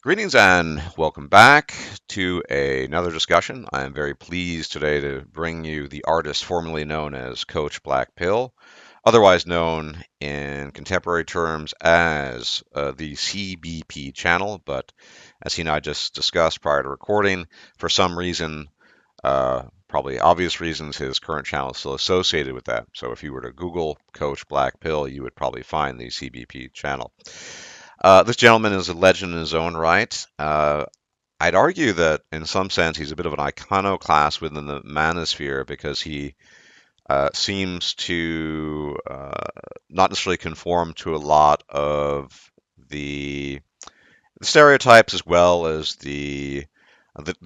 Greetings and welcome back to another discussion. I am very pleased today to bring you the artist formerly known as Coach Black Pill, otherwise known in contemporary terms as the CBP Channel. But as he and I just discussed prior to recording, for some reason, probably obvious reasons, his current channel is still associated with that. So if you were to Google Coach Black Pill, you would probably find the CBP Channel. This gentleman is a legend in his own right. I'd argue that in some sense he's a bit of an iconoclast within the manosphere because he seems to not necessarily conform to a lot of the, the stereotypes as well as the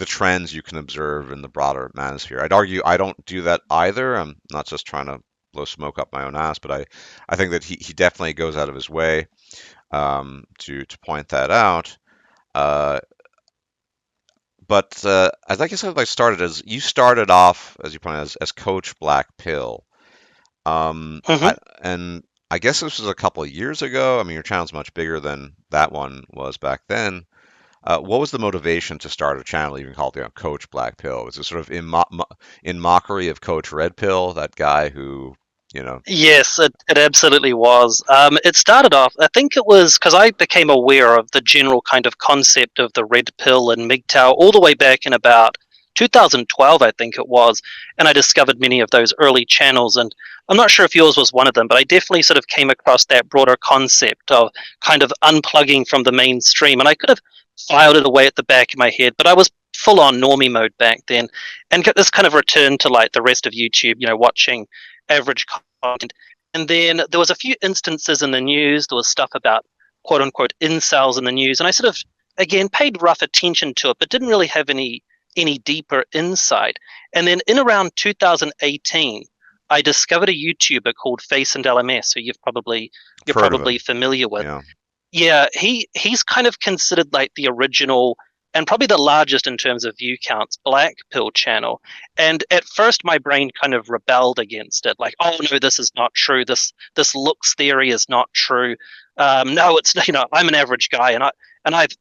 trends you can observe in the broader manosphere. I'd argue I don't do that either. I'm not just trying to blow smoke up my own ass, but I think that he definitely goes out of his way to point that out. Uh, but as I guess I started as you started off as you pointed out, as Coach Black Pill, hmm and I guess this was a couple of years ago. I mean, your channel's much bigger than that one was back then. What was the motivation to start a channel even called Coach Black Pill? Was it sort of in mockery of Coach Red Pill, that guy who, you know, Yes, it absolutely was. It started off, I think it was because I became aware of the general kind of concept of the red pill and MGTOW all the way back in about 2012, I think it was, and I discovered many of those early channels. And I'm not sure if yours was one of them, but I definitely sort of came across that broader concept of kind of unplugging from the mainstream. And I could have filed it away at the back of my head, but I was full on normie mode back then, and got this kind of return to like the rest of YouTube, watching average content. And then there was a few instances in the news. There was stuff about quote unquote incels in the news, and I sort of again paid rough attention to it, but didn't really have any deeper insight. And then in around 2018, I discovered a YouTuber called Face and LMS, who you're heard of probably him? familiar with. Yeah, Yeah, he's kind of considered like the original and probably the largest in terms of view counts black pill channel. And at first my brain kind of rebelled against it, like, oh no, this is not true. This looks theory is not true. No, it's I'm an average guy, and I've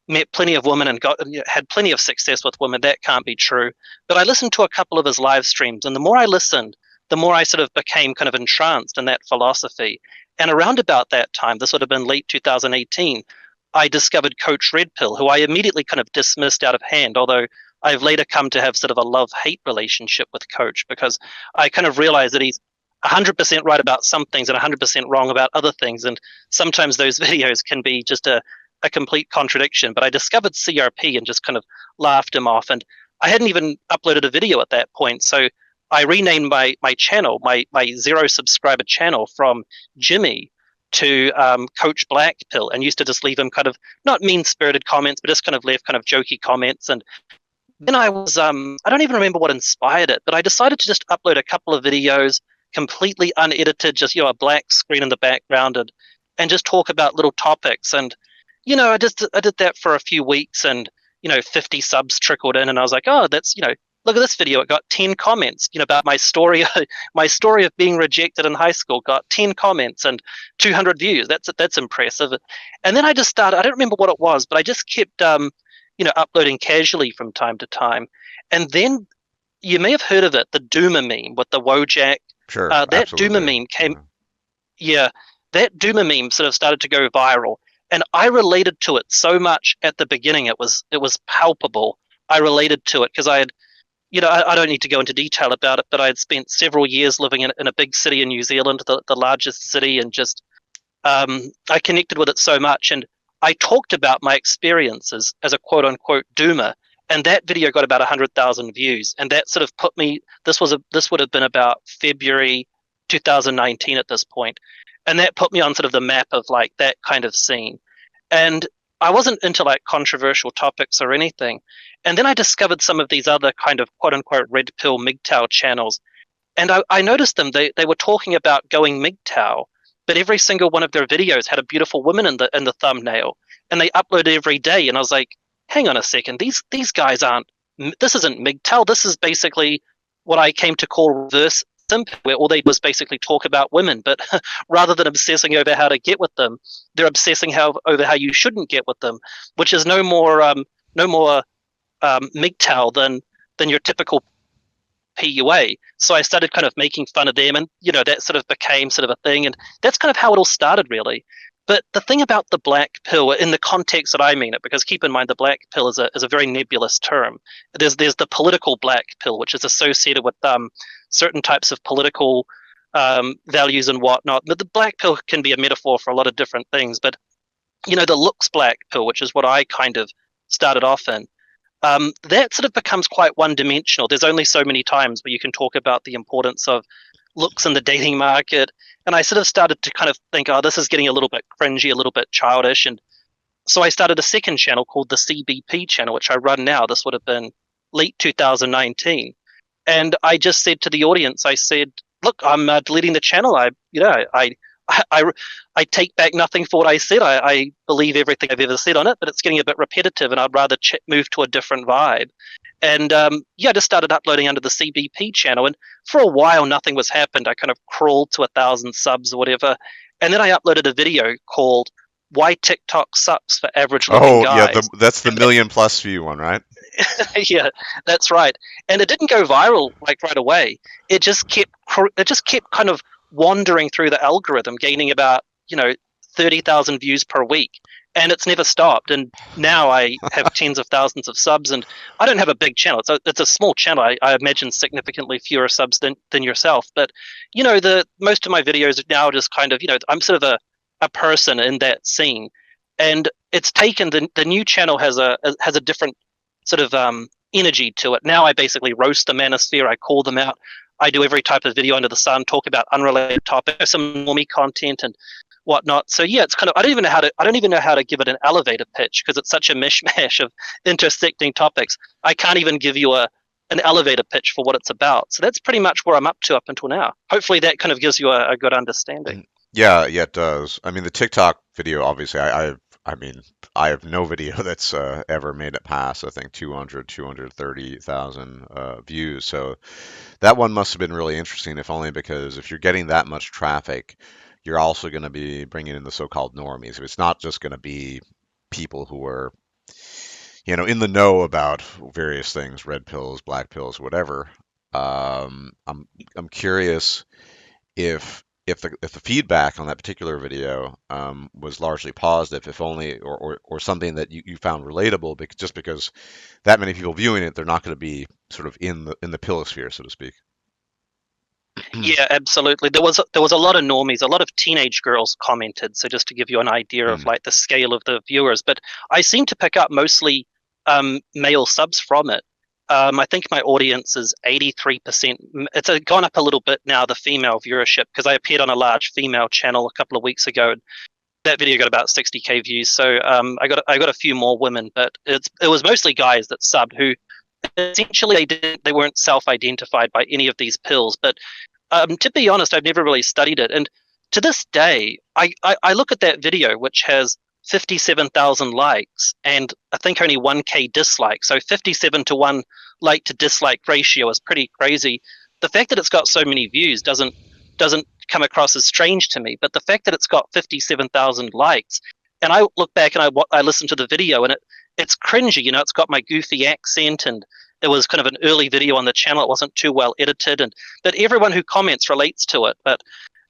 met plenty of women and had plenty of success with women. That can't be true. But I listened to a couple of his live streams, and the more I listened, the more I sort of became kind of entranced in that philosophy. And around about that time, this would have been late 2018, I discovered Coach Red Pill, who I immediately kind of dismissed out of hand, although I've later come to have sort of a love-hate relationship with Coach because I kind of realized that he's 100% right about some things and 100% wrong about other things. And sometimes those videos can be just a complete contradiction. But I discovered CRP and just kind of laughed him off. And I hadn't even uploaded a video at that point. So I renamed my channel, my zero subscriber channel from Jimmy to Coach Black Pill, and used to just leave him kind of not mean spirited comments, but just kind of left kind of jokey comments. And then I don't even remember what inspired it, but I decided to just upload a couple of videos completely unedited, just a black screen in the background, and just talk about little topics. And I did that for a few weeks, and 50 subs trickled in, and I was like, oh, that's look at this video. It got 10 comments, about my story, my story of being rejected in high school got 10 comments and 200 views. That's impressive. And then I just started. I don't remember what it was, but I just kept, uploading casually from time to time. And then you may have heard of it, the Doomer meme with the Wojak. sure, That Doomer absolutely. meme came, Yeah. yeah, that Doomer meme sort of started to go viral, and I related to it so much at the beginning. It was palpable. I related to it because I had, I don't need to go into detail about it, but I had spent several years living in a big city in New Zealand, the largest city, and just I connected with it so much, and I talked about my experiences as a quote unquote doomer, and that video got about 100,000 views, and that sort of put me. This would have been about February 2019 at this point, and that put me on sort of the map of like that kind of scene. And I wasn't into like controversial topics or anything. And then I discovered some of these other kind of quote unquote red pill MGTOW channels, and I noticed them. They were talking about going MGTOW, but every single one of their videos had a beautiful woman in the thumbnail, and they uploaded every day. And I was like, hang on a second, these guys aren't. This isn't MGTOW. This is basically what I came to call reverse simp where all they do is basically talk about women, but rather than obsessing over how to get with them, they're obsessing over how you shouldn't get with them, which is no more MGTOW than your typical PUA. So I started kind of making fun of them, and that sort of became sort of a thing, and that's kind of how it all started, really. But the thing about the black pill, in the context that I mean it, because keep in mind the black pill is a very nebulous term. There's the political black pill, which is associated with certain types of political values and whatnot. But the black pill can be a metaphor for a lot of different things. But the looks black pill, which is what I kind of started off in, that sort of becomes quite one dimensional. There's only so many times where you can talk about the importance of looks in the dating market. And I sort of started to kind of think, oh, this is getting a little bit cringy, a little bit childish. And so I started a second channel called the CBP Channel, which I run now. This would have been late 2019. And I just said to the audience, I said, look, I'm deleting the channel. I, I take back nothing for what I said. I believe everything I've ever said on it, but it's getting a bit repetitive, and I'd rather move to a different vibe. And I just started uploading under the CBP channel, and for a while nothing was happened. I kind of crawled to 1,000 subs or whatever, and then I uploaded a video called "Why TikTok Sucks for Average Looking Oh, yeah, Guys." that's the And that, million plus view one, right? yeah, that's right. And it didn't go viral like right away. It just kept kind of wandering through the algorithm, gaining about 30,000 views per week, and it's never stopped. And now I have tens of thousands of subs, and I don't have a big channel. It's a small channel. I imagine significantly fewer subs than yourself. But the most of my videos are now just kind of I'm sort of a person in that scene, and it's taken the new channel has a different sort of energy to it. Now I basically roast the manosphere. I call them out. I do every type of video under the sun, talk about unrelated topics, some normie content and whatnot. So yeah, it's kind of I don't even know how to give it an elevator pitch because it's such a mishmash of intersecting topics. I can't even give you an elevator pitch for what it's about. So that's pretty much where I'm up to up until now. Hopefully that kind of gives you a good understanding. Yeah, yeah, it does. I mean, the TikTok video, obviously, I mean, I have no video that's ever made it past, I think, 230,000 views. So that one must have been really interesting, if only because if you're getting that much traffic, you're also going to be bringing in the so-called normies. It's not just going to be people who are, in the know about various things, red pills, black pills, whatever. I'm curious if the feedback on that particular video was largely positive, if only or something that you found relatable, just because that many people viewing it, they're not going to be sort of in the pillosphere, so to speak. Yeah, absolutely. There was a lot of normies, a lot of teenage girls commented. So just to give you an idea of Mm. like the scale of the viewers, but I seem to pick up mostly male subs from it. I think my audience is 83%. It's gone up a little bit now, the female viewership, because I appeared on a large female channel a couple of weeks ago. And that video got about 60K views. So I got a few more women, but it was mostly guys that subbed who essentially they weren't self-identified by any of these pills. But to be honest, I've never really studied it. And to this day, I look at that video, which has 57,000 likes and I think only 1K dislikes. So 57 to 1 like to dislike ratio is pretty crazy. The fact that it's got so many views doesn't come across as strange to me, but the fact that it's got 57,000 likes, and I look back and I listen to the video and it's cringy. It's got my goofy accent, and it was kind of an early video on the channel. It wasn't too well edited, and but everyone who comments relates to it. But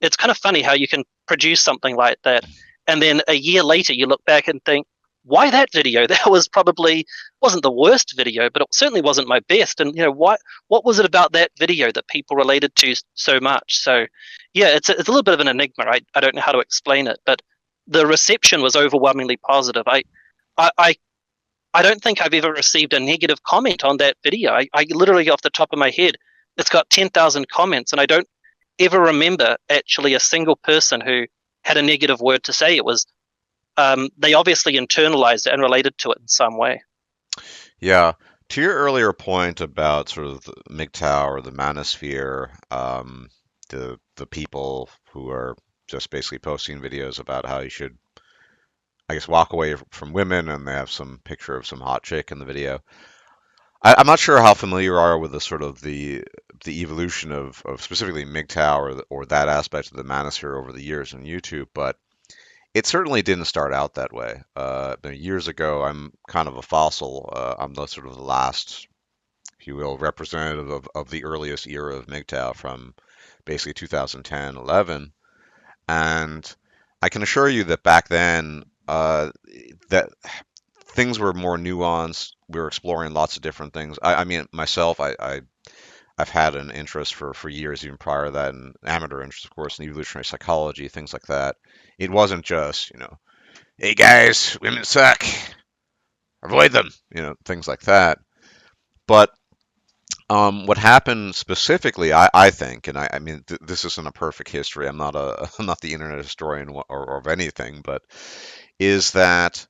it's kind of funny how you can produce something like that, and then a year later you look back and think, why that video? That was probably wasn't the worst video, but it certainly wasn't my best. And what was it about that video that people related to so much? So yeah, it's a little bit of an enigma. I don't know how to explain it, but the reception was overwhelmingly positive. I I don't think I've ever received a negative comment on that video. I literally, off the top of my head, it's got 10,000 comments, and I don't ever remember actually a single person who had a negative word to say. It was they obviously internalized it and related to it in some way. Yeah. To your earlier point about sort of the MGTOW or the manosphere, the people who are just basically posting videos about how you should, I guess, walk away from women, and they have some picture of some hot chick in the video. I'm not sure how familiar you are with the sort of the evolution of specifically MGTOW or that aspect of the manosphere over the years on YouTube, but it certainly didn't start out that way. Years ago, I'm kind of a fossil. I'm the sort of the last, if you will, representative of the earliest era of MGTOW from basically 2010, 11. And I can assure you that back then, that things were more nuanced. We were exploring lots of different things. I mean, myself, I've had an interest for years, even prior to that, and amateur interest, of course, in evolutionary psychology, things like that. It wasn't just, hey guys, women suck, avoid them, things like that. But what happened specifically, I think, and I mean, this isn't a perfect history. I'm not I'm not the internet historian or of anything, but is that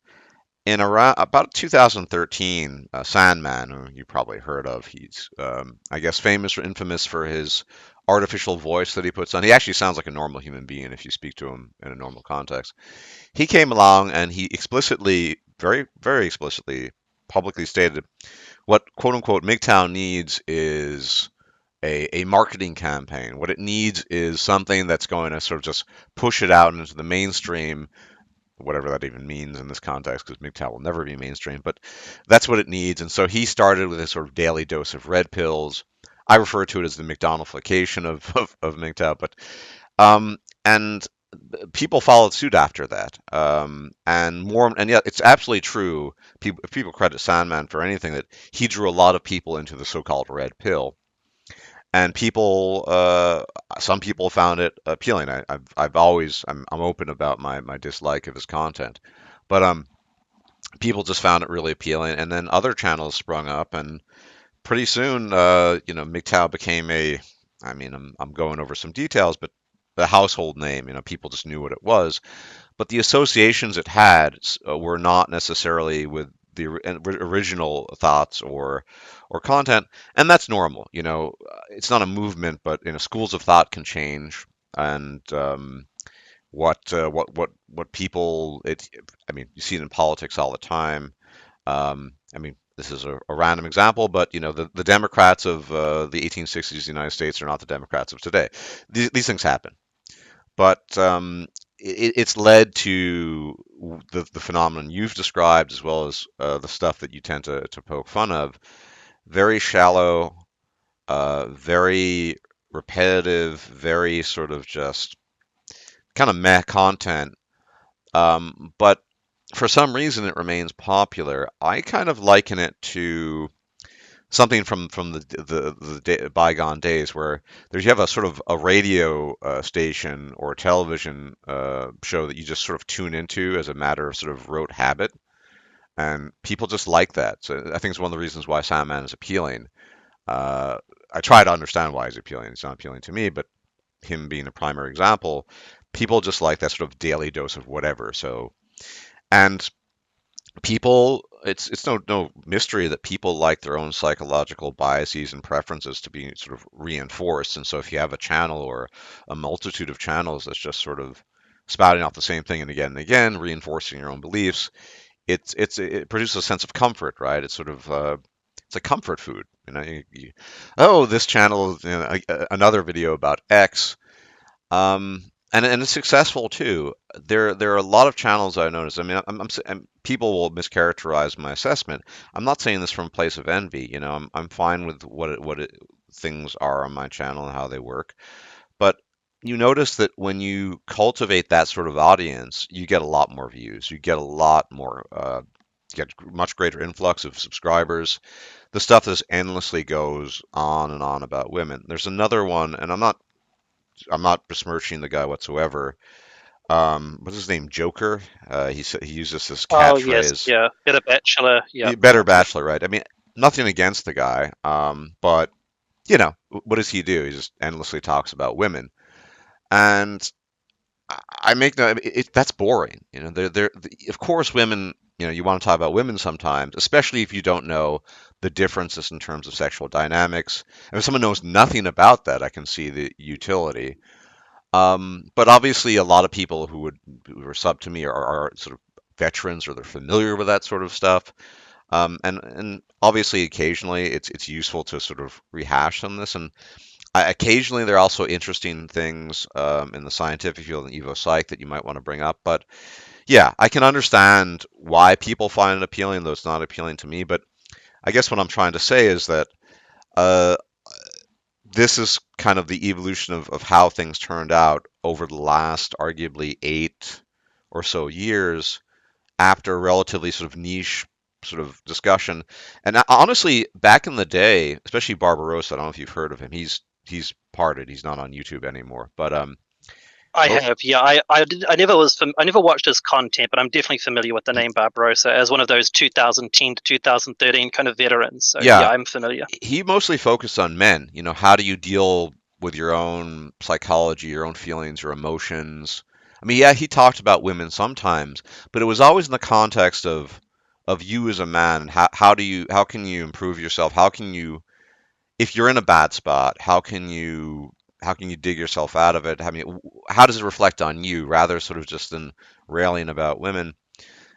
in around about 2013, Sandman, who you probably heard of, he's I guess famous or infamous for his artificial voice that he puts on. He actually sounds like a normal human being if you speak to him in a normal context. He came along and he explicitly, very very explicitly, publicly stated what quote unquote MGTOW needs is a marketing campaign. What it needs is something that's going to sort of just push it out into the mainstream, whatever that even means in this context, because MGTOW will never be mainstream, but that's what it needs. And so he started with a sort of daily dose of red pills. I refer to it as the McDonaldification of MGTOW, but and people followed suit after that. And more, and yeah, it's absolutely true. If people credit Sandman for anything, that he drew a lot of people into the so-called red pill. And some people found it appealing. I've always, I'm open about my dislike of his content, but people just found it really appealing. And then other channels sprung up, and pretty soon, MGTOW became I mean, I'm going over some details, but the household name. People just knew what it was, but the associations it had were not necessarily with the original thoughts or content, and that's normal. It's not a movement, but schools of thought can change, and what people I mean, you see it in politics all the time. I mean, this is a random example, but the Democrats of the 1860s United States are not the Democrats of today. These things happen, but it's led to the phenomenon you've described, as well as the stuff that you tend to poke fun of. Very shallow, very repetitive, very sort of just kind of meh content. But for some reason, it remains popular. I kind of liken it to something from the bygone days where you have a sort of a radio station or a television show that you just sort of tune into as a matter of sort of rote habit, and people just like that. So I think it's one of the reasons why Sandman is appealing. Uh, I try to understand why he's appealing. It's not appealing to me, but him being a primary example, people just like that sort of daily dose of whatever. So, and people, it's no mystery that people like their own psychological biases and preferences to be sort of reinforced. And so if you have a channel or a multitude of channels that's just sort of spouting out the same thing and again, reinforcing your own beliefs, it produces a sense of comfort, right? It's sort of it's a comfort food. Oh, this channel, another video about X, and it's successful too. There are a lot of channels I noticed. I mean, people will mischaracterize my assessment. I'm not saying this from a place of envy. I'm fine with things are on my channel and how they work. But you notice that when you cultivate that sort of audience, you get a lot more views. You get a lot more. You get much greater influx of subscribers. The stuff that endlessly goes on and on about women. There's another one, and I'm not besmirching the guy whatsoever. What's his name? Joker. He uses this Oh yes, catchphrase, yeah, Better Bachelor, yeah, "Better yep. Bachelor," right? I mean, nothing against the guy, but what does he do? He just endlessly talks about women, and I make no. That's boring. Of course, women. You want to talk about women sometimes, especially if you don't know the differences in terms of sexual dynamics. And if someone knows nothing about that, I can see the utility. But obviously, a lot of people who are sub to me are sort of veterans or they're familiar with that sort of stuff. And obviously, occasionally, it's useful to sort of rehash some of this. And occasionally, there are also interesting things in the scientific field and evo psych that you might want to bring up. But yeah, I can understand why people find it appealing, though it's not appealing to me. But I guess what I'm trying to say is that uh, this is kind of the evolution of how things turned out over the last arguably 8 or so years after a relatively sort of niche sort of discussion. And honestly, back in the day, especially Barbarossa, I don't know if you've heard of him. He's parted. He's not on YouTube anymore. But I oh have, yeah. I never I never watched his content, but I'm definitely familiar with the name Barbarossa as one of those 2010 to 2013 kind of veterans. So yeah, yeah, I'm familiar. he mostly focused on men. You know, how do you deal with your own psychology, your own feelings, your emotions? I mean, yeah, he talked about women sometimes, but it was always in the context of you as a man. How can you improve yourself? How can you, if you're in a bad spot, how can you dig yourself out of it? I mean, how does it reflect on you rather sort of just than railing about women?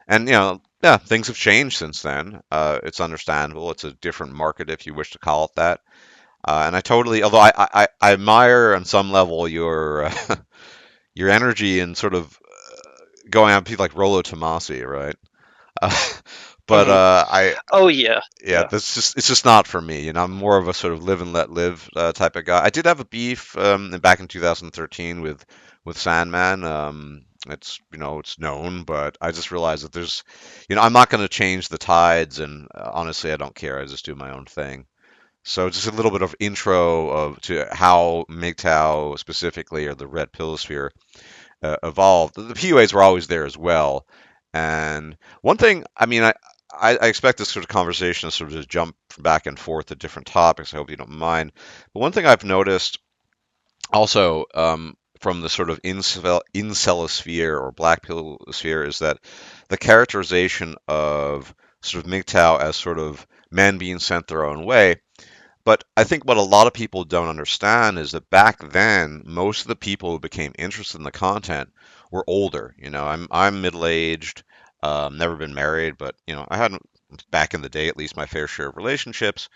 And yeah, things have changed since then. It's understandable. It's a different market, if you wish to call it that. And I totally, although I admire on some level your your energy and sort of going on people like Rollo Tomasi, right? Uh, but Hmm. I Oh yeah, yeah, yeah. that's just it's just not for me. I'm more of a sort of live and let live type of guy. I did have a beef back in 2013 with Sandman. It's it's known, but I just realized that there's I'm not going to change the tides, and honestly, I don't care. I just do my own thing. So just a little bit of intro of to how MGTOW specifically, or the red pill sphere, evolved. The PUAs were always there as well. And one thing, I mean, I expect this sort of conversation to sort of just jump back and forth to different topics. I hope you don't mind. But one thing I've noticed also from the sort of incelosphere or black pill sphere is that the characterization of sort of MGTOW as sort of men being sent their own way. But I think what a lot of people don't understand is that back then, most of the people who became interested in the content were older. I'm middle aged, never been married, but I hadn't back in the day at least my fair share of relationships.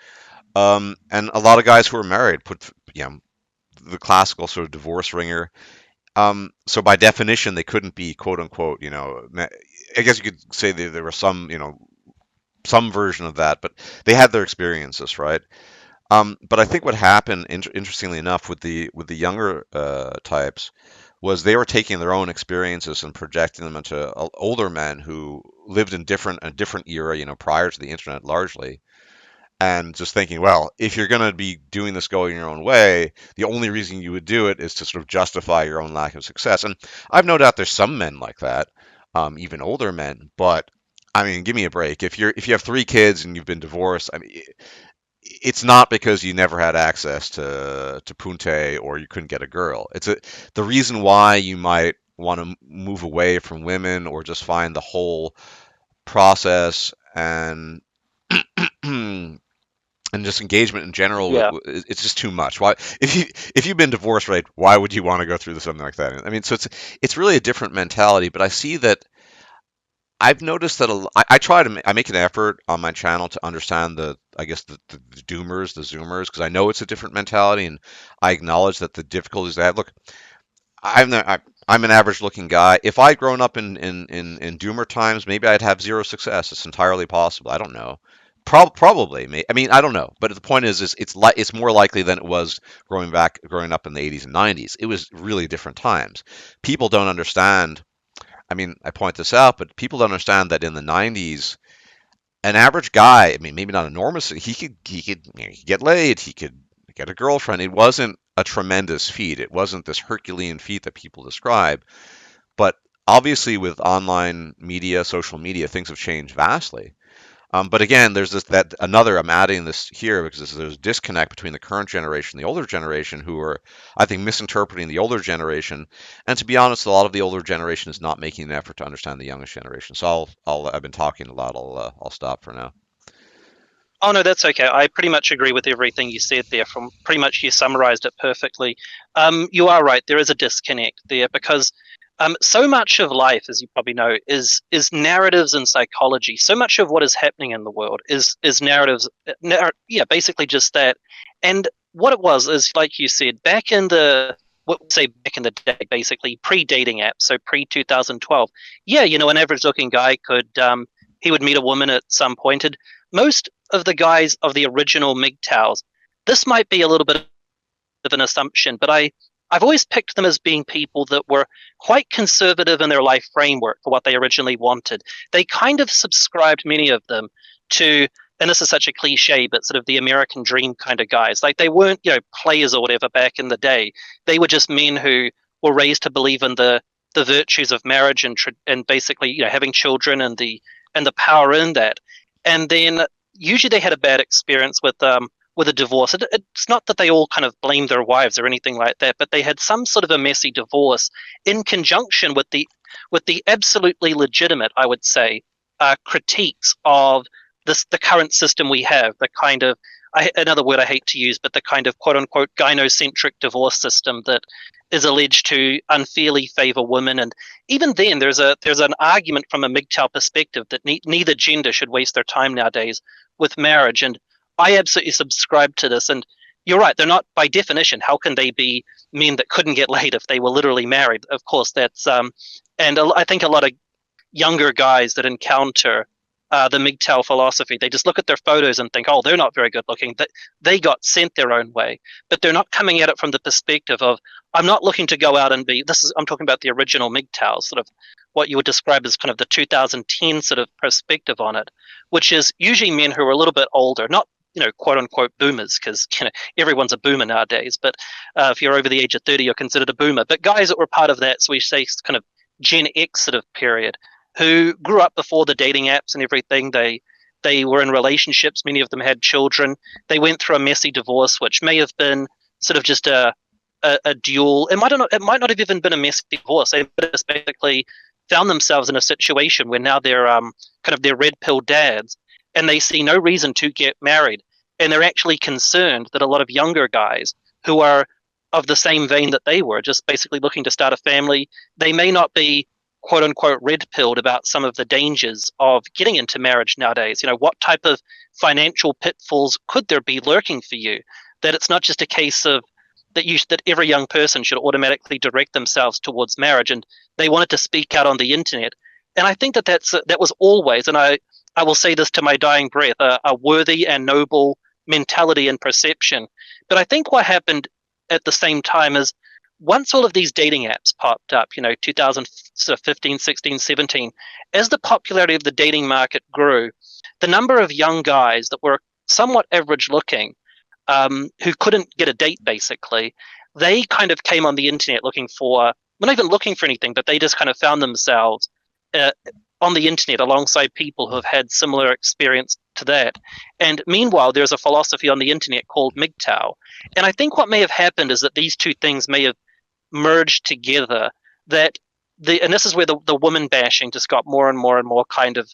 And a lot of guys who were married put the classical sort of divorce ringer. So by definition, they couldn't be quote unquote. I guess you could say there was some some version of that, but they had their experiences, right? But I think what happened, interestingly enough, with the younger types, was they were taking their own experiences and projecting them into older men who lived in a different era, prior to the internet, largely, and just thinking, well, if you're going to be doing this going your own way, the only reason you would do it is to sort of justify your own lack of success. And I've no doubt there's some men like that, even older men, but. I mean, give me a break. If you have 3 kids and you've been divorced, I mean, it's not because you never had access to Punte or you couldn't get a girl. The reason why you might want to move away from women or just find the whole process and just engagement in general Yeah. it's just too much. Why if you've been divorced, right, why would you want to go through something like that? I mean, so it's really a different mentality, but I see that I've noticed that I try to I make an effort on my channel to understand I guess the doomers, the zoomers, because I know it's a different mentality, and I acknowledge that the difficulties they have. Look, I'm an average looking guy. If I'd grown up in doomer times, maybe I'd have zero success. It's entirely possible. I don't know. Probably. I mean, I don't know. But the point is it's more likely than it was growing up in the 80s and 90s. It was really different times. People don't understand. I mean, I point this out, but people don't understand that in the 90s, an average guy, I mean, maybe not enormous, he could get laid, he could get a girlfriend. It wasn't a tremendous feat. It wasn't this Herculean feat that people describe. But obviously, with online media, social media, things have changed vastly. But again, there's that another. I'm adding this here because there's a disconnect between the current generation, and the older generation, who are, I think, misinterpreting the older generation. And to be honest, a lot of the older generation is not making an effort to understand the youngest generation. So I've been talking a lot. I'll stop for now. Oh no, that's okay. I pretty much agree with everything you said there. From pretty much you summarized it perfectly. You are right. There is a disconnect there because So much of life, as you probably know, is narratives and psychology. So much of what is happening in the world is narratives. Yeah, basically just that. And what it was is, like you said, back in the what we say back in the day, basically pre-dating apps, so pre-2012. Yeah, an average-looking guy he would meet a woman at some point, and most of the guys of the original MGTOWs, this might be a little bit of an assumption, but I've always picked them as being people that were quite conservative in their life framework for what they originally wanted. They kind of subscribed, many of them, to, and this is such a cliche, but sort of the American dream kind of guys. Like they weren't, players or whatever back in the day. They were just men who were raised to believe in the virtues of marriage and basically, having children and the power in that. And then usually they had a bad experience with a divorce. It's not that they all kind of blamed their wives or anything like that, but they had some sort of a messy divorce in conjunction with the absolutely legitimate, I would say, critiques of the current system we have, the kind of another word I hate to use, but the kind of quote unquote gynocentric divorce system that is alleged to unfairly favor women. And even then, there's an argument from a MGTOW perspective that neither gender should waste their time nowadays with marriage. And I absolutely subscribe to this. And you're right, they're not, by definition, how can they be men that couldn't get laid if they were literally married? Of course, that's, and I think a lot of younger guys that encounter the MGTOW philosophy, they just look at their photos and think, oh, they're not very good looking. They got sent their own way, but they're not coming at it from the perspective of, I'm not looking to go out and I'm talking about the original MGTOWs, sort of what you would describe as kind of the 2010 sort of perspective on it, which is usually men who are a little bit older, not quote unquote boomers, because everyone's a boomer nowadays. But if you're over the age of 30, you're considered a boomer. But guys that were part of that, so we say kind of Gen X sort of period, who grew up before the dating apps and everything. They were in relationships. Many of them had children. They went through a messy divorce, which may have been sort of just a dual. It might not have even been a messy divorce. They just basically found themselves in a situation where now they're kind of their red pill dads, and they see no reason to get married. And they're actually concerned that a lot of younger guys who are of the same vein that they were, just basically looking to start a family, they may not be quote unquote red pilled about some of the dangers of getting into marriage nowadays. What type of financial pitfalls could there be lurking for you? That it's not just a case of that every young person should automatically direct themselves towards marriage, and they wanted to speak out on the internet. And I think that was always, and I will say this to my dying breath, a worthy and noble mentality and perception. But I think what happened at the same time is once all of these dating apps popped up, 2015, 16, 17, as the popularity of the dating market grew, the number of young guys that were somewhat average looking, who couldn't get a date basically, they kind of came on the internet looking for, well, not even looking for anything, but they just kind of found themselves on the internet alongside people who have had similar experience to that. And meanwhile, there's a philosophy on the internet called MGTOW. And I think what may have happened is that these two things may have merged together, and this is where the woman bashing just got more and more and more kind of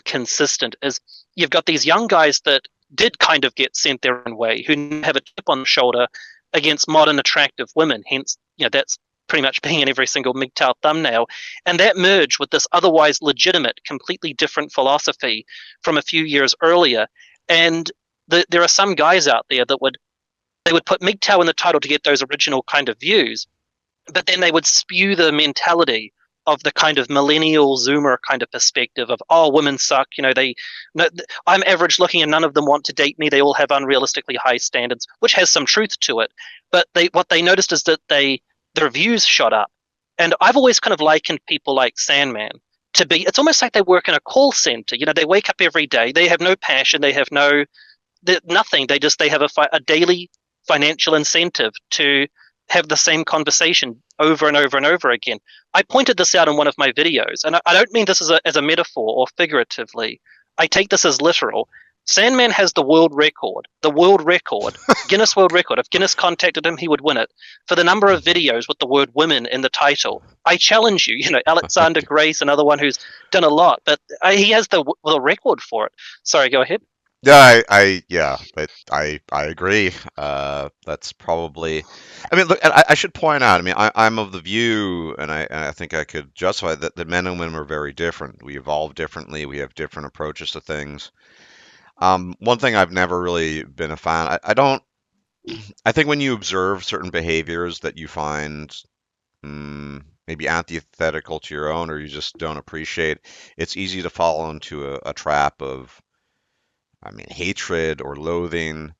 consistent, is you've got these young guys that did kind of get sent their own way, who have a chip on the shoulder against modern attractive women. Hence, that's pretty much being in every single MGTOW thumbnail. And that merged with this otherwise legitimate, completely different philosophy from a few years earlier. And there are some guys out there that would put MGTOW in the title to get those original kind of views, but then they would spew the mentality of the kind of millennial Zoomer kind of perspective of, oh, women suck. I'm average looking and none of them want to date me. They all have unrealistically high standards, which has some truth to it. But what they noticed is that their views shot up. And I've always kind of likened people like Sandman to be, it's almost like they work in a call center. They wake up every day. They have no passion. They have nothing. They have a daily financial incentive to have the same conversation over and over and over again. I pointed this out in one of my videos, and I don't mean this as a metaphor or figuratively. I take this as literal. Sandman has the world record, Guinness World Record. If Guinness contacted him, he would win it for the number of videos with the word women in the title. I challenge you, Alexander Grace, another one who's done a lot, but he has the record for it. Sorry, go ahead. Yeah, I agree. That's probably. I mean, look, and I should point out. I mean, I'm of the view, and I think I could justify that men and women are very different. We evolve differently. We have different approaches to things. One thing I've never really been a fan. I don't. I think when you observe certain behaviors that you find maybe antithetical to your own, or you just don't appreciate, it's easy to fall into a trap of, I mean, hatred or loathing.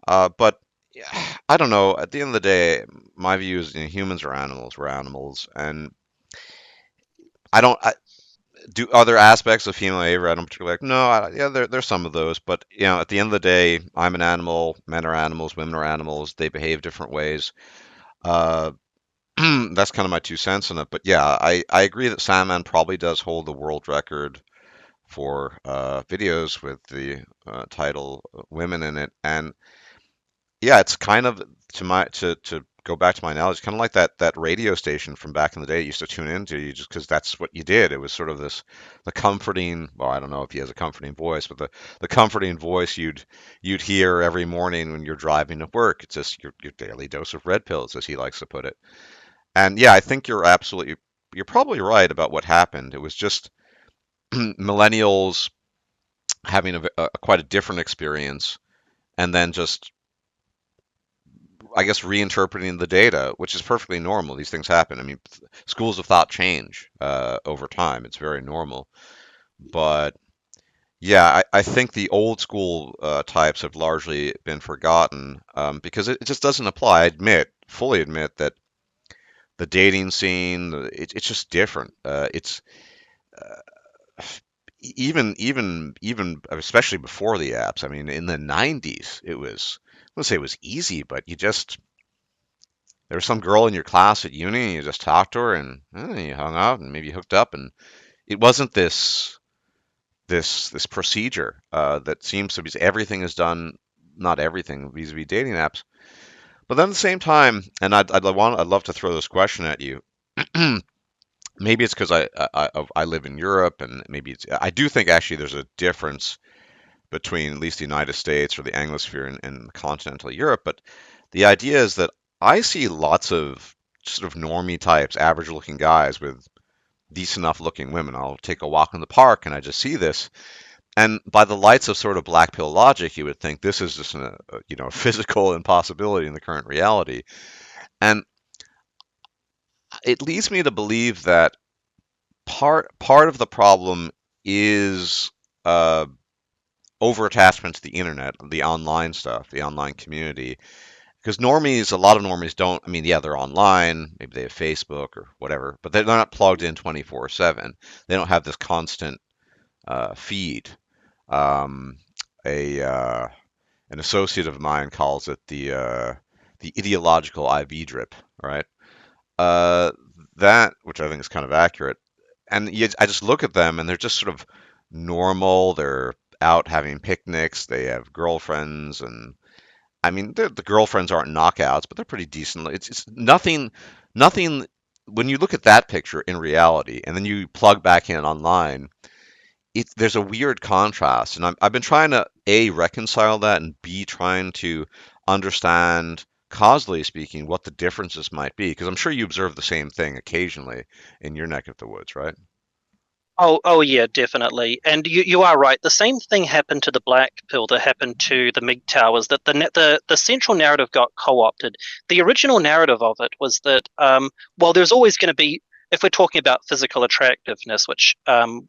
But yeah, I don't know. At the end of the day, my view is, humans are animals. We're animals, and I don't. Do other aspects of female behavior I don't particularly like. No, yeah, there's some of those, but at the end of the day, I'm an animal. Men are animals. Women are animals. They behave different ways. Uh, that's kind of my 2 cents on it. But yeah, I agree that Sandman probably does hold the world record for videos with the title "Women" in it, and yeah, it's kind of, to go back to my analogy, kind of like that radio station from back in the day you used to tune into, you just because that's what you did. It was sort of the comforting. Well, I don't know if he has a comforting voice, but the comforting voice you'd hear every morning when you're driving to work. It's just your daily dose of red pills, as he likes to put it. And yeah, I think you're probably right about what happened. It was just millennials having a quite a different experience, and then just, I guess, reinterpreting the data, which is perfectly normal. These things happen. I mean, schools of thought change over time. It's very normal. But yeah, I think the old school types have largely been forgotten, because it just doesn't apply. I fully admit that the dating scene, it's just different. It's even especially before the apps. I mean, in the 90s, it was, I wouldn't say it was easy, but there was some girl in your class at uni, and you just talked to her, and you hung out, and maybe hooked up, and it wasn't this procedure that seems to be, everything is done, not everything vis-a-vis dating apps. But then at the same time, and I'd love to throw this question at you. Maybe it's because I live in Europe, and maybe I do think actually there's a difference between at least the United States or the Anglosphere and continental Europe. But the idea is that I see lots of sort of normie types, average looking guys with decent enough looking women. I'll take a walk in the park and I just see this. And by the lights of sort of black pill logic, you would think this is just a physical impossibility in the current reality. And it leads me to believe that part of the problem is uh, over attachment to the internet, the online stuff, the online community. Because normies, a lot of normies don't. I mean, yeah, they're online. Maybe they have Facebook or whatever, but they're not plugged in 24/7. They don't have this constant feed. Um, a An associate of mine calls it the ideological IV drip, right? Uh, that, which I think is kind of accurate. And I just look at them, and they're just sort of normal. They're out having picnics. They have girlfriends, and I mean, the girlfriends aren't knockouts, but they're pretty decent. It's nothing. When you look at that picture in reality, and then you plug back in online, there's a weird contrast, and I've been trying to A, reconcile that, and B, trying to understand, causally speaking, what the differences might be, because I'm sure you observe the same thing occasionally in your neck of the woods, right? Oh, yeah, definitely. And you are right. The same thing happened to the Black Pill that happened to the MiG towers. That the central narrative got co-opted. The original narrative of it was that well, there's always going to be, if we're talking about physical attractiveness, which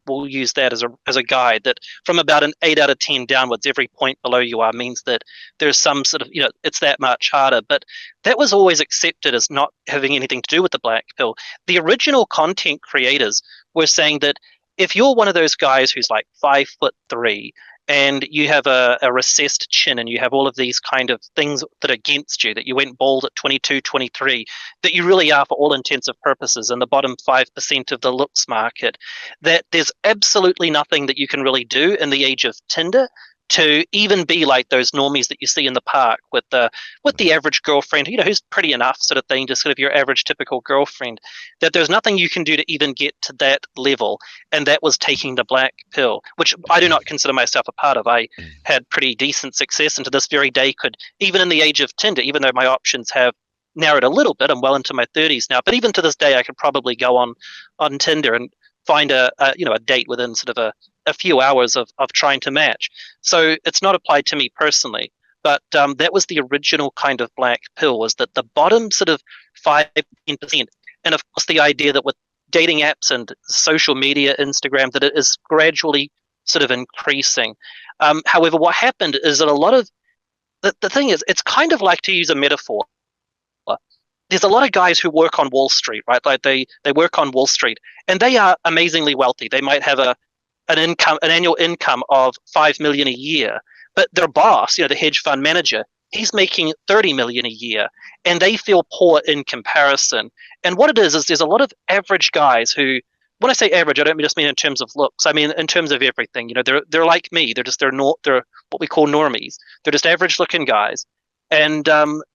we'll use that as a guide, that from about an 8 out of 10 downwards, every point below you are means that there's some sort of, it's that much harder. But that was always accepted as not having anything to do with the Black Pill. The original content creators were saying that if you're one of those guys who's like 5'3" and you have a recessed chin and you have all of these kind of things that are against you, that you went bald at 22, 23, that you really are for all intensive purposes in the bottom 5% of the looks market, that there's absolutely nothing that you can really do in the age of Tinder to even be like those normies that you see in the park with the average girlfriend, who's pretty enough sort of thing, just sort of your average typical girlfriend, that there's nothing you can do to even get to that level. And that was taking the black pill, which I do not consider myself a part of. I had pretty decent success, and to this very day could, even in the age of Tinder, even though my options have narrowed a little bit, I'm well into my 30s now, but even to this day I could probably go on Tinder and find a date within sort of a few hours of trying to match. So it's not applied to me personally, but that was the original kind of black pill, was that the bottom sort of 5-10%. And of course, the idea that with dating apps and social media, Instagram, that it is gradually sort of increasing. However, what happened is that a lot of the thing is, it's kind of like, to use a metaphor, there's a lot of guys who work on Wall Street, right? Like they work on Wall Street, and they are amazingly wealthy. They might have an annual income of 5 million a year, but their boss, the hedge fund manager, he's making 30 million a year, and they feel poor in comparison. And what it is there's a lot of average guys who, when I say average, I don't just mean in terms of looks. I mean in terms of everything. They're like me. They're what we call normies. They're just average looking guys, and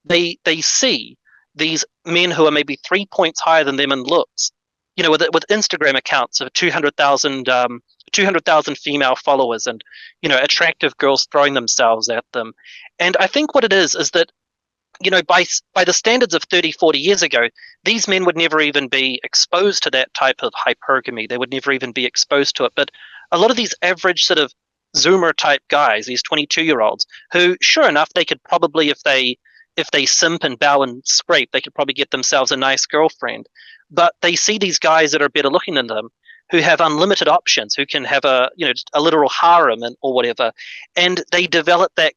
they see these men who are maybe 3 points higher than them in looks, with Instagram accounts of 200,000 female followers, and attractive girls throwing themselves at them. And I think what it is that, by the standards of 30, 40 years ago, these men would never even be exposed to that type of hypergamy. They would never even be exposed to it. But a lot of these average sort of Zoomer type guys, these 22-year-olds, who, sure enough, they could probably, if they simp and bow and scrape, they could probably get themselves a nice girlfriend. But they see these guys that are better looking than them, who have unlimited options, who can have just a literal harem or whatever, and they develop that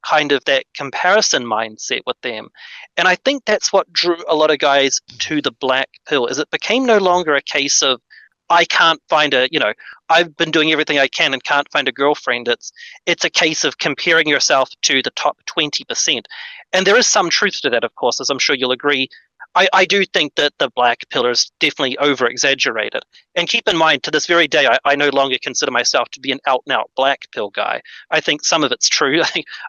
comparison mindset with them. And I think that's what drew a lot of guys to the black pill. Is it became no longer a case of, I can't find I've been doing everything I can and can't find a girlfriend. It's a case of comparing yourself to the top 20%. And there is some truth to that, of course, as I'm sure you'll agree. I do think that the black pill is definitely over exaggerated. And keep in mind, to this very day, I no longer consider myself to be an out and out black pill guy. I think some of it's true.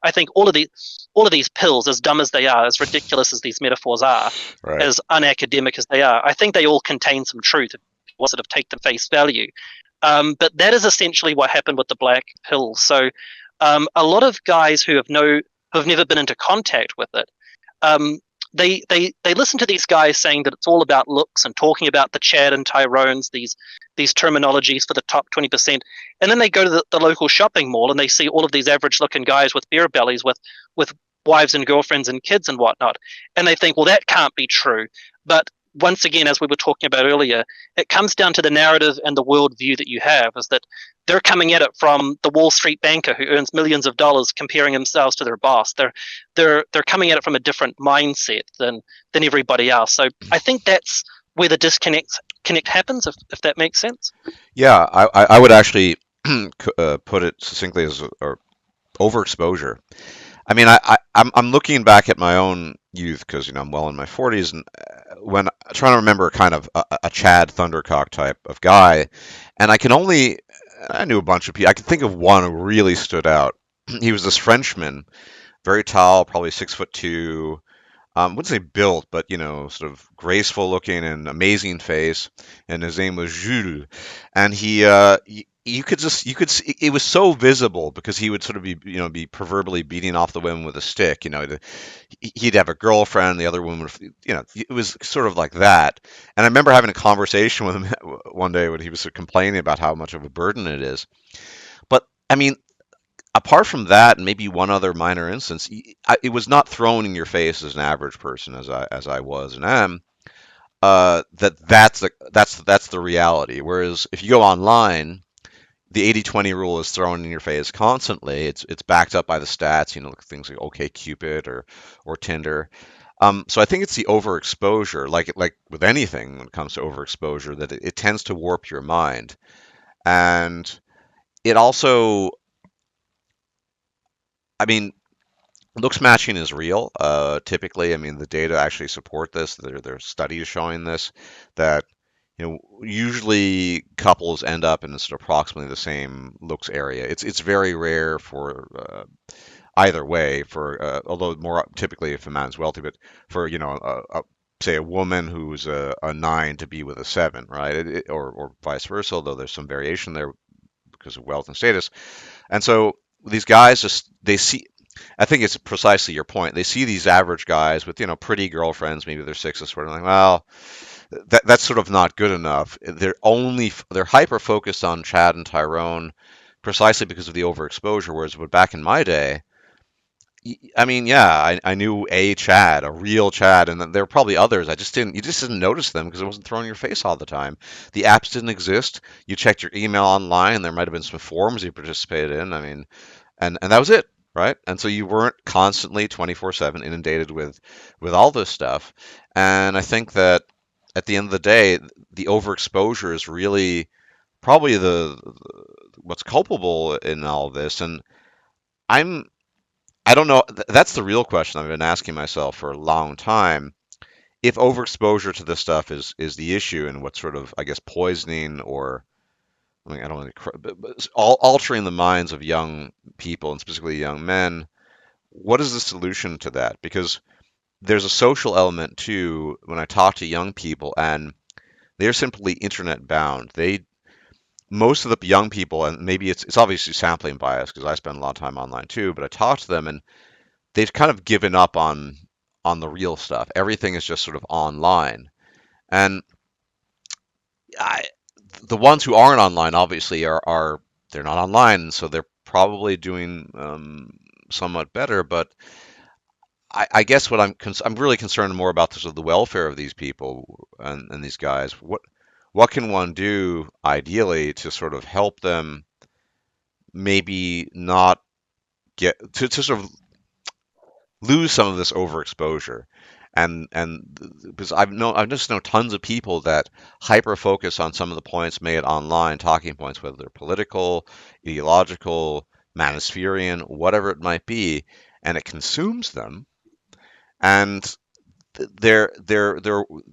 I think all of these pills, as dumb as they are, as ridiculous as these metaphors are, Right. as unacademic as they are, I think they all contain some truth if you sort of take them face value. But that is essentially what happened with the black pill. So a lot of guys who have never been into contact with it, they listen to these guys saying that it's all about looks and talking about the Chad and Tyrones, these terminologies for the top 20%, and then they go to the local shopping mall and they see all of these average looking guys with beer bellies, with wives and girlfriends and kids and whatnot, and they think, well, that can't be true. But once again, as we were talking about earlier, it comes down to the narrative and the worldview that you have, is that they're coming at it from the Wall Street banker who earns millions of dollars comparing themselves to their boss. They're coming at it from a different mindset than everybody else. So I think that's where the disconnect happens, if that makes sense. Yeah, I would actually put it succinctly as or overexposure. I mean, I'm looking back at my own youth because I'm well in my 40s, and when trying to remember kind of a Chad Thundercock type of guy, and I knew a bunch of people. I could think of one who really stood out. He was this Frenchman, very tall, probably 6'2". Wouldn't say built, but sort of graceful looking and amazing face. And his name was Jules. And you could see, it was so visible because he would sort of be proverbially beating off the women with a stick. He'd have a girlfriend, the other woman, it was sort of like that. And I remember having a conversation with him one day when he was complaining about how much of a burden it is. But I mean, apart from that, and maybe one other minor instance, it was not thrown in your face as an average person, as I was and am. That's the reality. Whereas if you go online, the 80-20 rule is thrown in your face constantly. It's backed up by the stats. Things like OkCupid or Tinder. So I think it's the overexposure, like with anything when it comes to overexposure, that it tends to warp your mind, and it also, I mean, looks matching is real. Typically, I mean, the data actually support this. There are studies showing this, that usually couples end up in sort of approximately the same looks area. It's very rare for either way for although more typically if a man's wealthy, but for say a woman who's a nine to be with a seven, right? Or vice versa, although there's some variation there because of wealth and status. And so these guys just they see. I think it's precisely your point. They see these average guys with pretty girlfriends, maybe they're six or sort of like, well, that's sort of not good enough. They're hyper focused on Chad and Tyrone precisely because of the overexposure. Whereas, but back in my day, I mean, yeah, I knew a Chad, a real Chad, and then there were probably others. You just didn't notice them because it wasn't thrown in your face all the time. The apps didn't exist. You checked your email online, and there might have been some forums you participated in. I mean, and that was it, right? And so you weren't constantly 24/7 inundated with all this stuff. And I think that at the end of the day, the overexposure is really probably the what's culpable in all of this. And I'm I don't know. That's the real question I've been asking myself for a long time. If overexposure to this stuff is the issue, and what sort of, I guess, poisoning or I mean, I don't want to, but altering the minds of young people and specifically young men, what is the solution to that? Because there's a social element too when I talk to young people, and they're simply internet bound. Most of the young people, and maybe it's obviously sampling bias because I spend a lot of time online too, but I talk to them and they've kind of given up on the real stuff. Everything is just sort of online. And I, the ones who aren't online obviously are they're not online, so they're probably doing somewhat better. But I guess what I'm really concerned more about sort of the welfare of these people and these guys. What can one do ideally to sort of help them maybe not to sort of lose some of this overexposure. And because I've just know tons of people that hyper focus on some of the points made online, talking points, whether they're political, ideological, manispherian, whatever it might be, and it consumes them. And their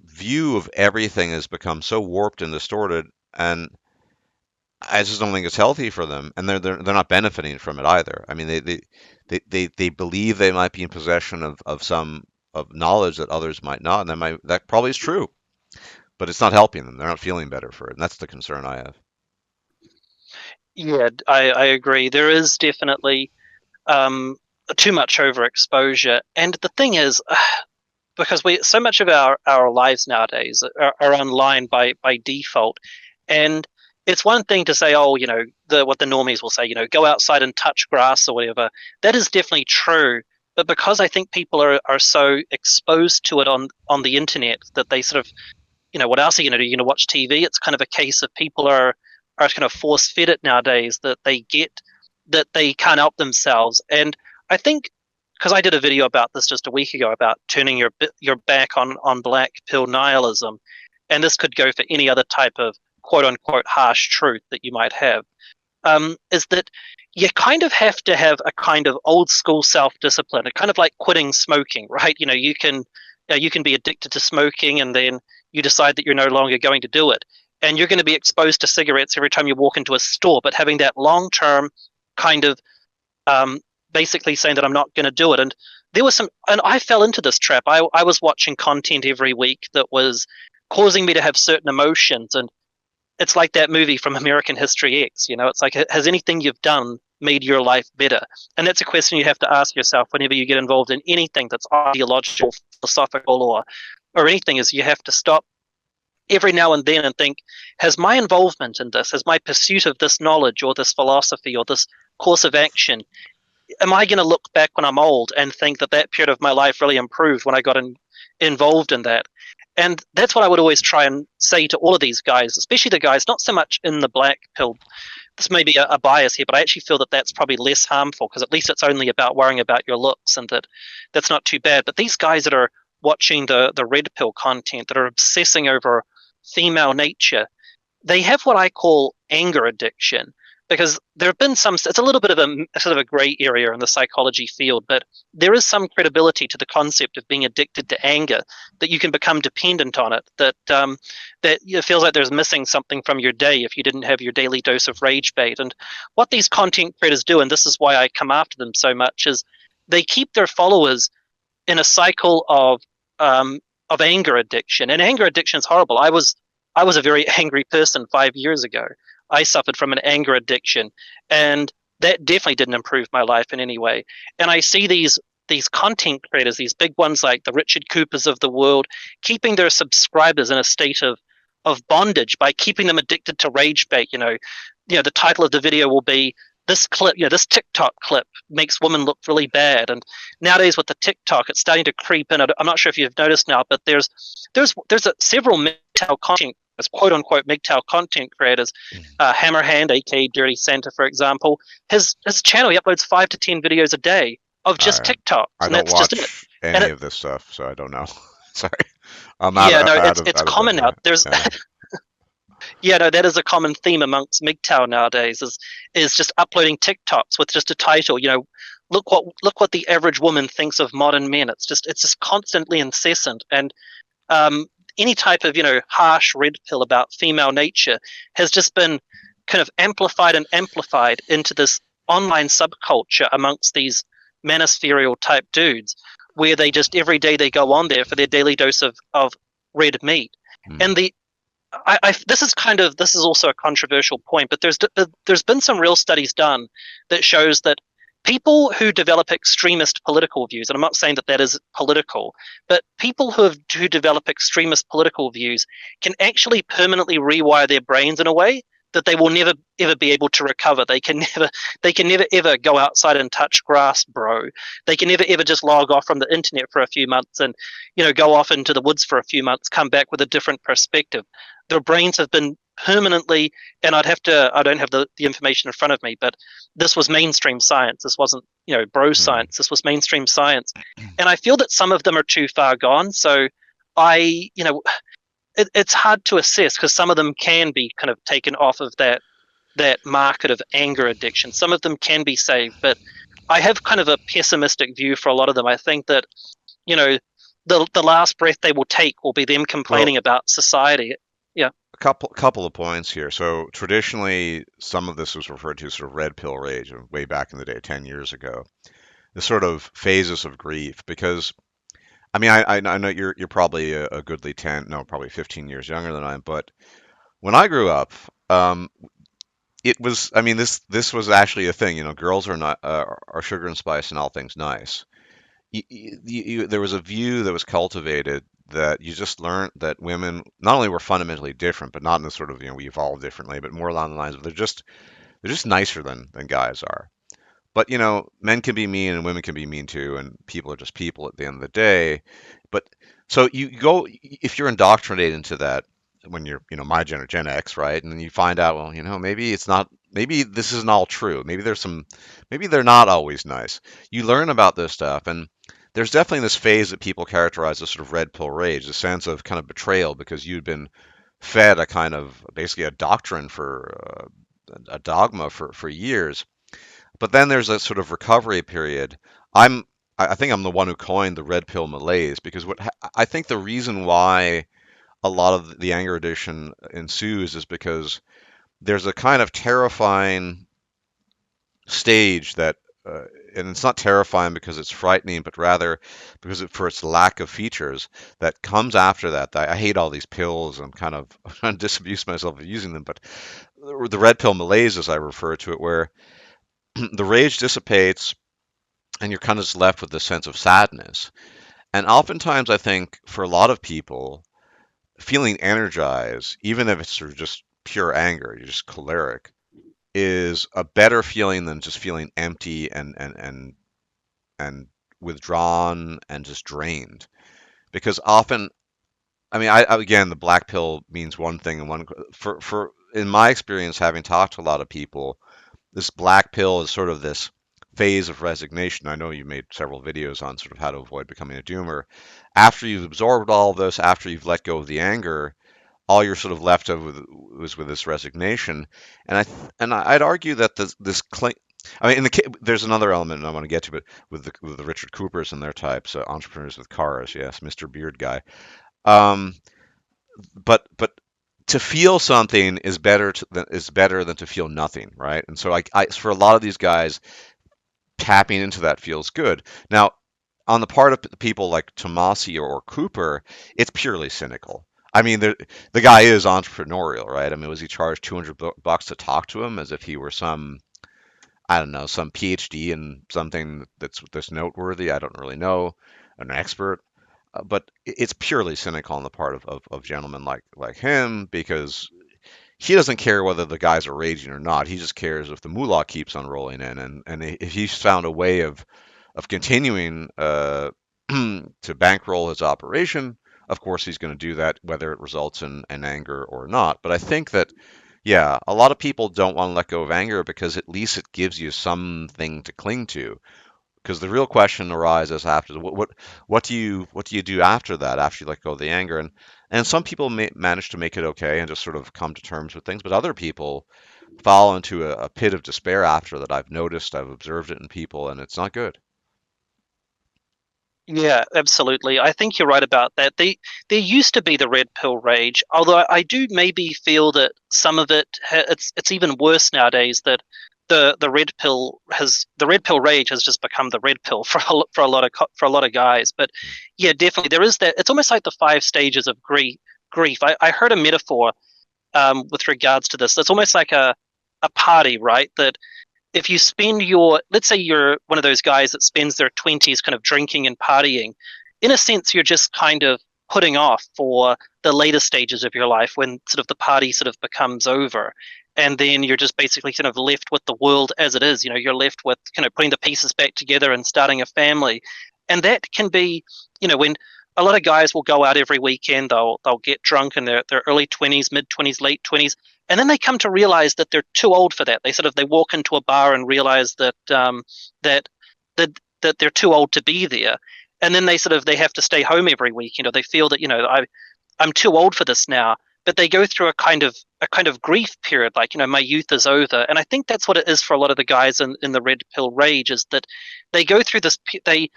view of everything has become so warped and distorted, and I just don't think it's healthy for them, and they're not benefiting from it either. I mean, they believe they might be in possession of some of knowledge that others might not, and that probably is true, but it's not helping them. They're not feeling better for it, and that's the concern I have. Yeah, I agree. There is definitely um, too much overexposure, and the thing is, because we so much of our lives nowadays are online by default, and it's one thing to say, oh, what the normies will say, go outside and touch grass or whatever. That is definitely true, but because I think people are so exposed to it on the internet that they sort of, what else are you going to do? Watch TV? It's kind of a case of people are kind of force fed it nowadays that they get that they can't help themselves. And I think because I did a video about this just a week ago about turning your back on black pill nihilism, and this could go for any other type of quote unquote harsh truth that you might have. Is that you kind of have to have a kind of old school self discipline, kind of like quitting smoking, right? You can be addicted to smoking, and then you decide that you're no longer going to do it, and you're going to be exposed to cigarettes every time you walk into a store. But having that long term kind of um, basically saying that I'm not going to do it. And there was and I fell into this trap. I was watching content every week that was causing me to have certain emotions. And it's like that movie from American History X. It's like, has anything you've done made your life better? And that's a question you have to ask yourself whenever you get involved in anything that's ideological, philosophical, or anything. Is you have to stop every now and then and think, has my involvement in this, has my pursuit of this knowledge or this philosophy or this course of action, am I going to look back when I'm old and think that that period of my life really improved when I got involved in that? And that's what I would always try and say to all of these guys, especially the guys not so much in the black pill. This may be a bias here, but I actually feel that that's probably less harmful because at least it's only about worrying about your looks, and that's not too bad. But these guys that are watching the red pill content, that are obsessing over female nature, they have what I call anger addiction. because there have been some. It's a little bit of a sort of a grey area in the psychology field, but there is some credibility to the concept of being addicted to anger, that you can become dependent on it. That it feels like there's missing something from your day if you didn't have your daily dose of rage bait. And what these content creators do, and this is why I come after them so much, is they keep their followers in a cycle of anger addiction. And anger addiction is horrible. I was a very angry person 5 years ago. I suffered from an anger addiction, and that definitely didn't improve my life in any way. And I see these content creators, these big ones like the Richard Coopers of the world, keeping their subscribers in a state of bondage by keeping them addicted to rage bait. The title of the video will be this clip, this TikTok clip makes women look really bad. And nowadays with the TikTok, it's starting to creep in. I'm not sure if you've noticed now, but there's several MGTOW content, as quote unquote MGTOW content creators. Hammerhand, aka Dirty Santa, for example, his channel, he uploads 5 to 10 videos a day of just I TikToks, I and don't that's just it. watch And any it, of this stuff, so I don't know. Sorry, I'm yeah, no, it's out of it. common now. There's Yeah. Yeah, no, that is a common theme amongst MGTOW nowadays, is just uploading TikToks with just a title. Look what the average woman thinks of modern men. It's just constantly incessant, and um, any type of harsh red pill about female nature has just been kind of amplified into this online subculture amongst these manospherial type dudes, where they just every day they go on there for their daily dose of red meat. Hmm. And this is also a controversial point, but there's been some real studies done that shows that people who develop extremist political views, and I'm not saying that that is political, but people who develop extremist political views can actually permanently rewire their brains in a way that they will never ever be able to recover. They can never ever go outside and touch grass, bro. They can never ever just log off from the internet for a few months and go off into the woods for a few months, come back with a different perspective. Their brains have been permanently, and I don't have the information in front of me, but this was mainstream science. This wasn't bro Hmm. science. This was mainstream science. And I feel that some of them are too far gone. So I you know it's hard to assess, because some of them can be kind of taken off of that market of anger addiction. Some of them can be saved, but I have kind of a pessimistic view for a lot of them. I think that you know the last breath they will take will be them Well, complaining about society. Yeah. a couple of points here. So traditionally, some of this was referred to as sort of red pill rage, way back in the day, 10 years ago. The sort of phases of grief, because I mean, I know you're probably a goodly 10, no, probably 15 years younger than I am, but when I grew up, um, it was, I mean, this was actually a thing. Girls are not are sugar and spice and all things nice. There was a view that was cultivated that you just learned that women not only were fundamentally different, but not in the sort of, we evolve differently, but more along the lines of they're just nicer than guys are. But men can be mean and women can be mean too, and people are just people at the end of the day. But so you go if you're indoctrinated into that when you're, my Gen X, right? And then you find out, well, maybe it's not, maybe this isn't all true. Maybe they're not always nice. You learn about this stuff, and there's definitely this phase that people characterize as sort of red pill rage, a sense of kind of betrayal because you'd been fed a kind of basically a doctrine for a dogma for years. But then there's a sort of recovery period. I'm I think I'm the one who coined the red pill malaise because I think the reason why a lot of the anger addiction ensues is because there's a kind of terrifying stage that and it's not terrifying because it's frightening, but rather because for its lack of features that comes after that. I hate all these pills. I'm kind of I'm trying to disabuse myself of using them, but the red pill malaise, as I refer to it, where the rage dissipates and you're kind of just left with this sense of sadness. And oftentimes, I think for a lot of people, feeling energized, even if it's sort of just pure anger, you're just choleric, is a better feeling than just feeling empty and withdrawn and just drained. Because often, I mean, again, the black pill means one thing, and one for in my experience, having talked to a lot of people, this black pill is sort of this phase of resignation. I know you made several videos on sort of how to avoid becoming a doomer. After you've absorbed all of this, after you've let go of the anger, all you're sort of left of was with this resignation. I'd argue that this claim. I mean, there's another element I want to get to, but with the Richard Coopers and their types, entrepreneurs with cars, yes, Mr. Beard guy. Um, but to feel something is better than to feel nothing, right? And so for a lot of these guys, tapping into that feels good. Now, on the part of people like Tomasi or Cooper, it's purely cynical. I mean, the guy is entrepreneurial, right? I mean, was he charged 200 bucks to talk to him as if he were some, I don't know, some PhD in something that's noteworthy? I don't really know, an expert. But it's purely cynical on the part of gentlemen like him because he doesn't care whether the guys are raging or not. He just cares if the moolah keeps on rolling in, and if he's found a way of continuing to bankroll his operation, of course he's going to do that, whether it results in anger or not. But I think that, yeah, a lot of people don't want to let go of anger because at least it gives you something to cling to. Because the real question arises after what do you do after that, after you let go of the anger? And some people manage to make it okay and just sort of come to terms with things, but other people fall into a pit of despair after that. I've noticed, I've observed it in people, and it's not good. Yeah, absolutely. I think you're right about that. There used to be the red pill rage, although I do maybe feel that some of it's even worse nowadays. That the red pill rage has just become the red pill for a lot of for a lot of guys. But yeah, definitely there is that. It's almost like the five stages of grief. I heard a metaphor with regards to this. It's almost like a party, right? That if you spend let's say you're one of those guys that spends their 20s kind of drinking and partying, in a sense, you're just kind of putting off for the later stages of your life when sort of the party sort of becomes over. And then you're just basically kind of left with the world as it is. You're left with kind of putting the pieces back together and starting a family. And that can be, when a lot of guys will go out every weekend, they'll get drunk in their early 20s, mid 20s, late 20s, and then they come to realize that they're too old for that. They walk into a bar and realize that that they're too old to be there, and then they have to stay home every weekend, or they feel that I'm too old for this now. But they go through a kind of grief period, like my youth is over, and I think that's what it is for a lot of the guys in the red pill rage, is that they go through this. They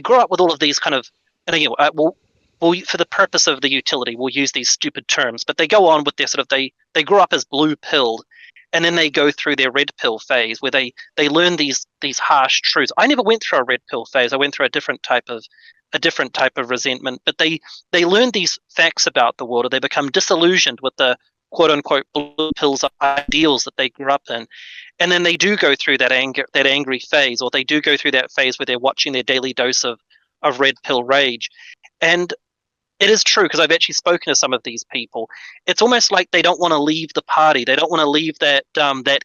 grow up with all of these kind of, and again, we'll for the purpose of the utility, we'll use these stupid terms, but they go on with their sort of they grow up as blue pilled, and then they go through their red pill phase where they learn these harsh truths. I never went through a red pill phase. I went through a different type of resentment, but they learn these facts about the world, or they become disillusioned with the quote unquote blue pills ideals that they grew up in, and then they do go through that angry phase, or they do go through that phase where they're watching their daily dose of red pill rage. And it is true, because I've actually spoken to some of these people. It's almost like they don't want to leave the party. They don't want to leave that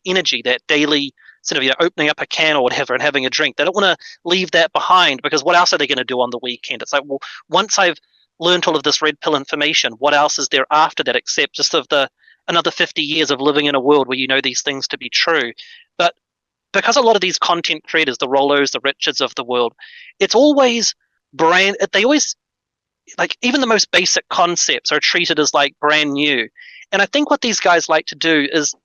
energy, that daily sort of opening up a can or whatever and having a drink. They don't want to leave that behind, because what else are they going to do on the weekend? It's like, well, once I've learned all of this red pill information, what else is there after that except just another 50 years of living in a world where you know these things to be true? But because a lot of these content creators, the Rollos, the Richards of the world, it's always they always, like, even the most basic concepts are treated as like brand new. And I think what these guys like to do is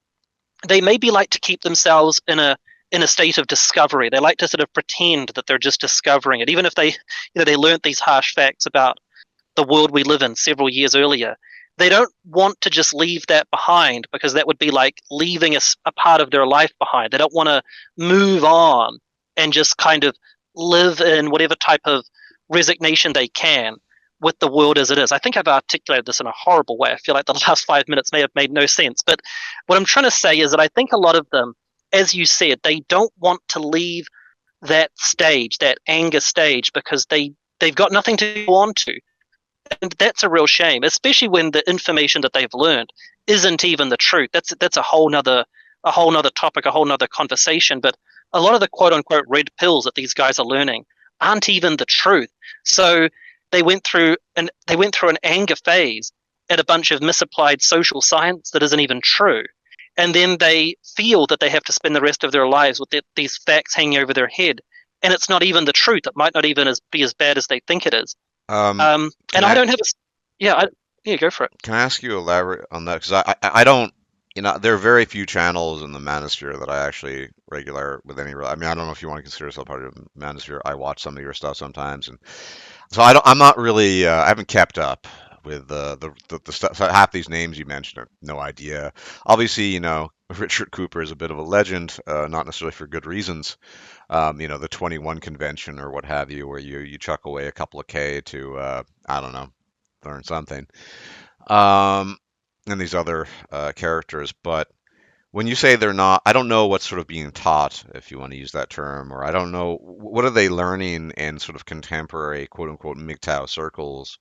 they maybe like to keep themselves in a state of discovery. They like to sort of pretend that they're just discovering it, even if they learnt these harsh facts about the world we live in several years earlier. They don't want to just leave that behind, because that would be like leaving a part of their life behind. They don't want to move on and just kind of live in whatever type of resignation they can with the world as it is. I think I've articulated this in a horrible way. I feel like the last 5 minutes may have made no sense. But what I'm trying to say is that I think a lot of them, as you said, they don't want to leave that stage, that anger stage, because they've got nothing to go on to. And that's a real shame, especially when the information that they've learned isn't even the truth. That's a whole nother topic, a whole nother conversation. But a lot of the quote unquote red pills that these guys are learning aren't even the truth. So they went through an anger phase at a bunch of misapplied social science that isn't even true. And then they feel that they have to spend the rest of their lives with these facts hanging over their head, and it's not even the truth. It might not even be as bad as they think it is. Um, can And I I don't have a, yeah, Yeah, go for it. Can I ask you to elaborate on that? Because I don't, there are very few channels in the Manosphere that I actually regular with any. I mean, I don't know if you want to consider yourself part of the Manosphere. I watch some of your stuff sometimes, and so I'm not really. I haven't kept up with the stuff. Half these names you mentioned, I have no idea. Obviously, Richard Cooper is a bit of a legend, not necessarily for good reasons. The 21 convention or what have you, where you chuck away a couple of K to I don't know, learn something. Um, and these other characters. But when you say they're not, I don't know what's sort of being taught, if you want to use that term, or I don't know what are they learning in sort of contemporary quote unquote MGTOW circles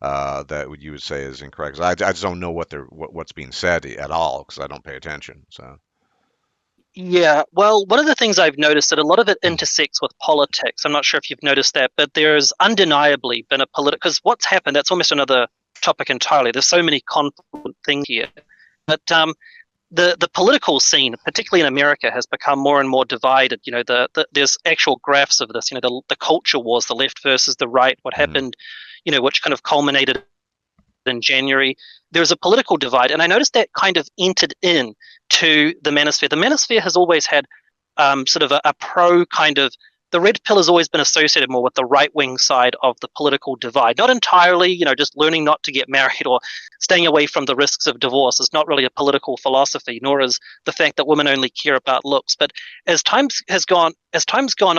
that you would say is incorrect. 'Cause I just don't know what's being said at all because I don't pay attention. So. Yeah, well, one of the things I've noticed that a lot of it intersects with politics. I'm not sure if you've noticed that, but there's undeniably been a political, because what's happened, that's almost another topic entirely. There's so many confluent things here. But the political scene, particularly in America, has become more and more divided. There's actual graphs of this. The culture wars, the left versus the right, what Mhm. happened, which kind of culminated in January. There's a political divide, and I noticed that kind of entered in to the manosphere. The manosphere has always had sort of a pro kind of. The red pill has always been associated more with the right wing side of the political divide. Not entirely, just learning not to get married or staying away from the risks of divorce is not really a political philosophy, nor is the fact that women only care about looks. But as time's gone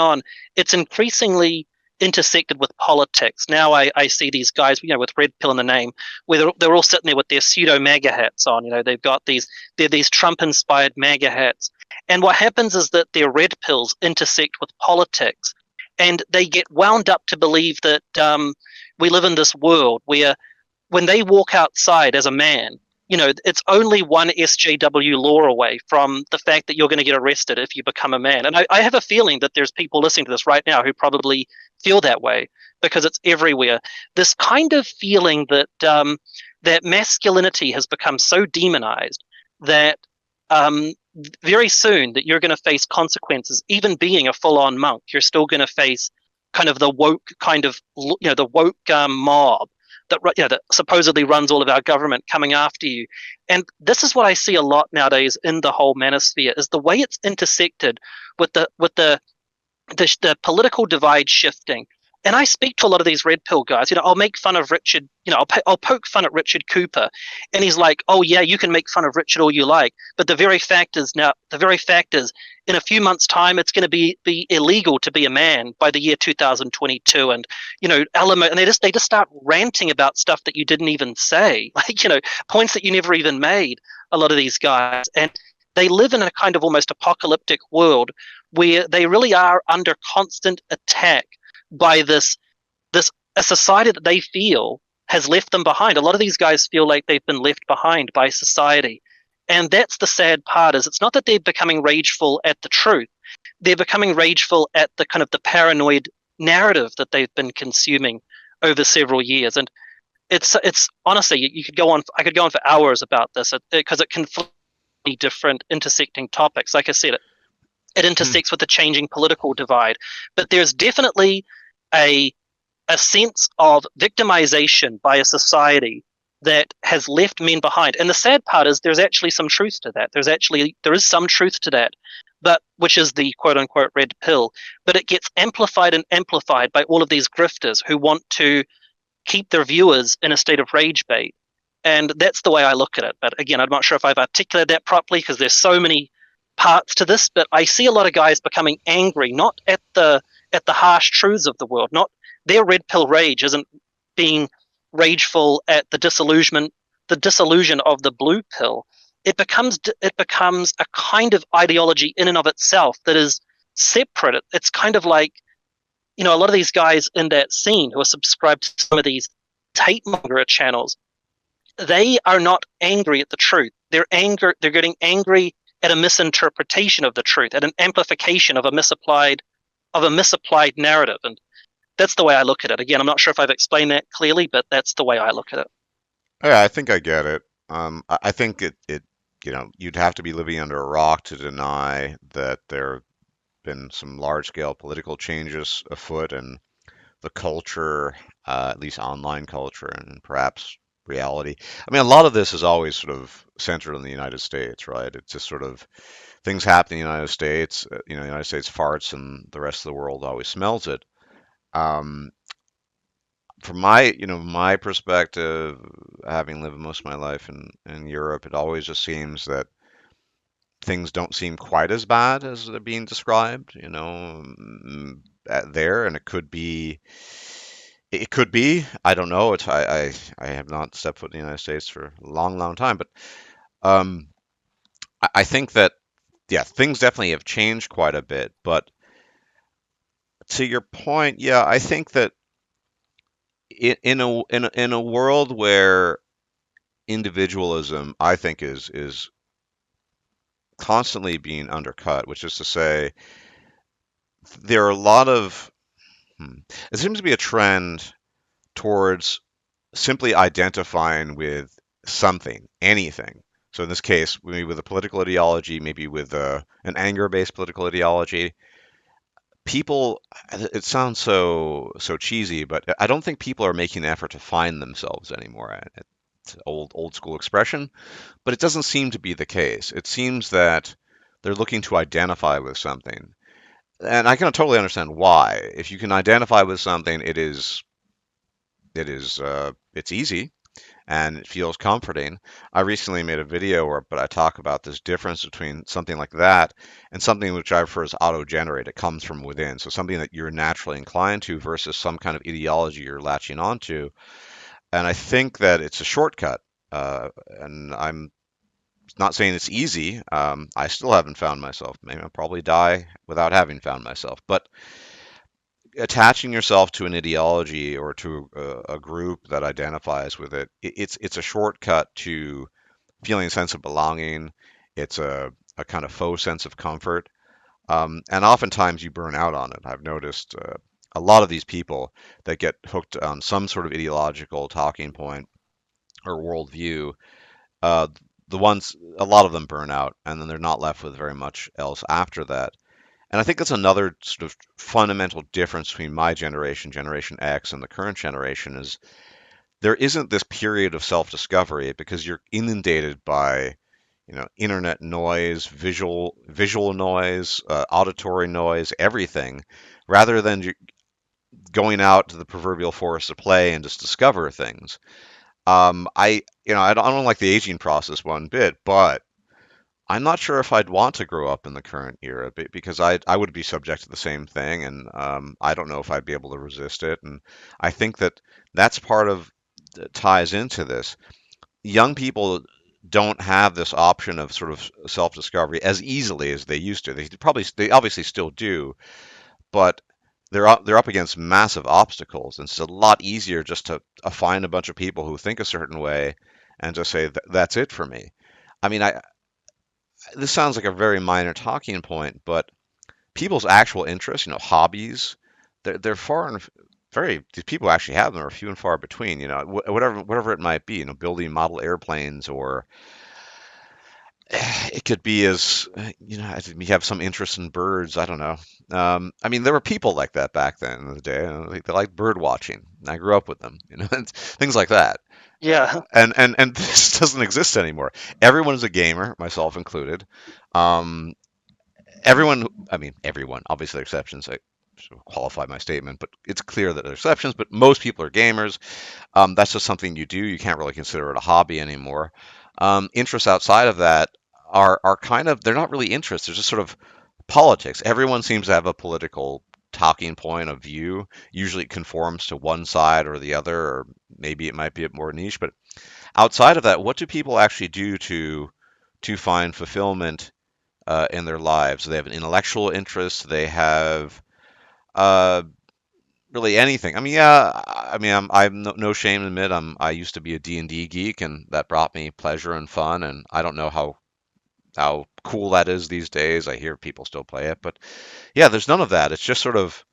on, it's increasingly intersected with politics. Now I see these guys, with red pill in the name, where they're all sitting there with their pseudo MAGA hats on. They've got these Trump inspired MAGA hats. And what happens is that their red pills intersect with politics, and they get wound up to believe that we live in this world where when they walk outside as a man, it's only one SJW law away from the fact that you're going to get arrested if you become a man. And I have a feeling that there's people listening to this right now who probably feel that way because it's everywhere. This kind of feeling that masculinity has become so demonized that um, very soon that you're going to face consequences. Even being a full-on monk, you're still going to face kind of the woke the woke mob that supposedly runs all of our government coming after you. And this is what I see a lot nowadays in the whole manosphere is the way it's intersected with the political divide shifting. And I speak to a lot of these red pill guys. I'll make fun of Richard. I'll poke fun at Richard Cooper, and he's like, "Oh yeah, you can make fun of Richard all you like, but the very fact is, in a few months' time, it's going to be illegal to be a man by the year 2022." And and they just start ranting about stuff that you didn't even say, like points that you never even made. A lot of these guys, and they live in a kind of almost apocalyptic world where they really are under constant attack by this a society that they feel has left them behind. A lot of these guys feel like they've been left behind by society. And that's the sad part is it's not that they're becoming rageful at the truth. They're becoming rageful at the kind of the paranoid narrative that they've been consuming over several years. And it's honestly you could go on I could go on for hours about this because it can be different intersecting topics. Like I said, it intersects with the changing political divide. But there's definitely a a sense of victimization by a society that has left men behind. And the sad part is there's actually some truth to that. There is some truth to that, but which is the quote unquote red pill. But it gets amplified and amplified by all of these grifters who want to keep their viewers in a state of rage bait. And that's the way I look at it. But again, I'm not sure if I've articulated that properly because there's so many parts to this. But I see a lot of guys becoming angry, not at the harsh truths of the world, not their red pill rage isn't being rageful at the disillusion of the blue pill. It becomes a kind of ideology in and of itself that is separate. It's kind of like a lot of these guys in that scene who are subscribed to some of these hate monger channels. They are not angry at the truth. They're getting angry at a misinterpretation of the truth, at an amplification of a misapplied narrative. And that's the way I look at it. Again, I'm not sure if I've explained that clearly, but that's the way I look at it. Yeah, I think I get it. I think you'd have to be living under a rock to deny that there have been some large-scale political changes afoot and the culture, at least online culture, and perhaps reality. I mean, a lot of this is always sort of centered in the United States, right? It's just sort of things happen in the United States. The United States farts, and the rest of the world always smells it. Um, from my perspective, having lived most of my life in Europe, it always just seems that things don't seem quite as bad as they're being described, there, and it could be. I don't know. I have not stepped foot in the United States for a long, long time, but um, I think that yeah, things definitely have changed quite a bit. But to your point, yeah, I think that in a world where individualism, I think, is constantly being undercut, which is to say, there are a lot of it seems to be a trend towards simply identifying with something, anything. So in this case, maybe with a political ideology, maybe with an anger-based political ideology, people. It sounds so cheesy, but I don't think people are making an effort to find themselves anymore. It's an old school expression, but it doesn't seem to be the case. It seems that they're looking to identify with something. And I can totally understand why. If you can identify with something, it's easy and it feels comforting. I recently made a video but I talk about this difference between something like that and something which I refer as auto-generate. It comes from within. So something that you're naturally inclined to versus some kind of ideology you're latching onto. And I think that it's a shortcut. And I'm not saying it's easy. I still haven't found myself. Maybe I'll probably die without having found myself. But attaching yourself to an ideology or to a group that identifies with it, it's a shortcut to feeling a sense of belonging. It's a kind of faux sense of comfort. And oftentimes you burn out on it. I've noticed a lot of these people that get hooked on some sort of ideological talking point or worldview, uh, a lot of them burn out, and then they're not left with very much else after that. And I think that's another sort of fundamental difference between my generation, Generation X, and the current generation is there isn't this period of self-discovery because you're inundated by, internet noise, visual noise, auditory noise, everything, rather than going out to the proverbial forest to play and just discover things. I don't like the aging process one bit, but I'm not sure if I'd want to grow up in the current era because I would be subject to the same thing, and I don't know if I'd be able to resist it. And I think that's part of that ties into this. Young people don't have this option of sort of self-discovery as easily as they used to. They obviously still do, but they're up against massive obstacles, and it's a lot easier just to find a bunch of people who think a certain way and just say that's it for me. I mean, this sounds like a very minor talking point, but people's actual interests, hobbies, they're far and very these people actually have them are few and far between. Whatever it might be. Building model airplanes, or it could be as you have some interest in birds. I don't know. I mean, there were people like that back then in the day. They liked bird watching. I grew up with them. And things like that. Yeah. And this doesn't exist anymore. Everyone is a gamer, myself included. Um, I mean, everyone, obviously there are exceptions. I should qualify my statement, but it's clear that there are exceptions, but most people are gamers. That's just something you do. You can't really consider it a hobby anymore. Interests outside of that are kind of, they're not really interests. They're just sort of politics. Everyone seems to have a political talking point of view. Usually it conforms to one side or the other, or maybe it might be a more niche. But outside of that, what do people actually do to find fulfillment in their lives? They have an intellectual interest. They have uh, really anything. I mean, yeah. I mean, I'm no shame to admit I used to be a D&D geek, and that brought me pleasure and fun. And I don't know how cool that is these days. I hear people still play it, but yeah, there's none of that. It's just sort of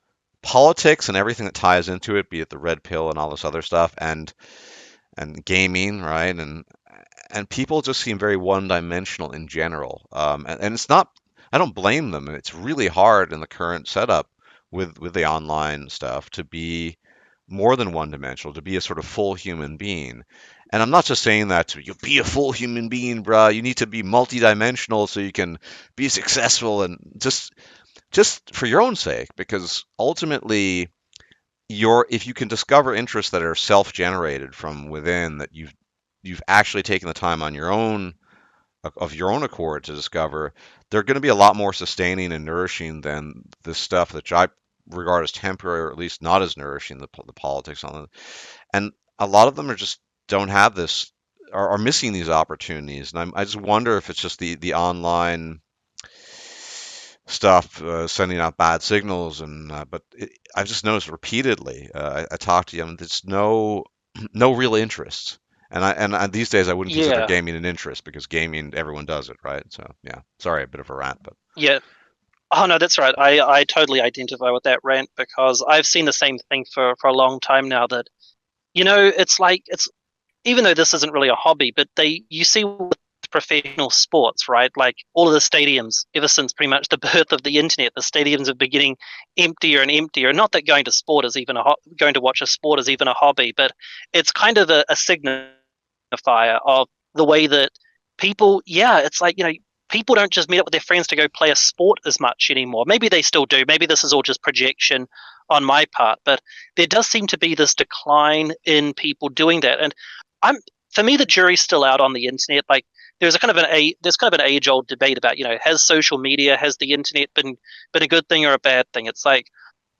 politics and everything that ties into it, be it the red pill and all this other stuff, and gaming, right? And people just seem very one-dimensional in general. And it's not. I don't blame them. It's really hard in the current setup with the online stuff to be more than one-dimensional, to be a sort of full human being. And I'm not just saying that to you be a full human being, bruh. You need to be multidimensional so you can be successful, and just for your own sake, because ultimately if you can discover interests that are self-generated from within, that you've actually taken the time on your own of your own accord to discover, they're going to be a lot more sustaining and nourishing than the stuff that I regard as temporary, or at least not as nourishing, the politics on it. And a lot of them are just don't have this, are missing these opportunities. And I just wonder if it's just the online stuff sending out bad signals. And but I've just noticed repeatedly. I talk to them. There's no real interest. And these days I wouldn't consider Yeah, gaming an interest, because gaming, everyone does it, right? So yeah, sorry, a bit of a rant, but yeah. Oh no, that's right. I totally identify with that rant because I've seen the same thing for a long time now. That it's like it's even though this isn't really a hobby, but they you see with professional sports, right? Like all of the stadiums, ever since pretty much the birth of the internet, the stadiums have been getting emptier and emptier. Not that going to sport is even going to watch a sport is even a hobby, but it's kind of a signifier of the way that people. Yeah, it's like people don't just meet up with their friends to go play a sport as much anymore. Maybe they still do. Maybe this is all just projection on my part, but there does seem to be this decline in people doing that. And I'm for me, the jury's still out on the internet. Like there's kind of an age old debate about has social media, has the internet been a good thing or a bad thing? It's like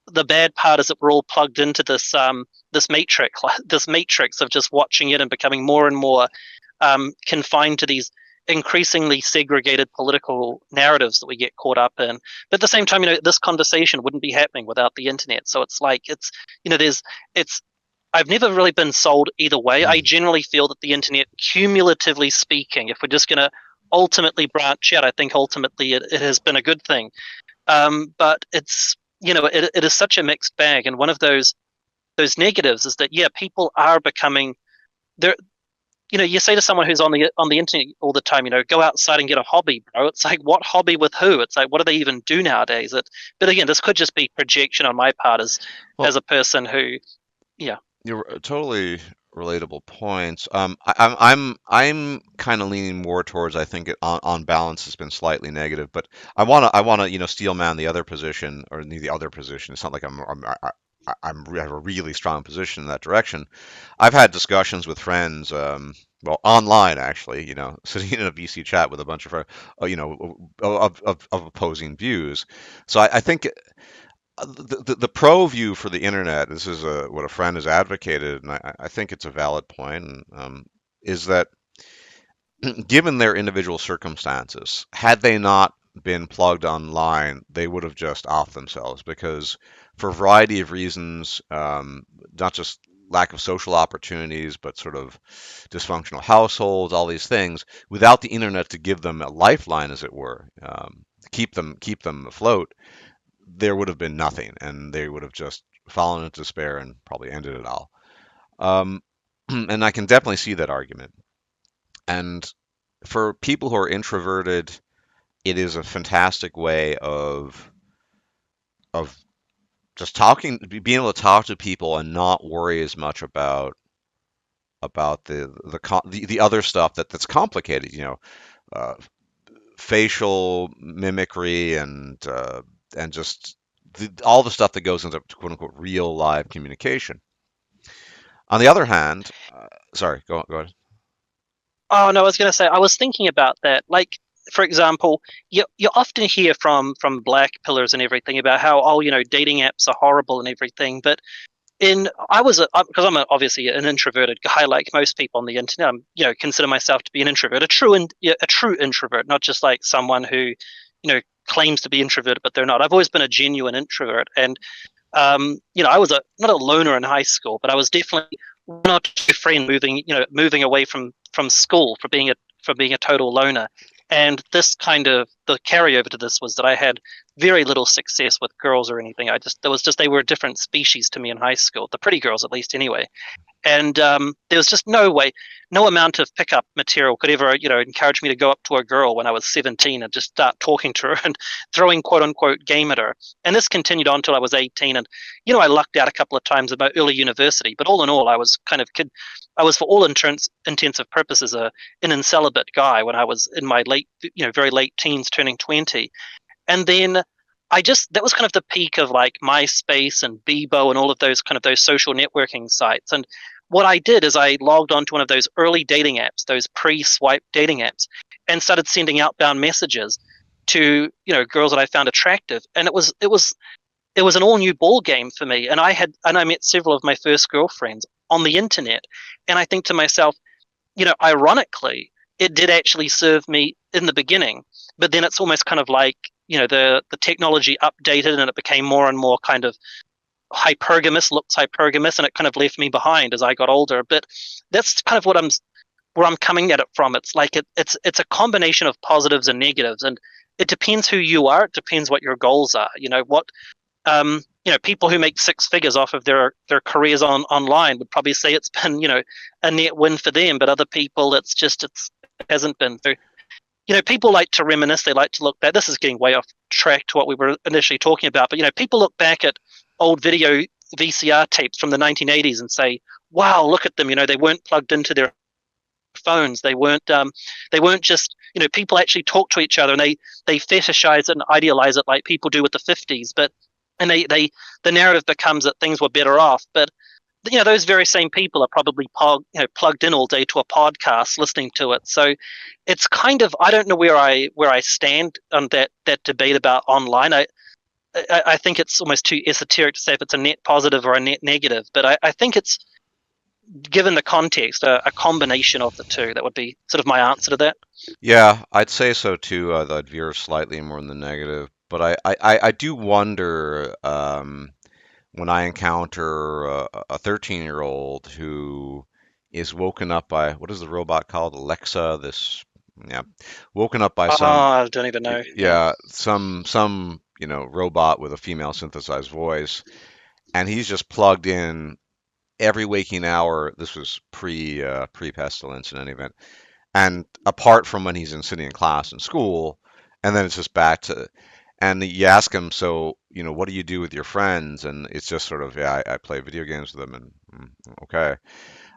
the bad part is that we're all plugged into this matrix of just watching it and becoming more and more confined to these increasingly segregated political narratives that we get caught up in. But at the same time, this conversation wouldn't be happening without the internet. So it's like there's it's I've never really been sold either way. I mm, generally feel that the internet, cumulatively speaking, if we're just going to ultimately branch out, I think ultimately it has been a good thing. But it is such a mixed bag, and one of those negatives is that people are becoming they're you say to someone who's on the internet all the time, go outside and get a hobby, bro. It's like, what hobby with who? It's like, what do they even do nowadays? But again, this could just be projection on my part as well, a person who, yeah, you're totally relatable points. I'm kind of leaning more towards, I think on balance has been slightly negative, but I wanna steel man the other position, or the other position. It's not like I have a really strong position in that direction. I've had discussions with friends, well, online actually, sitting in a VC chat with a bunch of, of opposing views. So I think the pro view for the internet, this is what a friend has advocated, and I think it's a valid point, is that given their individual circumstances, had they not been plugged online, they would have just off themselves, because for a variety of reasons, not just lack of social opportunities, but sort of dysfunctional households, all these things, without the internet to give them a lifeline, as it were, keep them afloat, there would have been nothing, and they would have just fallen into despair and probably ended it all. Um, and I can definitely see that argument. And for people who are introverted, it is a fantastic way of just being able to talk to people and not worry as much about the other stuff that's complicated. Uh, Facial mimicry, and just all the stuff that goes into quote unquote real live communication. On the other hand, sorry, go ahead. Oh no, I was going to say I was thinking about that. Like, for example, you often hear from black pillars and everything about how dating apps are horrible and everything. But because obviously an introverted guy like most people on the internet. I'm consider myself to be an introvert, a true introvert, not just like someone who claims to be introverted but they're not. I've always been a genuine introvert, and I was not a loner in high school, but I was definitely one or two friends moving away from school for being a total loner. And this kind of the carryover to this was that I had very little success with girls or anything. They were a different species to me in high school, the pretty girls at least anyway. and there was just no way, no amount of pickup material could ever, encourage me to go up to a girl when I was 17 and just start talking to her and throwing quote unquote game at her. And this continued on until I was 18. And, I lucked out a couple of times about early university, but all in all, I was kind of I was for all intensive purposes an incelibate guy when I was in my late, very late teens, turning 20. And then that was kind of the peak of like MySpace and Bebo and all of those kind of those social networking sites. And what I did is I logged onto one of those early dating apps, those pre-swipe dating apps, and started sending outbound messages to, girls that I found attractive. And it was an all new ball game for me. And I met several of my first girlfriends on the internet. And I think to myself, ironically, it did actually serve me in the beginning, but then it's almost kind of like, the technology updated and it became more and more kind of hypergamous, and it kind of left me behind as I got older. But that's kind of where I'm coming at it from. It's like it's a combination of positives and negatives, and it depends who you are. It depends what your goals are. People who make six figures off of their careers online would probably say it's been, a net win for them, but other people, it hasn't been. So, people like to reminisce. They like to look back. This is getting way off track to what we were initially talking about, but people look back at old video VCR tapes from the 1980s and say, "Wow, look at them! They weren't plugged into their phones. They weren't. They weren't just. People actually talk to each other, and they fetishize it and idealize it like people do with the 50s. But and the narrative becomes that things were better off. But those very same people are probably plugged in all day to a podcast listening to it. So it's kind of, I don't know where I stand on that debate about online. I think it's almost too esoteric to say if it's a net positive or a net negative, but I think it's, given the context, a combination of the two. That would be sort of my answer to that. Yeah, I'd say so too. That I'd veer slightly more in the negative, but I do wonder when I encounter a 13-year-old who is woken up by what is the robot called? Alexa, this yeah, woken up by Oh, some I don't even know. Yeah. yeah, some robot with a female synthesized voice, and he's just plugged in every waking hour. This was pre pestilence in any event, and apart from when he's sitting in class in school, and then it's just back to, and you ask him, so, what do you do with your friends? And it's just sort of, yeah, I play video games with them, and okay.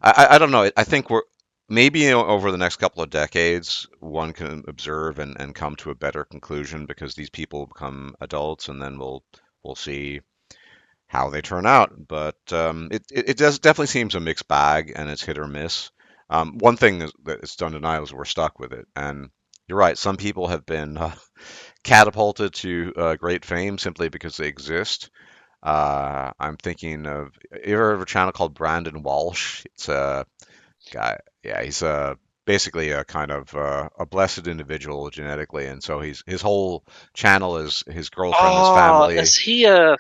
I don't know. I think we're maybe over the next couple of decades, one can observe and come to a better conclusion because these people become adults, and then we'll see how they turn out. But it does definitely seems a mixed bag, and it's hit or miss. One thing that it's undeniable is we're stuck with it, and you're right. Some people have been catapulted to great fame simply because they exist. I'm thinking of, you ever have a channel called Brandon Walsh? It's a guy, yeah, he's basically a kind of a blessed individual genetically, and so his whole channel is his girlfriend, his Oh, family. is he a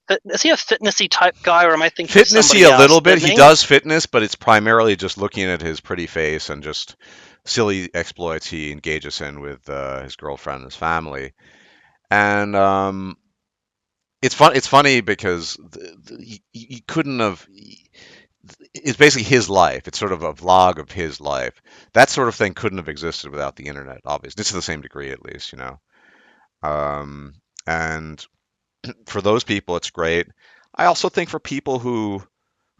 fitnessy type guy, or am I thinking of Fitnessy somebody a else? little The bit. He name. does fitness, but it's primarily just looking at his pretty face and just silly exploits he engages in with his girlfriend and his family. And it's fun. It's funny because he couldn't have. It's basically his life. It's sort of a vlog of his life. That sort of thing couldn't have existed without the internet, obviously. To the same degree, at least. Um, and for those people, it's great. I also think for people who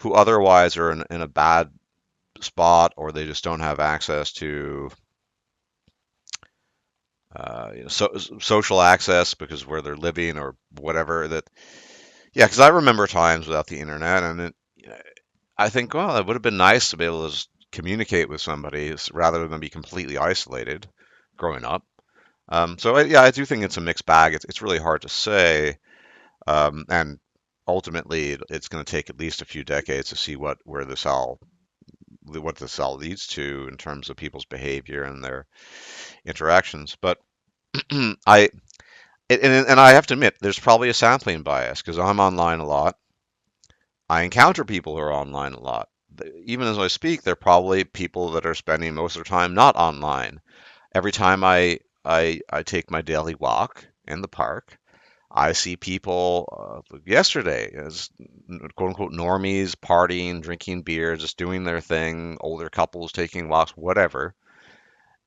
otherwise are in a bad spot, or they just don't have access to social access because where they're living or whatever, that yeah, because I remember times without the internet, and I think, well, it would have been nice to be able to communicate with somebody rather than be completely isolated growing up. So yeah, I do think it's a mixed bag. It's really hard to say, and ultimately, it's going to take at least a few decades to see what this all leads to in terms of people's behavior and their interactions. But I and I have to admit, there's probably a sampling bias because I'm online a lot. I encounter people who are online a lot. Even as I speak, they're probably people that are spending most of their time not online. Every time I take my daily walk in the park, I see people yesterday as quote unquote normies partying, drinking beer, just doing their thing, older couples taking walks, whatever.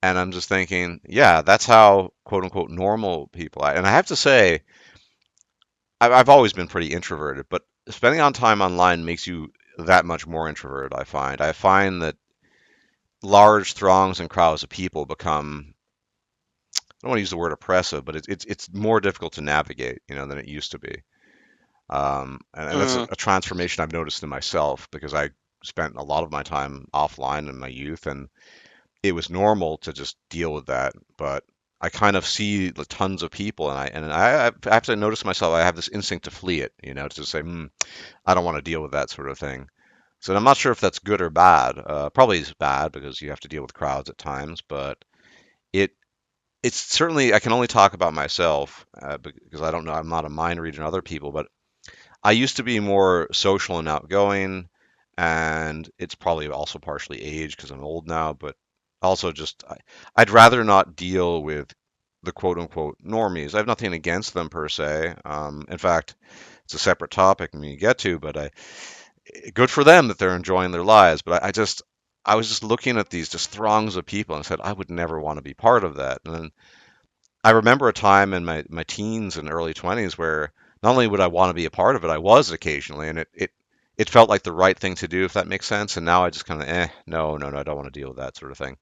And I'm just thinking, yeah, that's how quote unquote normal people act. And I have to say, I've always been pretty introverted, but spending on time online makes you that much more introverted, I find. I find that large throngs and crowds of people become, I don't want to use the word oppressive, but it's more difficult to navigate, than it used to be. And that's Mm. a transformation I've noticed in myself because I spent a lot of my time offline in my youth, and it was normal to just deal with that. But I kind of see the tons of people, and I have to notice myself. I have this instinct to flee it, to just say, I don't want to deal with that sort of thing. So I'm not sure if that's good or bad. Probably it's bad because you have to deal with crowds at times, but it it's certainly I can only talk about myself because I don't know. I'm not a mind reader in other people, but I used to be more social and outgoing, and it's probably also partially age because I'm old now, but also just I'd rather not deal with the quote unquote normies. I have nothing against them per se. In fact, it's a separate topic when you get to, but good for them that they're enjoying their lives. But I was just looking at these just throngs of people and said I would never want to be part of that. And then I remember a time in my teens and early 20s where not only would I want to be a part of it, I was occasionally, and it felt like the right thing to do, if that makes sense. And now I just kind of, no, no, no, I don't want to deal with that sort of thing.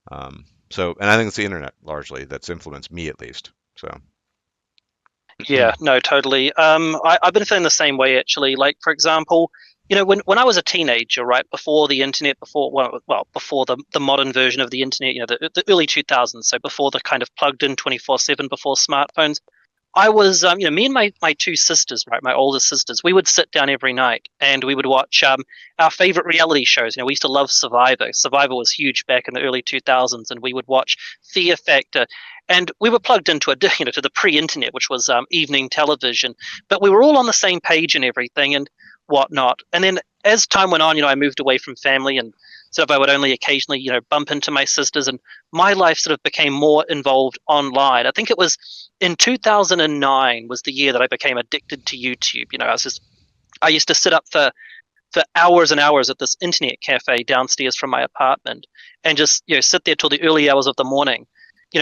And I think it's the internet largely that's influenced me at least. So, Yeah, no, totally. I've been feeling the same way actually. Like, for example, when I was a teenager, right before the internet, before the modern version of the internet, the early 2000s, so before the kind of plugged in 24/7, before smartphones, I was, me and my two sisters, right, my older sisters, we would sit down every night and we would watch our favorite reality shows. We used to love Survivor. Survivor was huge back in the early 2000s, and we would watch Fear Factor. And we were plugged into to the pre-internet, which was evening television, but we were all on the same page and everything and whatnot. And then as time went on, I moved away from family, and sort of I would only occasionally, bump into my sisters, and my life sort of became more involved online. I think it was in 2009 was the year that I became addicted to YouTube. I used to sit up for hours and hours at this internet cafe downstairs from my apartment and just sit there till the early hours of the morning.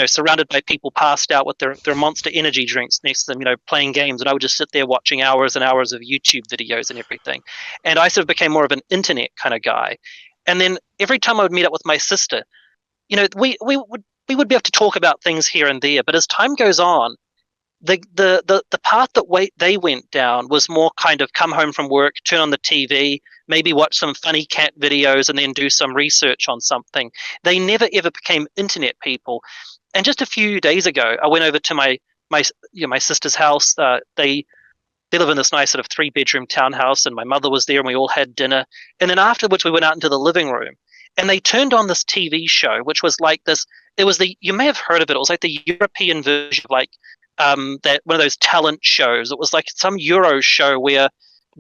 Surrounded by people passed out with their Monster Energy drinks next to them, playing games, and I would just sit there watching hours and hours of YouTube videos and everything. And I sort of became more of an internet kind of guy. And then every time I would meet up with my sister, we would be able to talk about things here and there, but as time goes on, the path that they went down was more kind of come home from work, turn on the TV, maybe watch some funny cat videos, and then do some research on something. They never ever became internet people. And just a few days ago, I went over to my sister's house. They live in this nice sort of 3-bedroom townhouse, and my mother was there, and we all had dinner. And then afterwards, we went out into the living room, and they turned on this TV show, which was like this. It was you may have heard of it. It was like the European version of like that one of those talent shows. It was like some Euro show where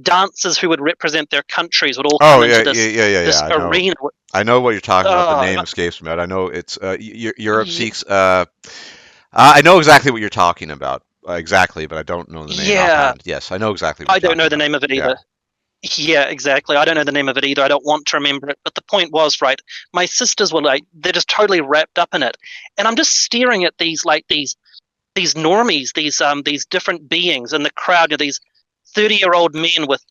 dancers who would represent their countries would all oh come yeah, into yeah, this yeah, yeah, yeah. this I know, arena. I know what you're talking about. The name Uh, escapes me, but I know it's Europe seeks. I know exactly what you're talking about exactly, but I don't know the name yeah, offhand. Yes, I know exactly what I you're don't talking know the about. name of it Yeah. either. Yeah, exactly. I don't know the name of it either. I don't want to remember it. But the point was, right, my sisters were like, they're just totally wrapped up in it. And I'm just staring at these normies, these different beings in the crowd, these 30-year-old men with,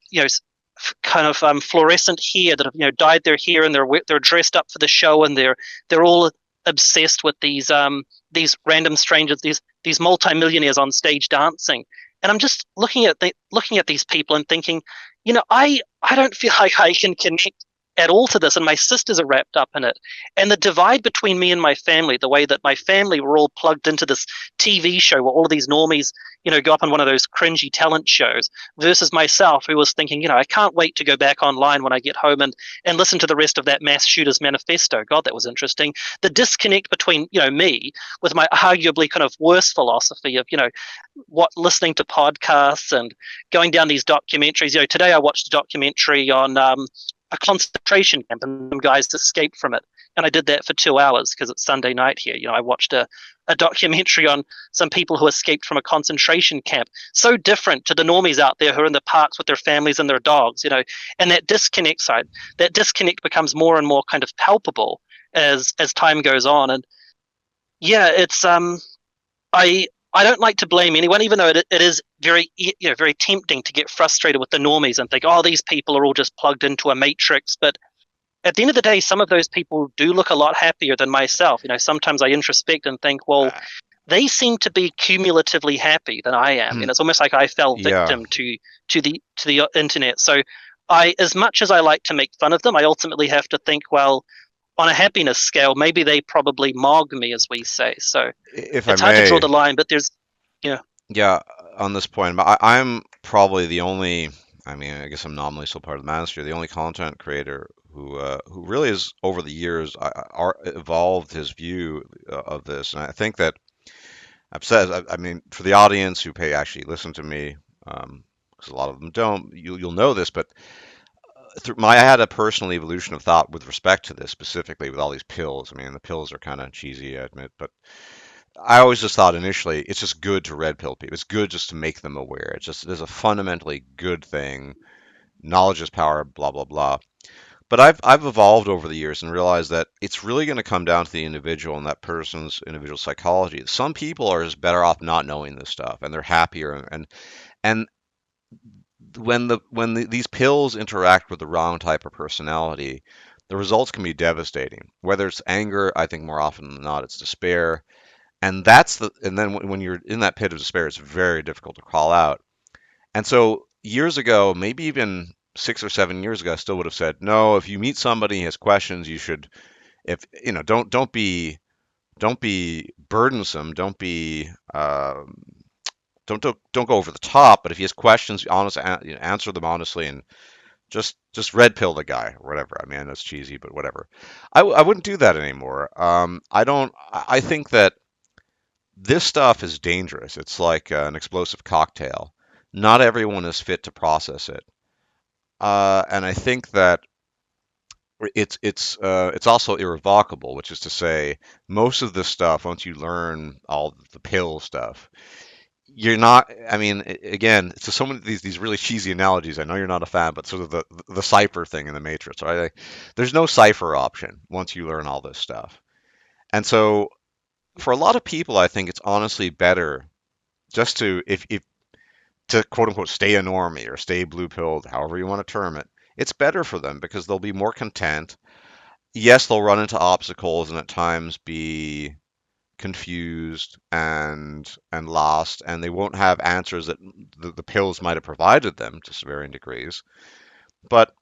kind of fluorescent hair that have, dyed their hair, and they're dressed up for the show, and they're all obsessed with these random strangers, these multimillionaires on stage dancing. And I'm just looking at these people and thinking, I don't feel like I can connect at all to this, and my sisters are wrapped up in it. And the divide between me and my family, the way that my family were all plugged into this TV show where all of these normies, go up on one of those cringy talent shows, versus myself, who was thinking, I can't wait to go back online when I get home and listen to the rest of that Mass Shooters Manifesto. God, that was interesting. The disconnect between, me with my arguably kind of worse philosophy of, what listening to podcasts and going down these documentaries. Today I watched a documentary on a concentration camp, and some guys escaped from it. and I did that for 2 hours because it's Sunday night here. I watched a documentary on some people who escaped from a concentration camp. So different to the normies out there who are in the parks with their families and their dogs, and that disconnect side, that disconnect becomes more and more kind of palpable as time goes on. And yeah, it's I don't like to blame anyone, even though it is very tempting to get frustrated with the normies and think, oh, these people are all just plugged into a matrix. But at the end of the day, some of those people do look a lot happier than myself. Sometimes I introspect and think, well, Uh, they seem to be cumulatively happy than I am, and it's almost like I fell yeah, victim to the internet. So as much as I like to make fun of them, I ultimately have to think, well, on a happiness scale, maybe they probably mog me, as we say. So if I it's hard to draw may, the line, but there's, yeah, yeah, on this point, I'm probably the only. I mean, I guess I'm nominally still part of the manosphere. The only content creator who really has over the years evolved his view of this, and I think that I've said. I mean, for the audience who pay actually listen to me, because a lot of them don't. You'll know this, but I had a personal evolution of thought with respect to this specifically with all these pills. I mean, the pills are kind of cheesy, I admit, but I always just thought initially it's just good to red pill people. It's good just to make them aware. It is a fundamentally good thing. Knowledge is power, blah blah blah. But I've evolved over the years and realized that it's really going to come down to the individual and that person's individual psychology. Some people are just better off not knowing this stuff, and they're happier. And these pills interact with the wrong type of personality, the results can be devastating. Whether it's anger, I think more often than not, it's despair. And then when you're in that pit of despair, it's very difficult to crawl out. And so years ago, maybe even 6 or 7 years ago, I still would have said, no, if you meet somebody who has questions, you should, if you know, don't be burdensome, don't go over the top. But if he has questions, answer them honestly, and just red pill the guy or whatever. I mean, that's cheesy, but whatever. I wouldn't do that anymore. I don't. I think that this stuff is dangerous. It's like an explosive cocktail. Not everyone is fit to process it, and I think that it's also irrevocable, which is to say, most of this stuff, once you learn all the pill stuff, you're not. I mean, again, so many of these really cheesy analogies. I know you're not a fan, but sort of the cipher thing in the Matrix, right? Like, there's no cipher option once you learn all this stuff, and so for a lot of people, I think it's honestly better just to if to quote unquote stay a normie or stay blue pilled, however you want to term it. It's better for them because they'll be more content. Yes, they'll run into obstacles and at times be confused and lost, and they won't have answers that the pills might have provided them to varying degrees. But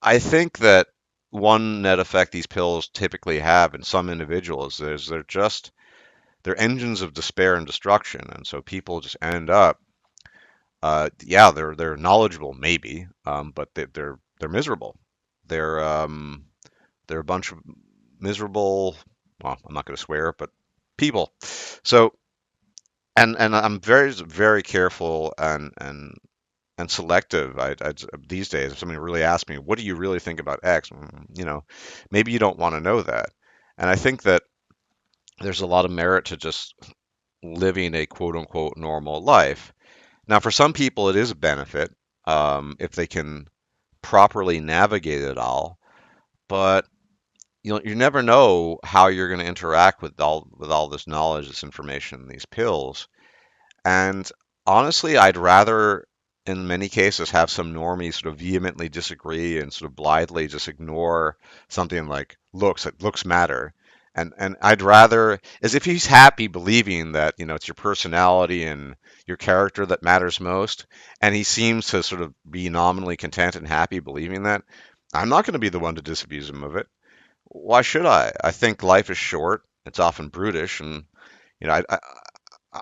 I think that one net effect these pills typically have in some individuals is they're engines of despair and destruction, and so people just end up, yeah, they're knowledgeable maybe, but they're miserable. They're they're a bunch of miserable. Well, I'm not going to swear, but people. So and I'm very careful and selective. These days, if somebody really asks me, "What do you really think about X?" Maybe you don't want to know that. And I think that there's a lot of merit to just living a quote unquote normal life. Now, for some people, it is a benefit if they can properly navigate it all. But you never know how you're going to interact with all this knowledge, this information, these pills. And honestly, I'd rather, in many cases, have some normies sort of vehemently disagree and sort of blithely just ignore something like looks. That looks matter. And I'd rather, as if he's happy believing that, it's your personality and your character that matters most, and he seems to sort of be nominally content and happy believing that, I'm not going to be the one to disabuse him of it. Why should I? I think life is short. It's often brutish, and you know,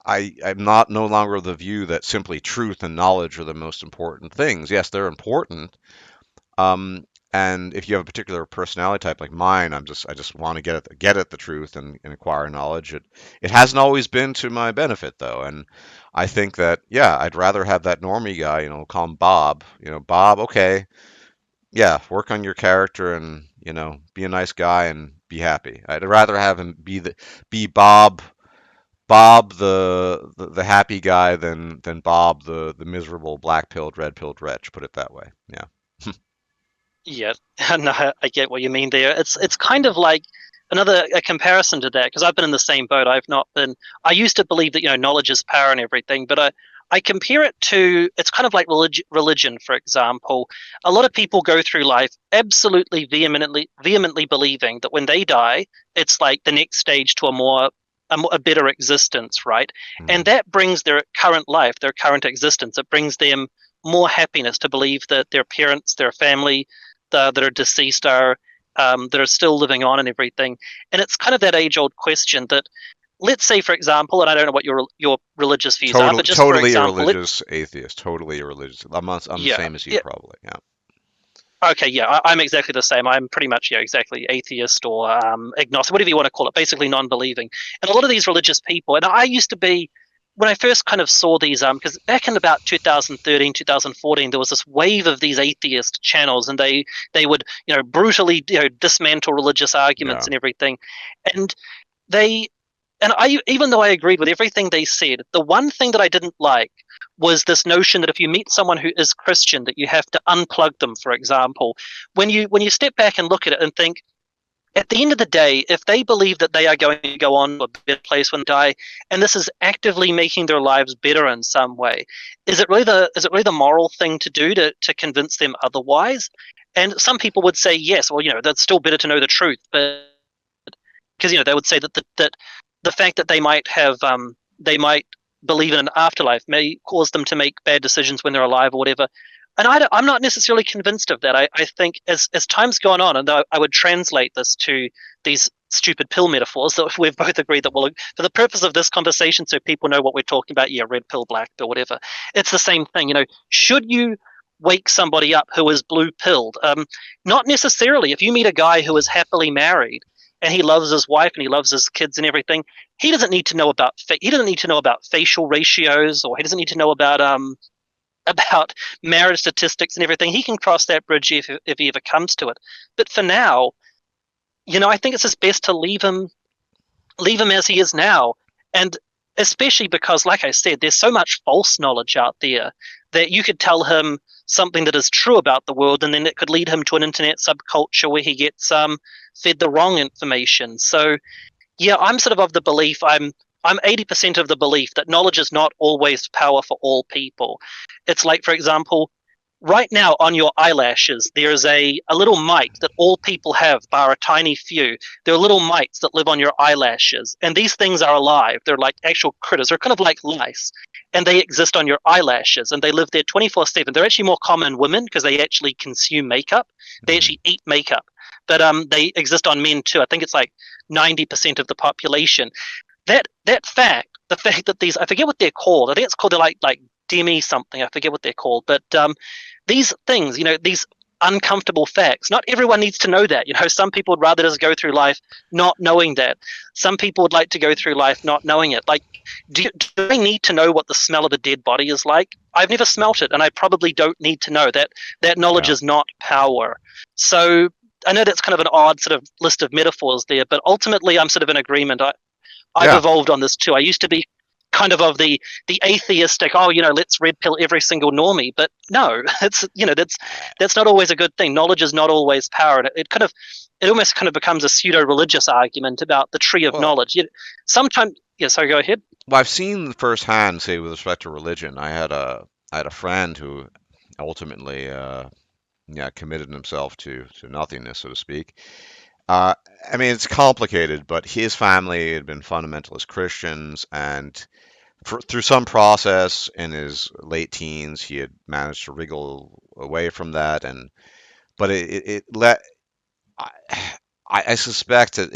I'm not no longer of the view that simply truth and knowledge are the most important things. Yes, they're important. Um, and if you have a particular personality type like mine, I just want to get at the truth and acquire knowledge. It hasn't always been to my benefit though, and I think that yeah, I'd rather have that normie guy, call him Bob. Bob, okay, yeah, work on your character and be a nice guy and be happy. I'd rather have him be Bob the happy guy than Bob the miserable black pilled red pilled wretch. Put it that way. Yeah. Yeah, no, I get what you mean there. It's kind of like another a comparison to that because I've been in the same boat. I've not been. I used to believe that knowledge is power and everything, but I compare it to it's kind of like religion, for example. A lot of people go through life absolutely vehemently believing that when they die, it's like the next stage to a better existence, right? And Mhm. that brings their current life, their current existence. It brings them more happiness to believe that their parents, their family that are deceased are that are still living on and everything. And it's kind of that age old question that let's say, for example, and I don't know what your religious views are, but just for Totally example, irreligious atheist. Totally irreligious. I'm the yeah, same as you yeah, probably. Yeah. okay, yeah, I'm exactly the same. I'm pretty much exactly atheist or agnostic, whatever you want to call it, basically non-believing. And a lot of these religious people, and I used to be when I first kind of saw these, because back in about 2013, 2014, there was this wave of these atheist channels, and they would brutally dismantle religious arguments Yeah. and everything, and they and I even though I agreed with everything they said, the one thing that I didn't like was this notion that if you meet someone who is Christian, that you have to unplug them, for example. When you step back and look at it and think, at the end of the day, if they believe that they are going to go on to a better place when they die, and this is actively making their lives better in some way, is it really the moral thing to do to convince them otherwise? And some people would say yes. Well, that's still better to know the truth, but because they would say that the fact that they might believe in an afterlife may cause them to make bad decisions when they're alive or whatever. And I'm not necessarily convinced of that. I think as time's gone on, and I would translate this to these stupid pill metaphors that we've both agreed that, well, for the purpose of this conversation, so people know what we're talking about, yeah, red pill, black pill, whatever. It's the same thing. Should you wake somebody up who is blue pilled? Not necessarily. If you meet a guy who is happily married and he loves his wife and he loves his kids and everything, he doesn't need to know about facial ratios, or he doesn't need to know about marriage statistics and everything. He can cross that bridge if he ever comes to it. But for now, I think it's just best to leave him as he is now. And especially because, like I said, there's so much false knowledge out there that you could tell him something that is true about the world, and then it could lead him to an internet subculture where he gets fed the wrong information. So yeah, I'm sort of the belief I'm 80% of the belief that knowledge is not always power for all people. It's like, for example, right now on your eyelashes, there's a little mite that all people have, bar a tiny few. There are little mites that live on your eyelashes, and these things are alive. They're like actual critters. They're kind of like lice, and they exist on your eyelashes, and they live there 24/7. They're actually more common in women because they actually consume makeup. They Mhm. actually eat makeup, but they exist on men too. I think it's like 90% of the population. The fact that these, I forget what they're called. I think it's called, they're like demi something. I forget what they're called, but these things, these uncomfortable facts. Not everyone needs to know that. Some people would rather just go through life not knowing that. Some people would like to go through life not knowing it. Like, do I need to know what the smell of a dead body is like? I've never smelt it, and I probably don't need to know that. That knowledge Yeah. is not power. So I know that's kind of an odd sort of list of metaphors there, but ultimately I'm sort of in agreement. I've Yeah. evolved on this too. I used to be kind of the atheistic, oh, let's red pill every single normie, but no, it's that's not always a good thing. Knowledge is not always power, and it almost kind of becomes a pseudo religious argument about the tree of Well, knowledge. Sometimes, yeah. So go ahead. I've seen firsthand, say, with respect to religion. I had a friend who ultimately, yeah, committed himself to nothingness, so to speak. Uh, I mean, it's complicated, but his family had been fundamentalist Christians, and through some process in his late teens, he had managed to wriggle away from that, and but it let I, I suspect that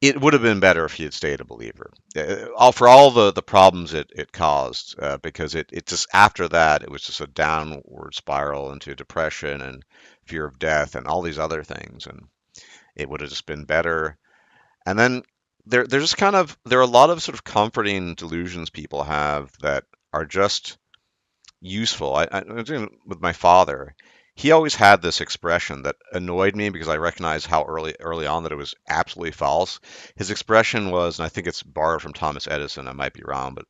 it would have been better if he had stayed a believer. For all the problems it caused, because it just after that it was just a downward spiral into depression and fear of death and all these other things, and it would have just been better. And then they're just there are a lot of sort of comforting delusions people have that are just useful. I was doing it with my father. he always had this expression that annoyed me because I recognized how early on that it was absolutely false. His expression was, and I think it's borrowed from Thomas Edison. I might be wrong, but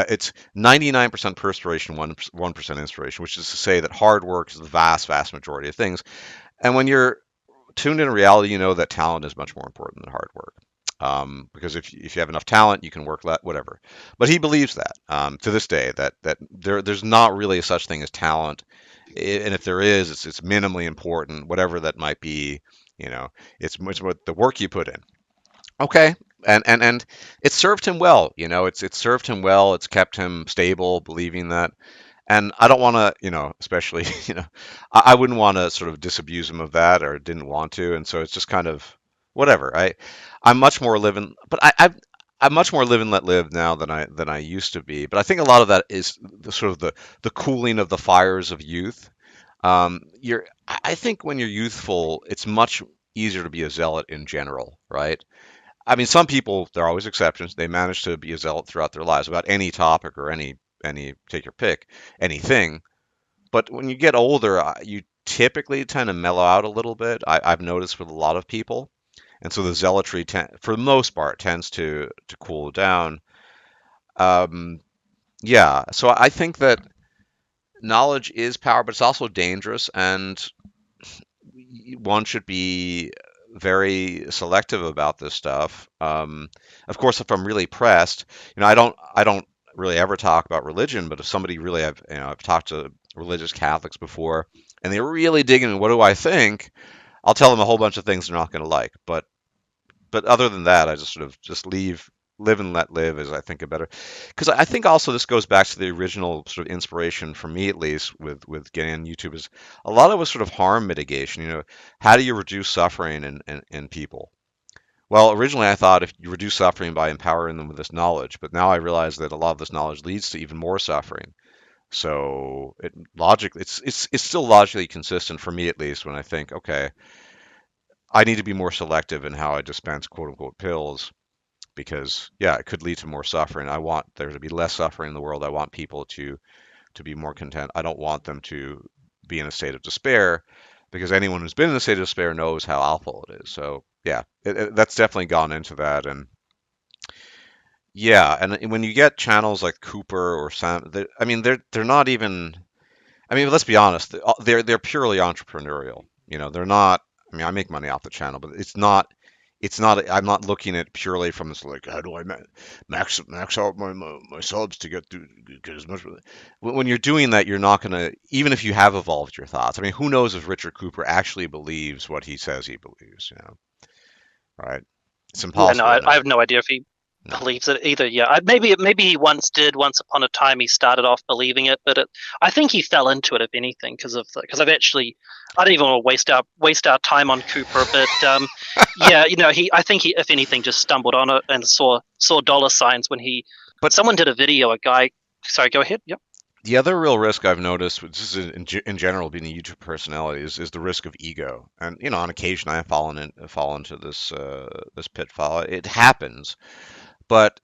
it's 99% perspiration, 1% inspiration, which is to say that hard work is the vast majority of things. And when you're tuned in reality, you know that talent is much more important than hard work. Because if you have enough talent, you can work whatever. But he believes that to this day that there's not really a such thing as talent, and if there is, it's minimally important, whatever that might be. You know, it's much what the work you put in. Okay, and it served him well. You know, it's served him well. It's kept him stable, believing that. And I don't want to, especially, I wouldn't want to sort of disabuse him of that or didn't want to. And so it's just kind of whatever. I'm much more living, but I'm much more live and let live now than I used to be. But I think a lot of that is the sort of the cooling of the fires of youth. I think when you're youthful, it's much easier to be a zealot in general, right? I mean, some people, there are always exceptions. They manage to be a zealot throughout their lives about any topic or any take your pick, anything. But when you get older, you typically tend to mellow out a little bit. I've noticed with a lot of people, and so the zealotry, for the most part, tends to cool down. Um, yeah, so I think that knowledge is power, but it's also dangerous, and one should be very selective about this stuff. Of course, if I'm really pressed, I don't really ever talk about religion, but if somebody really, I've talked to religious Catholics before, and they're really digging, what do I think? I'll tell them a whole bunch of things they're not going to like, but other than that, I just sort of just live and let live is I think a better, because I think also this goes back to the original sort of inspiration for me at least with getting on YouTube is a lot of it was sort of harm mitigation. How do you reduce suffering in people? Well, originally I thought if you reduce suffering by empowering them with this knowledge, but now I realize that a lot of this knowledge leads to even more suffering. So it's still logically consistent for me at least when I think, okay, I need to be more selective in how I dispense quote unquote pills because yeah, it could lead to more suffering. I want there to be less suffering in the world. I want people to be more content. I don't want them to be in a state of despair because anyone who's been in a state of despair knows how awful it is. So yeah, that's definitely gone into that. And yeah, and when you get channels like Cooper or Sam, I mean they're not even. I mean, let's be honest. They're purely entrepreneurial. They're not. I mean, I make money off the channel, but it's not. It's not. I'm not looking at purely from this like, how do I max out my subs to get as much. When you're doing that, you're not gonna. Even if you have evolved your thoughts. I mean, who knows if Richard Cooper actually believes what he says he believes? Right? It's Yeah, no, impossible to I know. have no idea if he No. believes it either. Yeah, maybe he once did. Once upon a time, he started off believing it, but I think he fell into it, if anything, because I've actually I don't even want to waste our time on Cooper, but yeah, I think he, if anything, just stumbled on it and saw dollar signs when But someone did a video. A guy, sorry, go ahead. Yep. the other real risk I've noticed, which is in general being a YouTube personality, is the risk of ego. And on occasion I have fall into this pitfall. It happens, but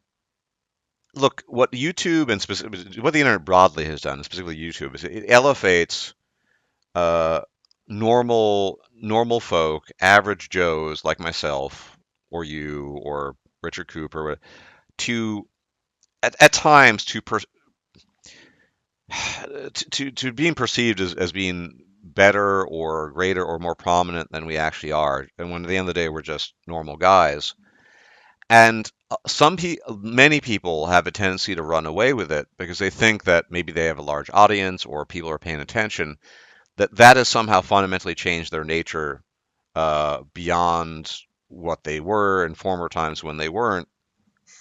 look, what YouTube and specifically what the internet broadly has done, specifically YouTube, is it elevates uh, normal folk, average Joes like myself or you or Richard Cooper, to at times to being perceived as being better or greater or more prominent than we actually are. And when at the end of the day, we're just normal guys. And many people have a tendency to run away with it because they think that maybe they have a large audience or people are paying attention, that has somehow fundamentally changed their nature beyond what they were in former times when they weren't,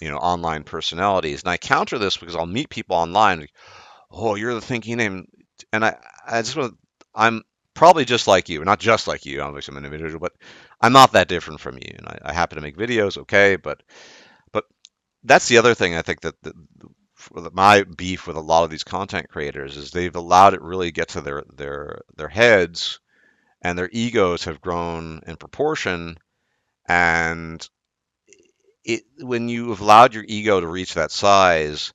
online personalities. And I counter this because I'll meet people online. Oh, you're the thinking name, and I just want. I'm probably just like you, not just like you. Obviously, I'm an individual, but I'm not that different from you. And I happen to make videos, okay, but that's the other thing I think that my beef with a lot of these content creators is they've allowed it really get to their heads, and their egos have grown in proportion. And when you have allowed your ego to reach that size,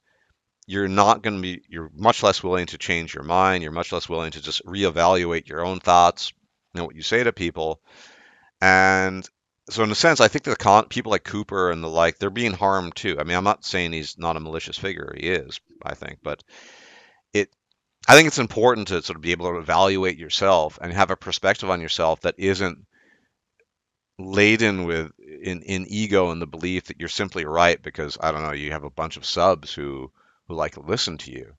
you're not going to be, you're much less willing to change your mind. You're much less willing to just reevaluate your own thoughts, what you say to people. And so, in a sense, I think that people like Cooper and the like, they're being harmed too. I mean, I'm not saying he's not a malicious figure. He is, I think, but it, I think it's important to sort of be able to evaluate yourself and have a perspective on yourself that isn't laden with in ego and the belief that you're simply right because I don't know, you have a bunch of subs who like to listen to you.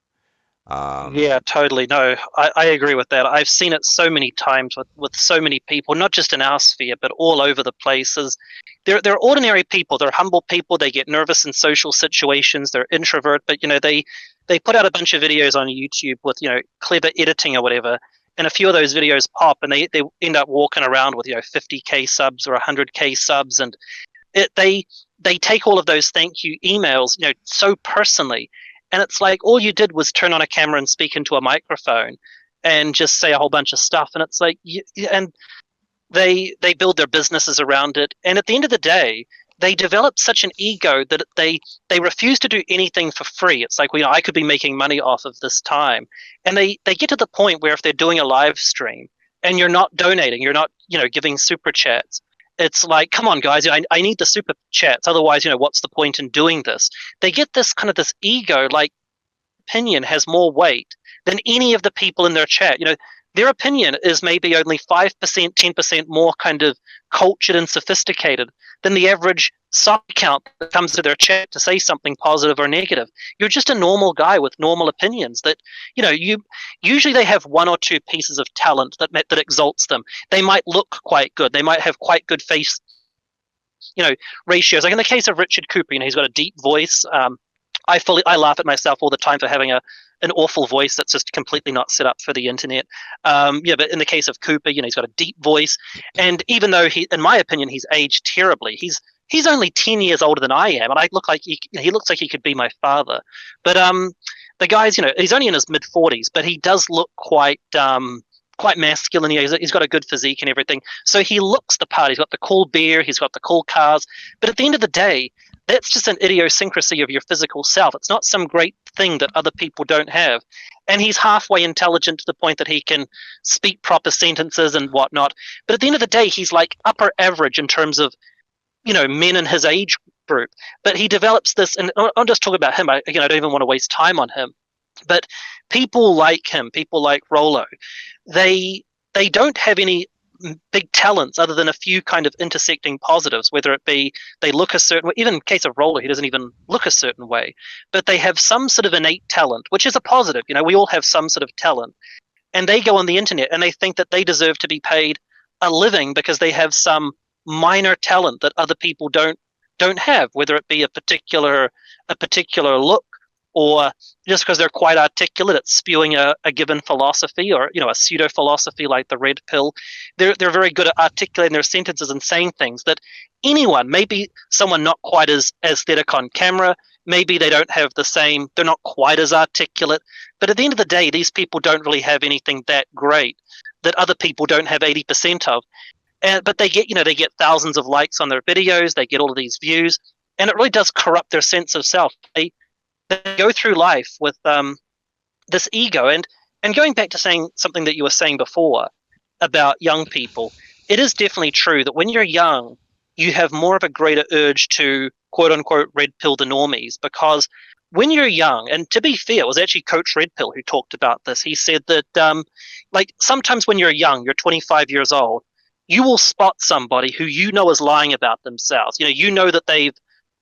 Yeah, Um, totally. No, I agree with that. I've seen it so many times with so many people, not just in our sphere, but all over the places. They're ordinary people. They're humble people. They get nervous in social situations. They're introvert, but they put out a bunch of videos on YouTube with clever editing or whatever, and a few of those videos pop, and they end up walking around with 50K subs or 100K subs, and it, they take all of those thank you emails so personally, and it's like all you did was turn on a camera and speak into a microphone and just say a whole bunch of stuff, and it's like and they build their businesses around it, and at the end of the day they develop such an ego that they refuse to do anything for free. It's like, well, I could be making money off of this time, and they get to the point where if they're doing a live stream and you're not donating, you're not giving super chats, it's like, come on guys, I need the super chats, otherwise what's the point in doing this. They get this kind of this ego, like opinion has more weight than any of the people in their chat. Their opinion is maybe only 5%, 10% more kind of cultured and sophisticated than the average sub count that comes to their chat to say something positive or negative. You're just a normal guy with normal opinions that, you usually they have one or two pieces of talent that exalts them. They might look quite good. They might have quite good face, ratios. Like in the case of Richard Cooper, he's got a deep voice. I laugh at myself all the time for having an awful voice that's just completely not set up for the internet. Yeah, but in the case of Cooper, he's got a deep voice, and even though in my opinion, he's aged terribly. He's only 10 years older than I am, and I look like he looks like he could be my father. But the guy's he's only in his mid 40s, but he does look quite masculine. He's got a good physique and everything, so he looks the part. He's got the cool beer, he's got the cool cars, but at the end of the day, that's just an idiosyncrasy of your physical self. It's not some great thing that other people don't have. And he's halfway intelligent to the point that he can speak proper sentences and whatnot. But at the end of the day, he's like upper average in terms of, men in his age group. But he develops this, and I'm just talking about him. I don't even want to waste time on him. But people like him, people like Rolo, they don't have any big talents other than a few kind of intersecting positives, whether it be they look a certain way. Even in the case of Roller, he doesn't even look a certain way, but they have some sort of innate talent, which is a positive. We all have some sort of talent, and they go on the internet and they think that they deserve to be paid a living because they have some minor talent that other people don't have, whether it be a particular look, or just because they're quite articulate at spewing a given philosophy, or a pseudo philosophy like the red pill. They're very good at articulating their sentences and saying things that anyone, maybe someone not quite as aesthetic on camera, maybe they don't have the same, they're not quite as articulate, but at the end of the day, these people don't really have anything that great that other people don't have 80% of. But they get thousands of likes on their videos, they get all of these views, and it really does corrupt their sense of self. They go through life with this ego, and going back to saying something that you were saying before about young people, it is definitely true that when you're young, you have more of a greater urge to quote unquote red pill the normies, because when you're young, and to be fair, it was actually Coach Red Pill who talked about this. He said that like sometimes when you're young, you're 25 years old, you will spot somebody who is lying about themselves. That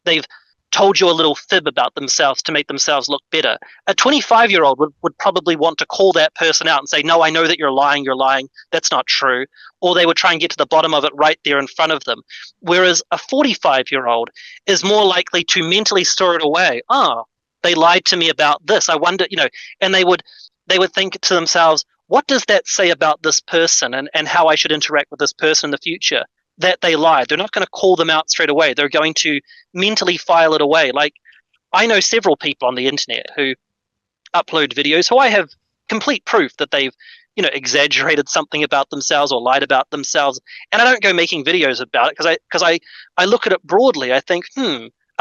they've told you a little fib about themselves to make themselves look better. A 25-year-old would probably want to call that person out and say, no, I know that you're lying, that's not true. Or they would try and get to the bottom of it right there in front of them. Whereas a 45-year-old is more likely to mentally store it away. Oh, they lied to me about this. I wonder, and they would think to themselves, what does that say about this person and how I should interact with this person in the future? That they lied. They're not going to call them out straight away. They're going to mentally file it away. Like, I know several people on the internet who upload videos who I have complete proof that they've exaggerated something about themselves or lied about themselves, and I don't go making videos about it because I look at it broadly. I think,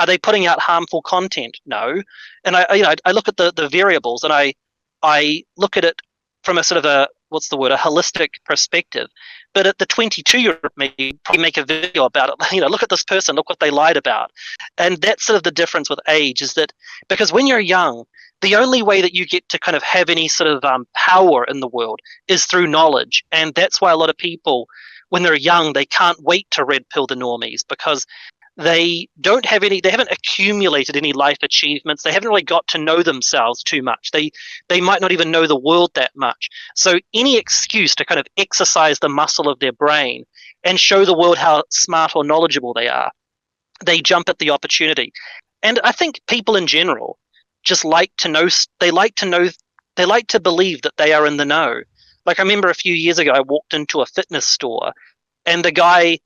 Are they putting out harmful content? No. And I look at the variables, and I look at it from a sort of a, what's the word, a holistic perspective. But at the 22-year-old me, probably make a video about it. Look at this person, look what they lied about. And that's sort of the difference with age, is that because when you're young, the only way that you get to kind of have any sort of power in the world is through knowledge. And that's why a lot of people, when they're young, they can't wait to red pill the normies, because they haven't accumulated any life achievements. They haven't really got to know themselves too much. They might not even know the world that much. So any excuse to kind of exercise the muscle of their brain and show the world how smart or knowledgeable they are, they jump at the opportunity. And I think people in general just like to know. They like to know. They like to believe that they are in the know. Like, I remember a few years ago, I walked into a fitness store, and the guy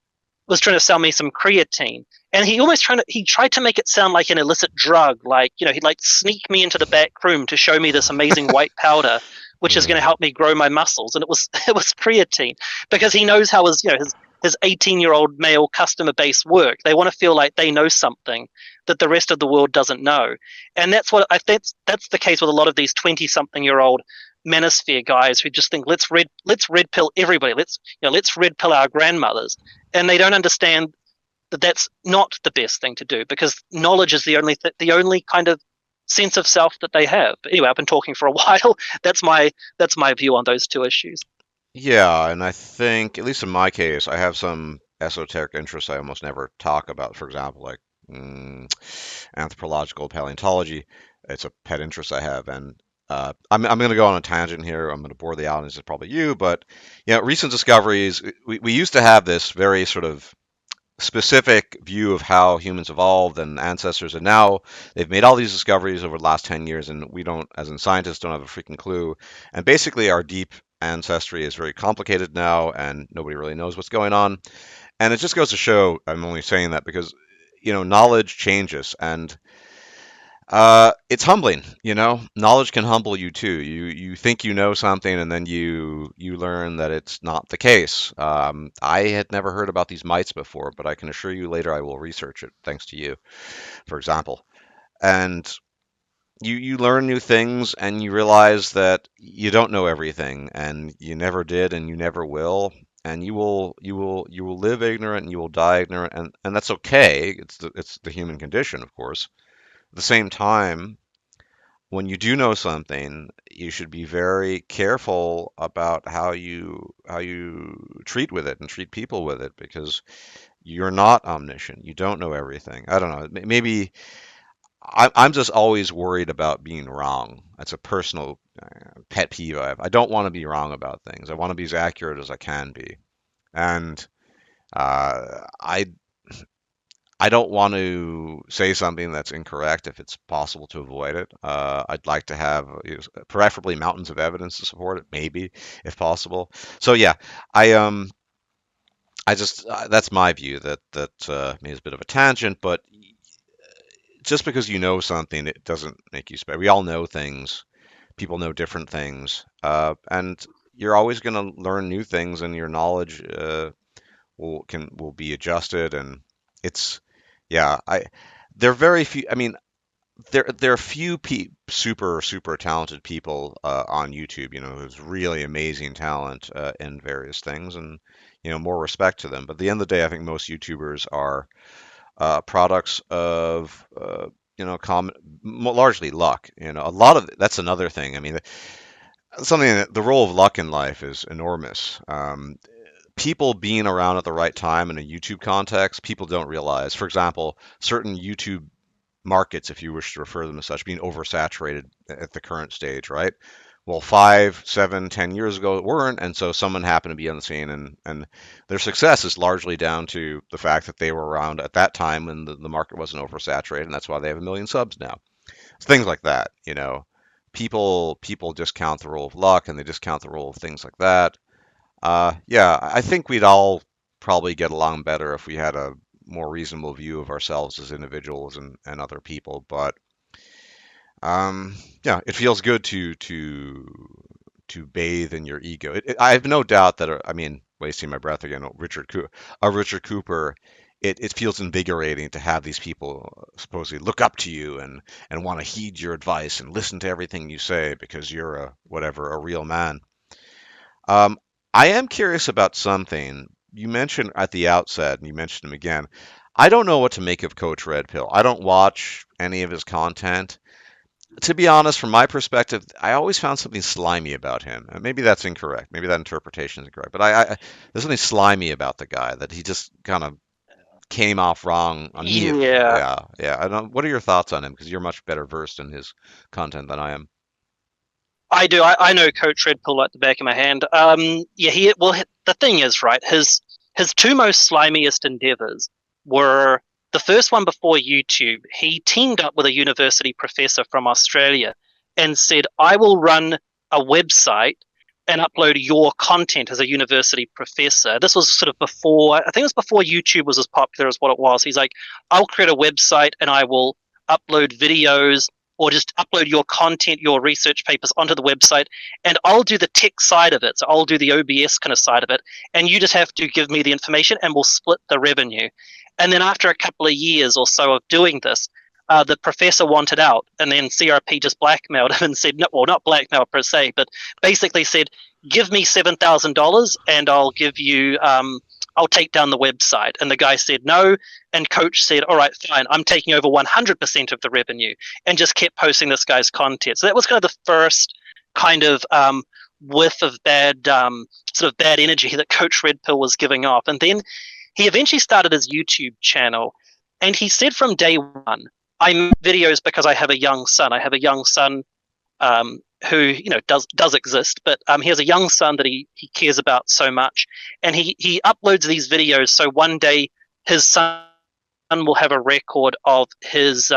was trying to sell me some creatine, and he tried to make it sound like an illicit drug. Like, he'd like sneak me into the back room to show me this amazing white powder, which is Yeah. going to help me grow my muscles. And it was it was creatine, because he knows how his 18-year-old male customer base work. They want to feel like they know something that the rest of the world doesn't know. And that's the case with a lot of these 20-something-year-old manosphere guys who just think, let's red pill everybody. Let's red pill our grandmothers. And they don't understand that that's not the best thing to do, because knowledge is the only kind of sense of self that they have. But anyway, I've been talking for a while. That's my view on those two issues. Yeah, and I think, at least in my case, I have some esoteric interests I almost never talk about. For example, like mm, anthropological paleontology. It's a pet interest I have, and I'm going to go on a tangent here. I'm going to bore the audience, it's probably you, but recent discoveries. We used to have this very sort of specific view of how humans evolved and ancestors, and now they've made all these discoveries over the last 10 years, and we don't, as in scientists, don't have a freaking clue. And basically, our deep ancestry is very complicated now, and nobody really knows what's going on. And it just goes to show, I'm only saying that because knowledge changes, and it's humbling. Knowledge can humble you too. You think you know something, and then you learn that it's not the case. I had never heard about these mites before, but I can assure you later I will research it, thanks to you, for example. And you learn new things, and you realize that you don't know everything, and you never did, and you never will. And you will live ignorant, and you will die ignorant, and that's okay. It's the human condition, of course. At the same time, when you do know something, you should be very careful about how you treat with it and treat people with it, because you're not omniscient. You don't know everything. I don't know. Maybe I'm just always worried about being wrong. That's a personal pet peeve I have. I don't want to be wrong about things. I want to be as accurate as I can be, and I don't want to say something that's incorrect if it's possible to avoid it. I'd like to have preferably mountains of evidence to support it, maybe if possible. So yeah, I just that's my view. That maybe it's a bit of a tangent, but just because you know something, it doesn't make you special. We all know things. People know different things, and you're always going to learn new things, and your knowledge will be adjusted, and it's yeah. There are very few. I mean, there are few super talented people on YouTube. Who's really amazing talent in various things, and more respect to them. But at the end of the day, I think most YouTubers are products of largely luck. A lot of that's another thing. I mean, the role of luck in life is enormous. People being around at the right time in a YouTube context, people don't realize. For example, certain YouTube markets, if you wish to refer them as such, being oversaturated at the current stage, right? Well, 5, 7, 10 years ago it weren't, and so someone happened to be on the scene, and their success is largely down to the fact that they were around at that time when the market wasn't oversaturated, and that's why they have a million subs now. It's things like that. People discount the role of luck, and they discount the role of things like that. Yeah, I think we'd all probably get along better if we had a more reasonable view of ourselves as individuals and other people. But yeah, it feels good to bathe in your ego. I have no doubt that I mean, wasting my breath again. Richard Cooper it feels invigorating to have these people supposedly look up to you and want to heed your advice and listen to everything you say because you're a whatever, a real man. Um, I am curious about something you mentioned at the outset, and you mentioned him again. I don't know what to make of Coach Red Pill. I don't watch any of his content. To be honest, from my perspective, I always found something slimy about him. And maybe that's incorrect. Maybe that interpretation is incorrect. But there's something slimy about the guy that he just kind of came off wrong on me. Yeah, Yeah, yeah. I don't. What are your thoughts on him? Because you're much better versed in his content than I am. I do. I know Coach Red Pill like the back of my hand. Yeah, the thing is, right, his two most slimiest endeavors were the first one before YouTube. He teamed up with a university professor from Australia and said, I will run a website and upload your content as a university professor. This was sort of before, I think it was before YouTube was as popular as what it was. He's like, I'll create a website and I will upload videos or just upload your content, your research papers onto the website, and I'll do the tech side of it. So I'll do the OBS kind of side of it, and you just have to give me the information, and we'll split the revenue. And then after a couple of years or so of doing this, the professor wanted out, and then CRP just blackmailed him and said, no, well, not blackmail per se, but basically said, give me $7,000 and I'll give you, I'll take down the website. And the guy said no, and Coach said, all right, fine, I'm taking over 100% of the revenue, and just kept posting this guy's content. So that was kind of the first kind of whiff of bad, sort of bad energy that Coach Red Pill was giving off. And then he eventually started his YouTube channel, and he said from day one, I make videos because I have a young son. I have a young son who does exist, but he has a young son that he cares about so much, and he uploads these videos so one day his son will have a record of his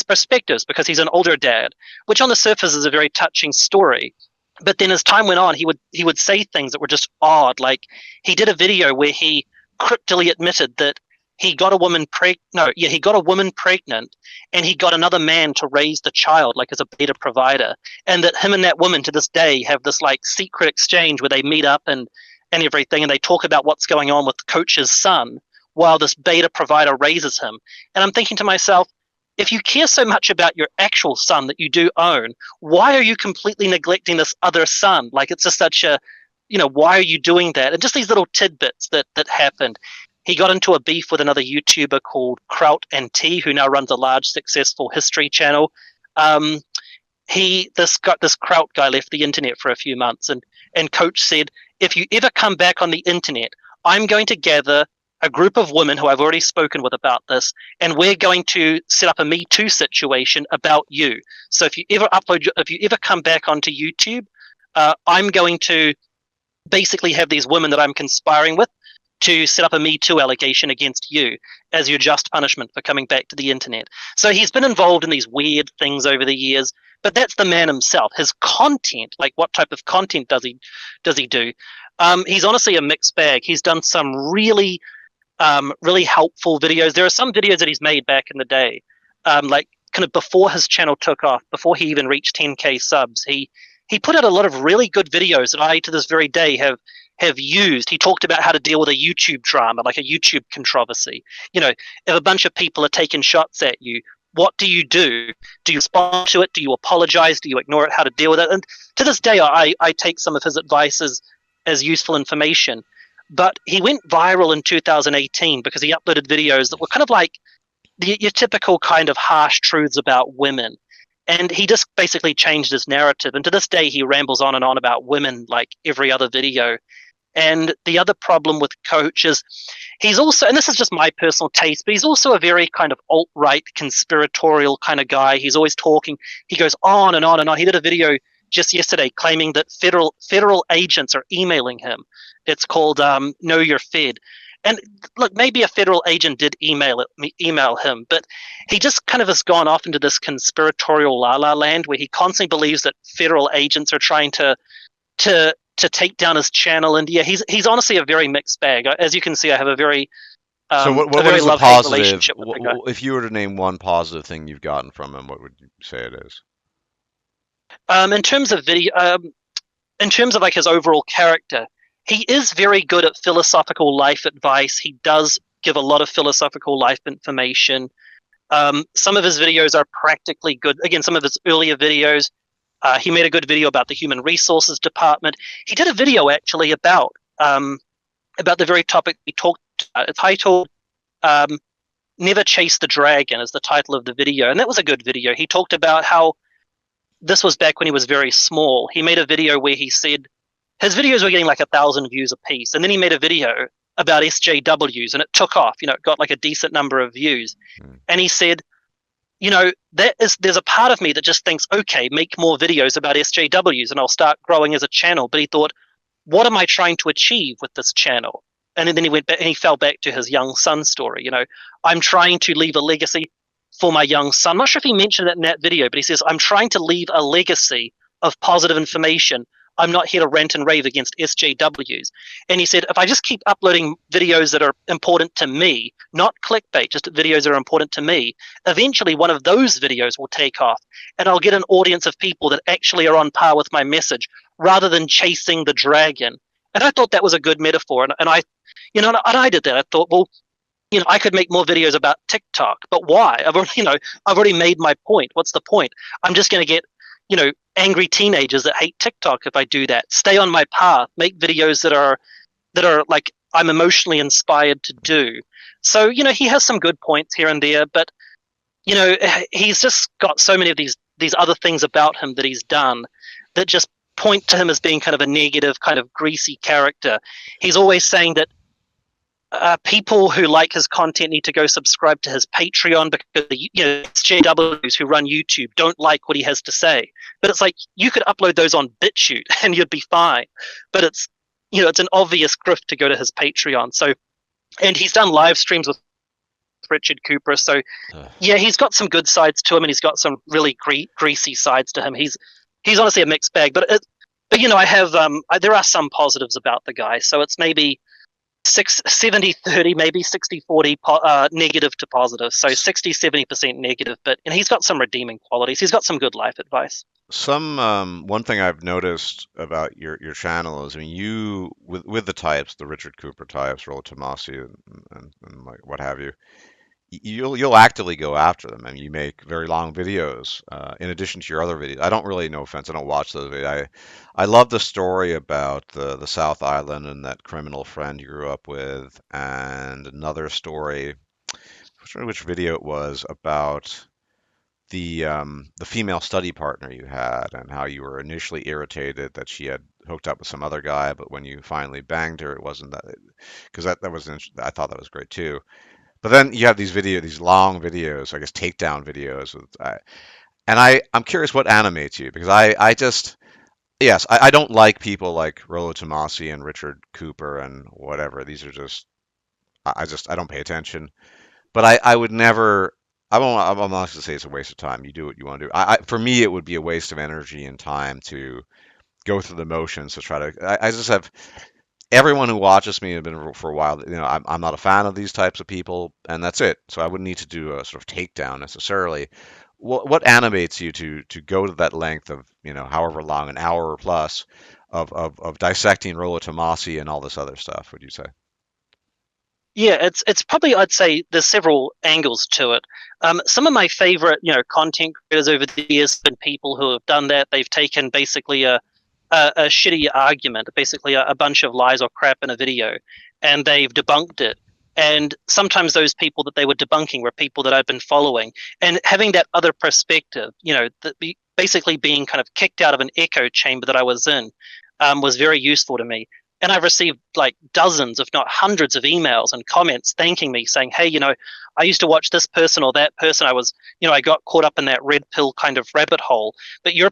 perspectives because he's an older dad, which on the surface is a very touching story. But then as time went on, he would say things that were just odd. Like he did a video where he cryptically admitted that he got a woman he got a woman pregnant, and he got another man to raise the child, like as a beta provider, and that him and that woman to this day have this like secret exchange where they meet up and everything, and they talk about what's going on with the coach's son while this beta provider raises him. And I'm thinking to myself, if you care so much about your actual son that you do own, why are you completely neglecting this other son? Like it's just such a, why are you doing that? And just these little tidbits that happened. He got into a beef with another YouTuber called Kraut and T, who now runs a large, successful history channel. This Kraut guy left the internet for a few months, and Coach said, if you ever come back on the internet, I'm going to gather a group of women who I've already spoken with about this, and we're going to set up a Me Too situation about you. So if you ever come back onto YouTube, I'm going to basically have these women that I'm conspiring with to set up a Me Too allegation against you as your just punishment for coming back to the internet. So he's been involved in these weird things over the years, but that's the man himself. His content, like what type of content does he do? He's honestly a mixed bag. He's done some really, really helpful videos. There are some videos that he's made back in the day, like kind of before his channel took off, before he even reached 10K subs. He put out a lot of really good videos that I, to this very day, have used. He talked about how to deal with a YouTube drama, like a YouTube controversy. If a bunch of people are taking shots at you, what do you do? Do you respond to it? Do you apologize? Do you ignore it? How to deal with it? And to this day, I take some of his advice as useful information. But he went viral in 2018 because he uploaded videos that were kind of like your typical kind of harsh truths about women. And he just basically changed his narrative. And to this day, he rambles on and on about women like every other video. And the other problem with Coach is he's also, and this is just my personal taste, but he's also a very kind of alt-right conspiratorial kind of guy. He's always talking. He goes on and on and on. He did a video just yesterday claiming that federal agents are emailing him. It's called Know Your Fed. And look, maybe a federal agent did email him, but he just kind of has gone off into this conspiratorial la-la land where he constantly believes that federal agents are trying to take down his channel. And yeah, he's honestly a very mixed bag. As you can see, I have a very So what a very is the love-hate positive? relationship with the guy. If you were to name one positive thing you've gotten from him, what would you say it is? In terms of video, in terms of like his overall character, he is very good at philosophical life advice. He does give a lot of philosophical life information. Some of his videos are practically good. Again, some of his earlier videos, he made a good video about the human resources department. He did a video actually about the very topic we talked about. It's titled um, "Never Chase the Dragon" is the title of the video, and that was a good video. He talked about how this was back when he was very small. He made a video where he said his videos were getting like 1,000 views a piece, and then he made a video about SJWs, and it took off. It got like a decent number of views, and he said, there's a part of me that just thinks, okay, make more videos about SJWs, and I'll start growing as a channel. But he thought, what am I trying to achieve with this channel? And then he went back and he fell back to his young son story. I'm trying to leave a legacy for my young son. I'm not sure if he mentioned it in that video, but he says, I'm trying to leave a legacy of positive information. I'm not here to rant and rave against SJWs. And he said, if I just keep uploading videos that are important to me, not clickbait, just videos that are important to me, eventually one of those videos will take off and I'll get an audience of people that actually are on par with my message rather than chasing the dragon. And I thought that was a good metaphor. And I did that. I thought, well, I could make more videos about TikTok, but why? I've already made my point. What's the point? I'm just going to get, angry teenagers that hate TikTok if I do that. Stay on my path, make videos that are like I'm emotionally inspired to do. So, he has some good points here and there, but he's just got so many of these other things about him that he's done that just point to him as being kind of a negative, kind of greasy character. He's always saying that people who like his content need to go subscribe to his Patreon because the SJWs who run YouTube don't like what he has to say. But it's like you could upload those on BitChute and you'd be fine. But it's an obvious grift to go to his Patreon. So, and he's done live streams with Richard Cooper. So, yeah, he's got some good sides to him, and he's got some really greasy sides to him. He's honestly a mixed bag. But I have there are some positives about the guy. So it's maybe 70-30, maybe 60-40 negative to positive. So 60-70% negative, but he's got some redeeming qualities. He's got some good life advice. One thing I've noticed about your channel is, I mean, you with the types, the Richard Cooper types, Rollo Tomassi, and like what have you, you'll actively go after them. I mean, you make very long videos in addition to your other videos. I don't really, no offense, I don't watch those videos. I love the story about the South Island and that criminal friend you grew up with, and another story, which video it was, about the female study partner you had, and how you were initially irritated that she had hooked up with some other guy, but when you finally banged her, it wasn't that, because that was I thought that was great too. But then you have these long videos, I guess takedown videos, I'm curious what animates you, because I just, yes, I don't like people like Rollo Tomassi and Richard Cooper and whatever. These are just, I don't pay attention. But I would never, I'm not going to say it's a waste of time. You do what you want to do. For me, it would be a waste of energy and time to go through the motions to try to, I just have, everyone who watches me has been for a while. I'm not a fan of these types of people, and that's it. So I wouldn't need to do a sort of takedown necessarily. What animates you to go to that length of, however long, an hour or plus, of dissecting Rollo Tomassi and all this other stuff? Would you say? Yeah, it's probably, I'd say there's several angles to it. Some of my favorite, content creators over the years have been people who have done that. They've taken basically a shitty argument, basically a bunch of lies or crap in a video, and they've debunked it. And sometimes those people that they were debunking were people that I've been following, and having that other perspective, basically being kind of kicked out of an echo chamber that I was in, was very useful to me. And I've received like dozens, if not hundreds, of emails and comments thanking me, saying, "Hey, I used to watch this person or that person. I got caught up in that red pill kind of rabbit hole. But your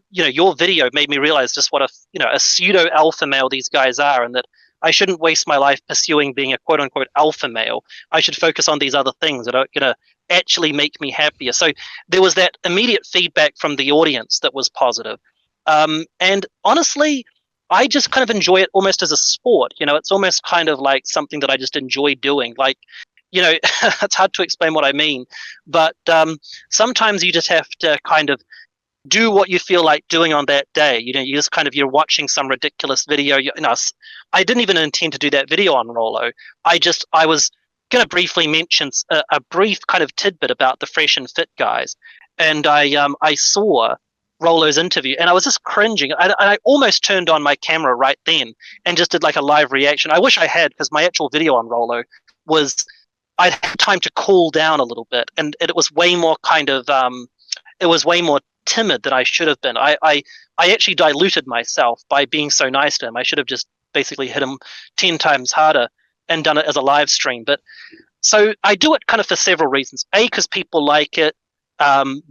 video made me realize just what a pseudo alpha male these guys are, and that I shouldn't waste my life pursuing being a quote unquote alpha male. I should focus on these other things that are going to actually make me happier." So there was that immediate feedback from the audience that was positive. And honestly, I just kind of enjoy it almost as a sport. It's almost kind of like something that I just enjoy doing. Like, it's hard to explain what I mean, but sometimes you just have to kind of do what you feel like doing on that day. You just kind of, you're watching some ridiculous video. I didn't even intend to do that video on Rollo. I was going to briefly mention a brief kind of tidbit about the Fresh and Fit guys, and I saw Rolo's interview, and I was just cringing. I almost turned on my camera right then and just did like a live reaction. I wish I had, because my actual video on Rolo was I'd had time to cool down a little bit, and it was way more kind of it was way more timid than I should have been. I actually diluted myself by being so nice to him. I should have just basically hit him 10 times harder and done it as a live stream. But so I do it kind of for several reasons. A, because people like it.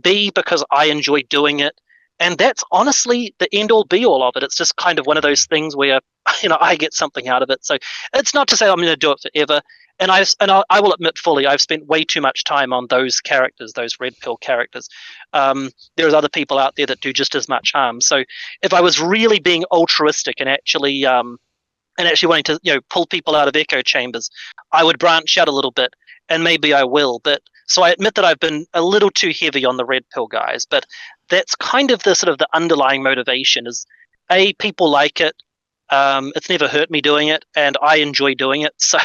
B, because I enjoy doing it. And that's honestly the end all be all of it. It's just kind of one of those things where, I get something out of it. So it's not to say I'm going to do it forever. And I will admit fully, I've spent way too much time on those characters, those red pill characters. There's other people out there that do just as much harm. So if I was really being altruistic and actually wanting to pull people out of echo chambers, I would branch out a little bit, and maybe I will. But so I admit that I've been a little too heavy on the red pill guys, but that's kind of the sort of the underlying motivation is A, people like it. It's never hurt me doing it, and I enjoy doing it. So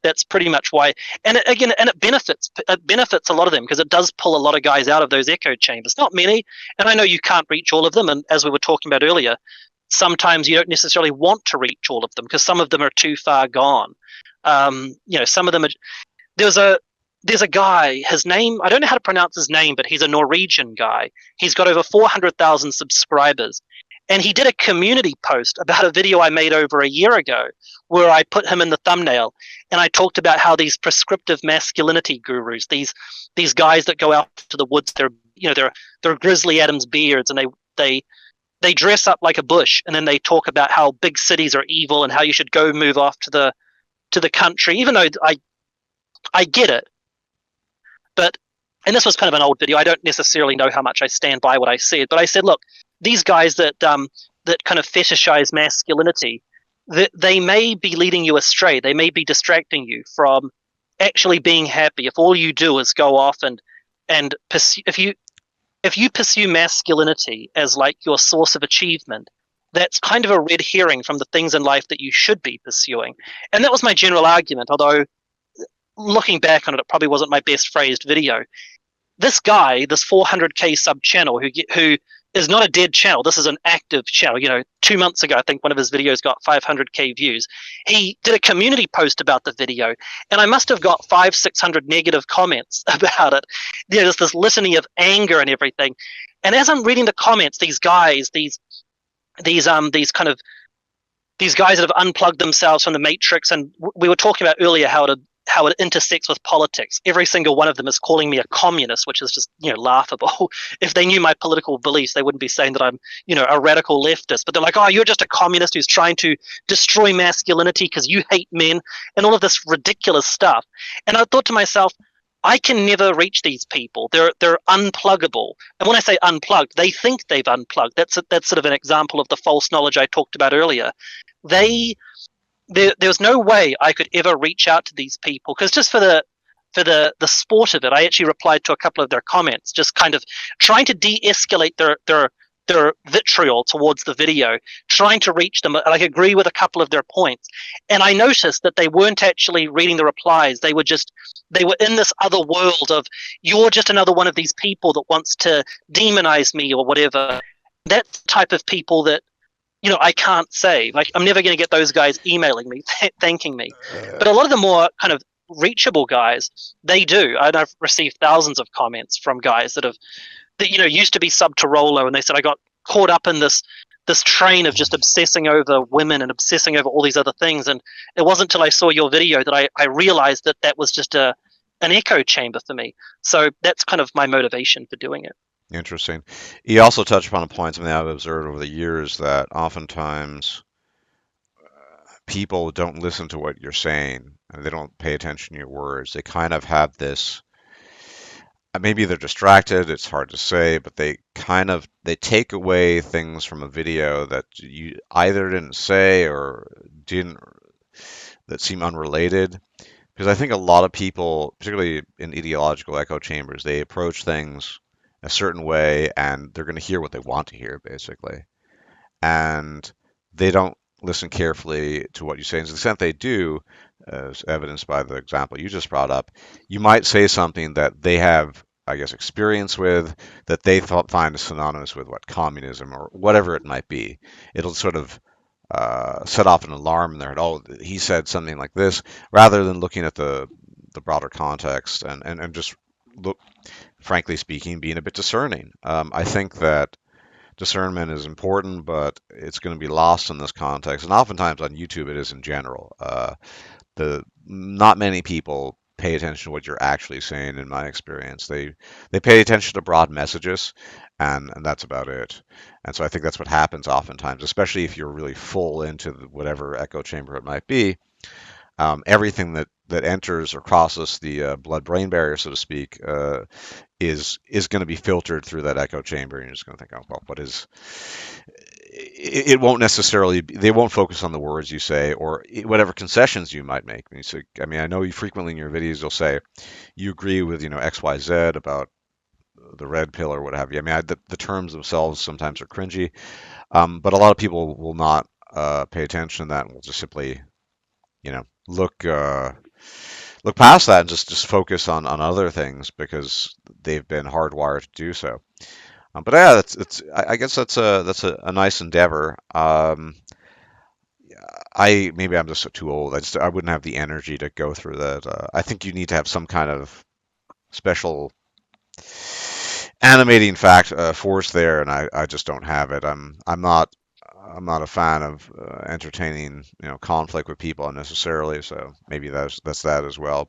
that's pretty much why. And it benefits a lot of them, because it does pull a lot of guys out of those echo chambers. Not many, and I know you can't reach all of them. And as we were talking about earlier, sometimes you don't necessarily want to reach all of them because some of them are too far gone. Some of them are. There's a guy. His name, I don't know how to pronounce his name, but he's a Norwegian guy. He's got over 400,000 subscribers. And he did a community post about a video I made over a year ago where I put him in the thumbnail, and I talked about how these prescriptive masculinity gurus, these guys that go out to the woods, they're Grizzly Adams beards, and they dress up like a bush, and then they talk about how big cities are evil and how you should go move off to the country. Even though I get it, but and this was kind of an old video. I don't necessarily know how much I stand by what I said, but I said, look, these guys that kind of fetishize masculinity, they may be leading you astray. They may be distracting you from actually being happy. If all you do is go off and pursue, if you pursue masculinity as like your source of achievement, that's kind of a red herring from the things in life that you should be pursuing. And that was my general argument, although looking back on it, it probably wasn't my best phrased video. This guy, this 400K sub channel who is not a dead channel. This is an active channel. 2 months ago, I think one of his videos got 500K views. He did a community post about the video, and I must have got 500-600 negative comments about it. There's this litany of anger and everything. And as I'm reading the comments, these guys, these guys that have unplugged themselves from the matrix, and we were talking about earlier how it intersects with politics. Every single one of them is calling me a communist, which is just laughable. If they knew my political beliefs, they wouldn't be saying that I'm a radical leftist. But they're like, oh, you're just a communist who's trying to destroy masculinity because you hate men, and all of this ridiculous stuff. And I thought to myself, I can never reach these people. They're unpluggable. And when I say unplugged, they think they've unplugged. That's sort of an example of the false knowledge I talked about earlier. There's no way I could ever reach out to these people, because just for the sport of it, I actually replied to a couple of their comments, just kind of trying to de-escalate their vitriol towards the video, trying to reach them. I agree with a couple of their points, and I noticed that they weren't actually reading the replies. They were in this other world of, you're just another one of these people that wants to demonize me or whatever. That type of people that I can't say. Like, I'm never going to get those guys emailing me, thanking me. But a lot of the more kind of reachable guys, they do. And I've received thousands of comments from guys that used to be sub to Rolo, and they said, I got caught up in this train of just obsessing over women and obsessing over all these other things. And it wasn't until I saw your video that I realized that was just an echo chamber for me. So that's kind of my motivation for doing it. Interesting. You also touched upon a point, something I've observed over the years, that oftentimes people don't listen to what you're saying, and they don't pay attention to your words. They kind of have this, maybe they're distracted, it's hard to say, but they take away things from a video that you either didn't say or didn't, that seem unrelated. Because I think a lot of people, particularly in ideological echo chambers, they approach things a certain way, and they're going to hear what they want to hear, basically. And they don't listen carefully to what you say. And to the extent they do, as evidenced by the example you just brought up, you might say something that they have, I guess, experience with, that they find is synonymous with what communism or whatever it might be. It'll sort of set off an alarm in their head. Oh, he said something like this, rather than looking at the broader context and just look, frankly speaking, being a bit discerning. I think that discernment is important, but it's going to be lost in this context. And oftentimes on YouTube, it is in general. The Not many people pay attention to what you're actually saying. In my experience, they pay attention to broad messages, and that's about it. And so I think that's what happens oftentimes, especially if you're really full into whatever echo chamber it might be. Everything that enters or crosses the blood-brain barrier, so to speak, is going to be filtered through that echo chamber, and you're just going to think, oh, well, what is? It won't necessarily. They won't focus on the words you say or whatever concessions you might make. When you say, I mean, I know you frequently in your videos you'll say you agree with X, Y, Z about the red pill or what have you. I mean, the terms themselves sometimes are cringy, but a lot of people will not pay attention to that and will just simply look past that and just focus on other things because they've been hardwired to do so. But yeah, I guess that's a nice endeavor. I maybe I'm just too old. I wouldn't have the energy to go through that. I think you need to have some kind of special animating fact force there, and I just don't have it. I'm not a fan of entertaining conflict with people unnecessarily. So maybe that's that as well.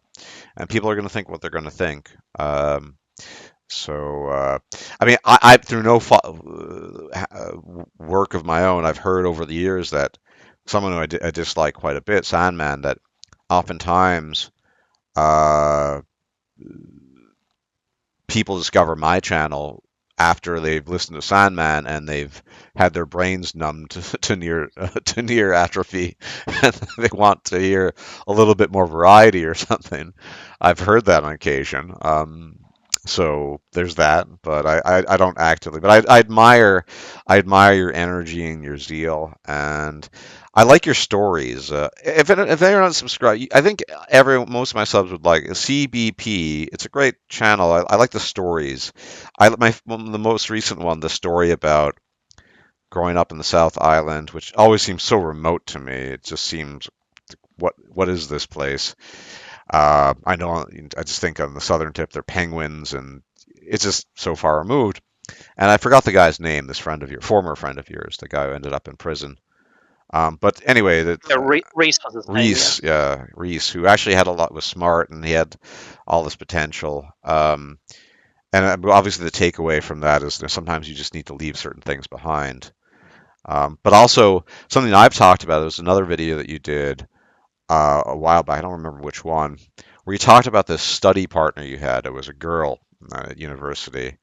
And people are going to think what they're going to think. So, I mean, I through no work of my own, I've heard over the years that someone who I dislike quite a bit, Sandman, that oftentimes uh, people discover my channel after they've listened to Sandman and they've had their brains numbed to near atrophy, and they want to hear a little bit more variety or something. I've heard that on occasion. So there's that, but I don't actively, but I admire your energy and your zeal, and I like your stories. If they're not subscribed, I think most of my subs would like CBP. It's a great channel. I like the stories. The most recent one, the story about growing up in the South Island, which always seems so remote to me. It just seems what is this place? I know. I just think on the southern tip they're penguins, and it's just so far removed. And I forgot the guy's name. This former friend of yours, the guy who ended up in prison. But anyway, Yeah, Reese was his name. Yeah. Reese, yeah, Reese, who actually had a lot, was smart, and he had all this potential. And obviously, the takeaway from that is that sometimes you just need to leave certain things behind. But also, something I've talked about, there was another video that you did a while back. I don't remember which one, where you talked about this study partner you had. It was a girl at university,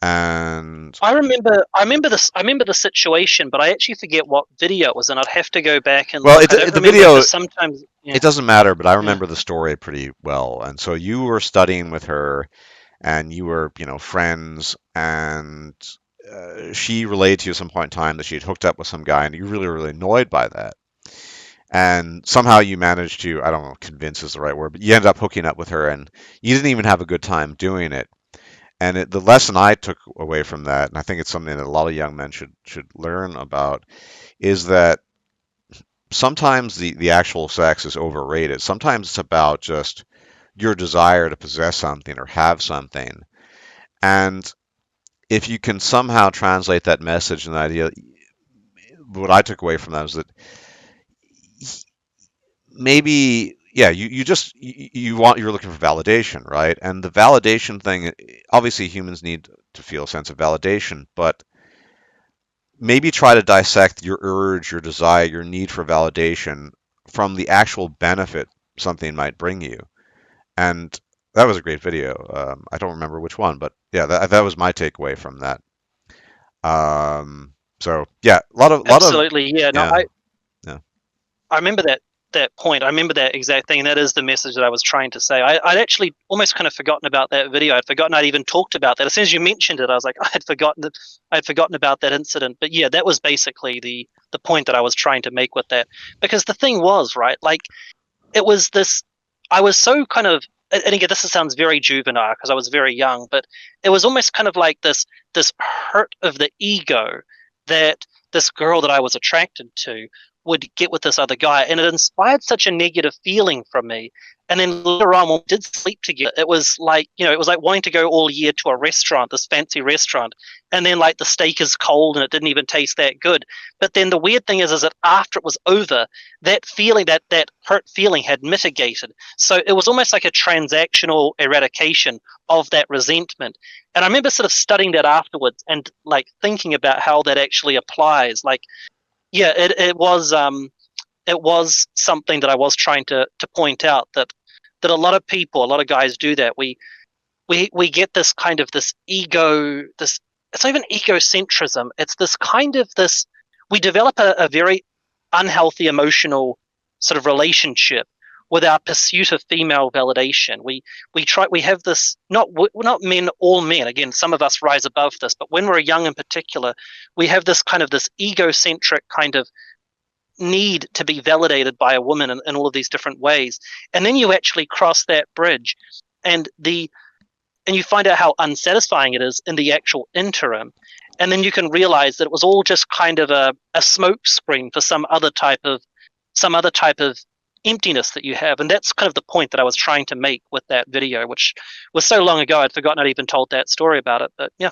and I remember the situation, but I actually forget what video it was, and I'd have to go back and well, look. I don't the remember it video because sometimes, yeah, it doesn't matter, but I yeah. remember the story pretty well. And so you were studying with her, and you were friends, and she relayed to you at some point in time that she had hooked up with some guy, and you really, really annoyed by that. And somehow you managed to, I don't know, convince is the right word, but you ended up hooking up with her, and you didn't even have a good time doing it. And the lesson I took away from that, and I think it's something that a lot of young men should learn about, is that sometimes the actual sex is overrated. Sometimes it's about just your desire to possess something or have something. And if you can somehow translate that message and the idea, what I took away from that is that maybe, yeah, you're looking for validation, right? And the validation thing, obviously humans need to feel a sense of validation, but maybe try to dissect your urge, your desire, your need for validation from the actual benefit something might bring you. And that was a great video. I don't remember which one, but yeah, that was my takeaway from that. So yeah, a lot of Absolutely. Yeah. No, yeah, yeah. I remember that. that point. I remember that exact thing, and that is the message that I was trying to say. I'd actually almost kind of forgotten about that video. I'd forgotten I'd even talked about that. As soon as you mentioned it, I was like, I'd forgotten about that incident. But yeah, that was basically the point that I was trying to make with that. Because the thing was, right, like it was this. I was so kind of, and again, this sounds very juvenile because I was very young, but it was almost kind of like this hurt of the ego that this girl that I was attracted to would get with this other guy, and it inspired such a negative feeling from me. And then later on, when we did sleep together, it was like, it was like wanting to go all year to a restaurant, this fancy restaurant, and then like the steak is cold and it didn't even taste that good. But then the weird thing is that after it was over, that feeling, that hurt feeling, had mitigated. So it was almost like a transactional eradication of that resentment. And I remember sort of studying that afterwards and like thinking about how that actually applies. Like, yeah, it was something that I was trying to point out, that a lot of people, a lot of guys do that. We get this kind of this ego, this, it's not even egocentrism. It's this kind of this, we develop a very unhealthy emotional sort of relationship with our pursuit of female validation. We have this, not men, all men. Again, some of us rise above this, but when we're young in particular, we have this kind of this egocentric kind of need to be validated by a woman in all of these different ways. And then you actually cross that bridge, and you find out how unsatisfying it is in the actual interim. And then you can realize that it was all just kind of a smoke screen for some other type of emptiness that you have. And that's kind of the point that I was trying to make with that video, which was so long ago I'd forgotten I'd even told that story about it. But yeah.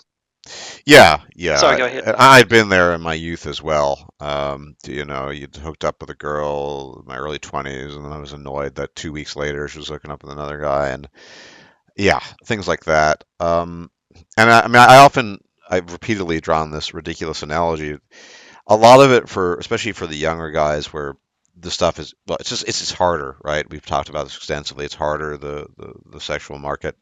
Yeah, yeah. Sorry, go ahead. I'd been there in my youth as well. You'd hooked up with a girl in my early 20s, and then I was annoyed that 2 weeks later she was hooking up with another guy, and yeah, things like that. And I mean, I've repeatedly drawn this ridiculous analogy. A lot of it especially for the younger guys, where the stuff is, well, it's just harder, right? We've talked about this extensively. It's harder, the sexual market.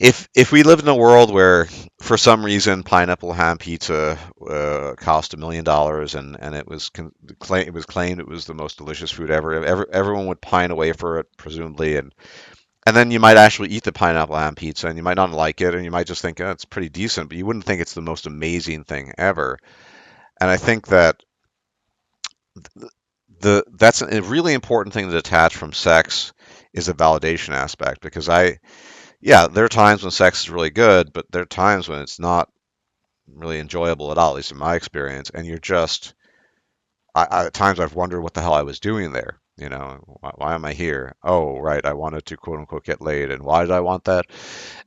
If we lived in a world where, for some reason, pineapple ham pizza cost $1 million, and it was claimed it was the most delicious food ever, everyone would pine away for it, presumably, and then you might actually eat the pineapple ham pizza, and you might not like it, and you might just think, oh, it's pretty decent, but you wouldn't think it's the most amazing thing ever. And I think that that's a really important thing to detach from sex, is the validation aspect, because yeah, there are times when sex is really good, but there are times when it's not really enjoyable at all, at least in my experience. And you're just, at times I've wondered what the hell I was doing there. Why am I here? Oh, right, I wanted to quote unquote get laid. And why did I want that?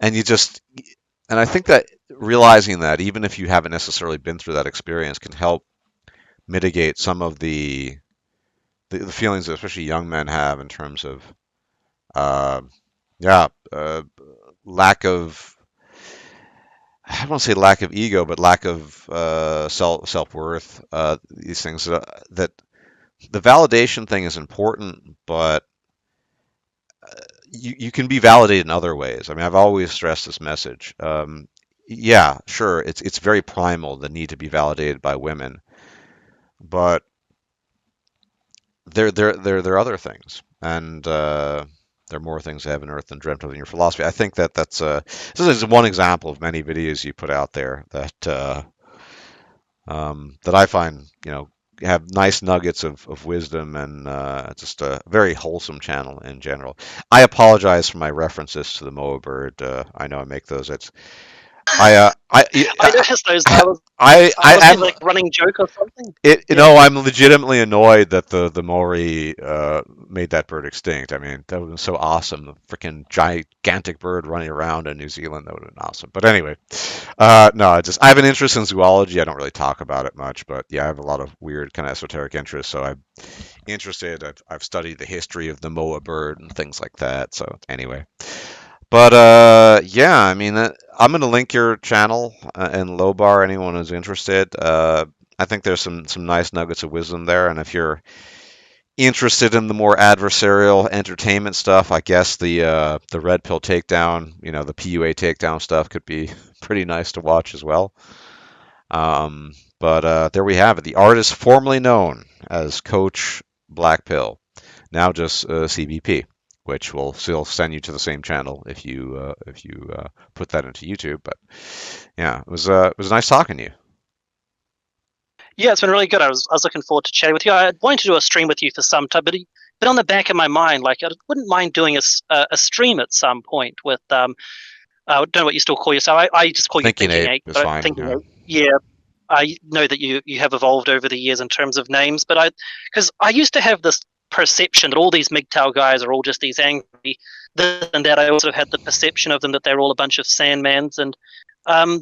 And and I think that realizing that, even if you haven't necessarily been through that experience, can help mitigate some of the feelings that especially young men have in terms of, uh, yeah, lack of, I don't want to say lack of ego, but lack of self-worth. These things that the validation thing is important, but you can be validated in other ways. I mean, I've always stressed this message. Yeah, sure, it's very primal, the need to be validated by women, but there are other things, and there are more things heaven and earth than dreamt of in your philosophy. I think this is one example of many videos you put out there that I find, have nice nuggets of wisdom, and just a very wholesome channel in general. I apologize for my references to the Moa bird. I know I make those. It's I I noticed those. I Was it am like running joke or something? it. Yeah. I'm legitimately annoyed that the Maori made that bird extinct. I mean, that would have been so awesome. The freaking gigantic bird running around in New Zealand, that would have been awesome. But anyway, no, I have an interest in zoology. I don't really talk about it much, but yeah, I have a lot of weird kind of esoteric interests. So I'm interested. I've studied the history of the moa bird and things like that. So anyway, but yeah, I mean, I'm gonna link your channel in Lobar. Anyone who's interested. I think there's some nice nuggets of wisdom there, and if you're interested in the more adversarial entertainment stuff, I guess the red pill takedown, the PUA takedown stuff could be pretty nice to watch as well. But there we have it. The artist formerly known as Coach Black Pill. Now just CBP, which will still send you to the same channel if you put that into YouTube. But yeah, it was nice talking to you. Yeah, it's been really good. I was looking forward to chatting with you. I wanted to do a stream with you for some time, but on the back of my mind, like I wouldn't mind doing a stream at some point with I don't know what you still call yourself. I just call you Thinking Thinking Ape Ape, is but I fine. think Yeah. yeah, I know that you have evolved over the years in terms of names, but because I used to have this perception that all these MGTOW guys are all just these angry this and that. I also had the perception of them that they're all a bunch of Sandmans, and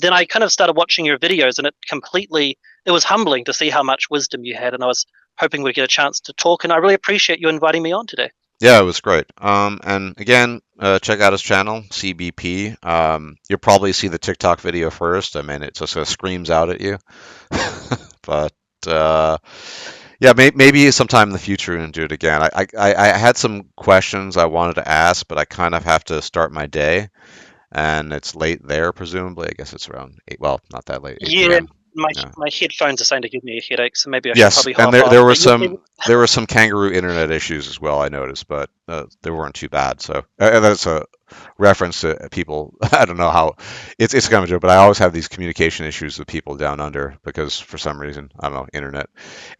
then I kind of started watching your videos, and it was humbling to see how much wisdom you had, and I was hoping we'd get a chance to talk, and I really appreciate you inviting me on today. Yeah, it was great. And again, check out his channel, CBP. You'll probably see the TikTok video first. I mean, it just screams out at you. But uh, yeah, maybe sometime in the future and do it again. I had some questions I wanted to ask, but I kind of have to start my day, and it's late there, presumably. I guess it's around 8. Well, not that late, 8 Yeah, p.m. Yeah. my headphones are starting to give me a headache, so maybe I should Yes, probably and hop off. But yeah, there were some kangaroo internet issues as well. I noticed, but they weren't too bad. So that's a reference to people. I don't know how it's kind of a joke, but I always have these communication issues with people down under because for some reason I don't know internet.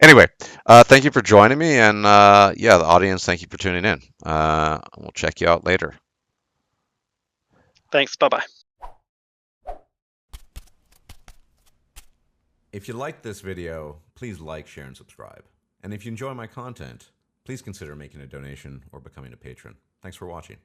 Anyway, thank you for joining me, and yeah, the audience, thank you for tuning in. We'll check you out later. thanks. Bye bye. If you liked this video, please like, share, and subscribe. And if you enjoy my content, please consider making a donation or becoming a patron. Thanks for watching.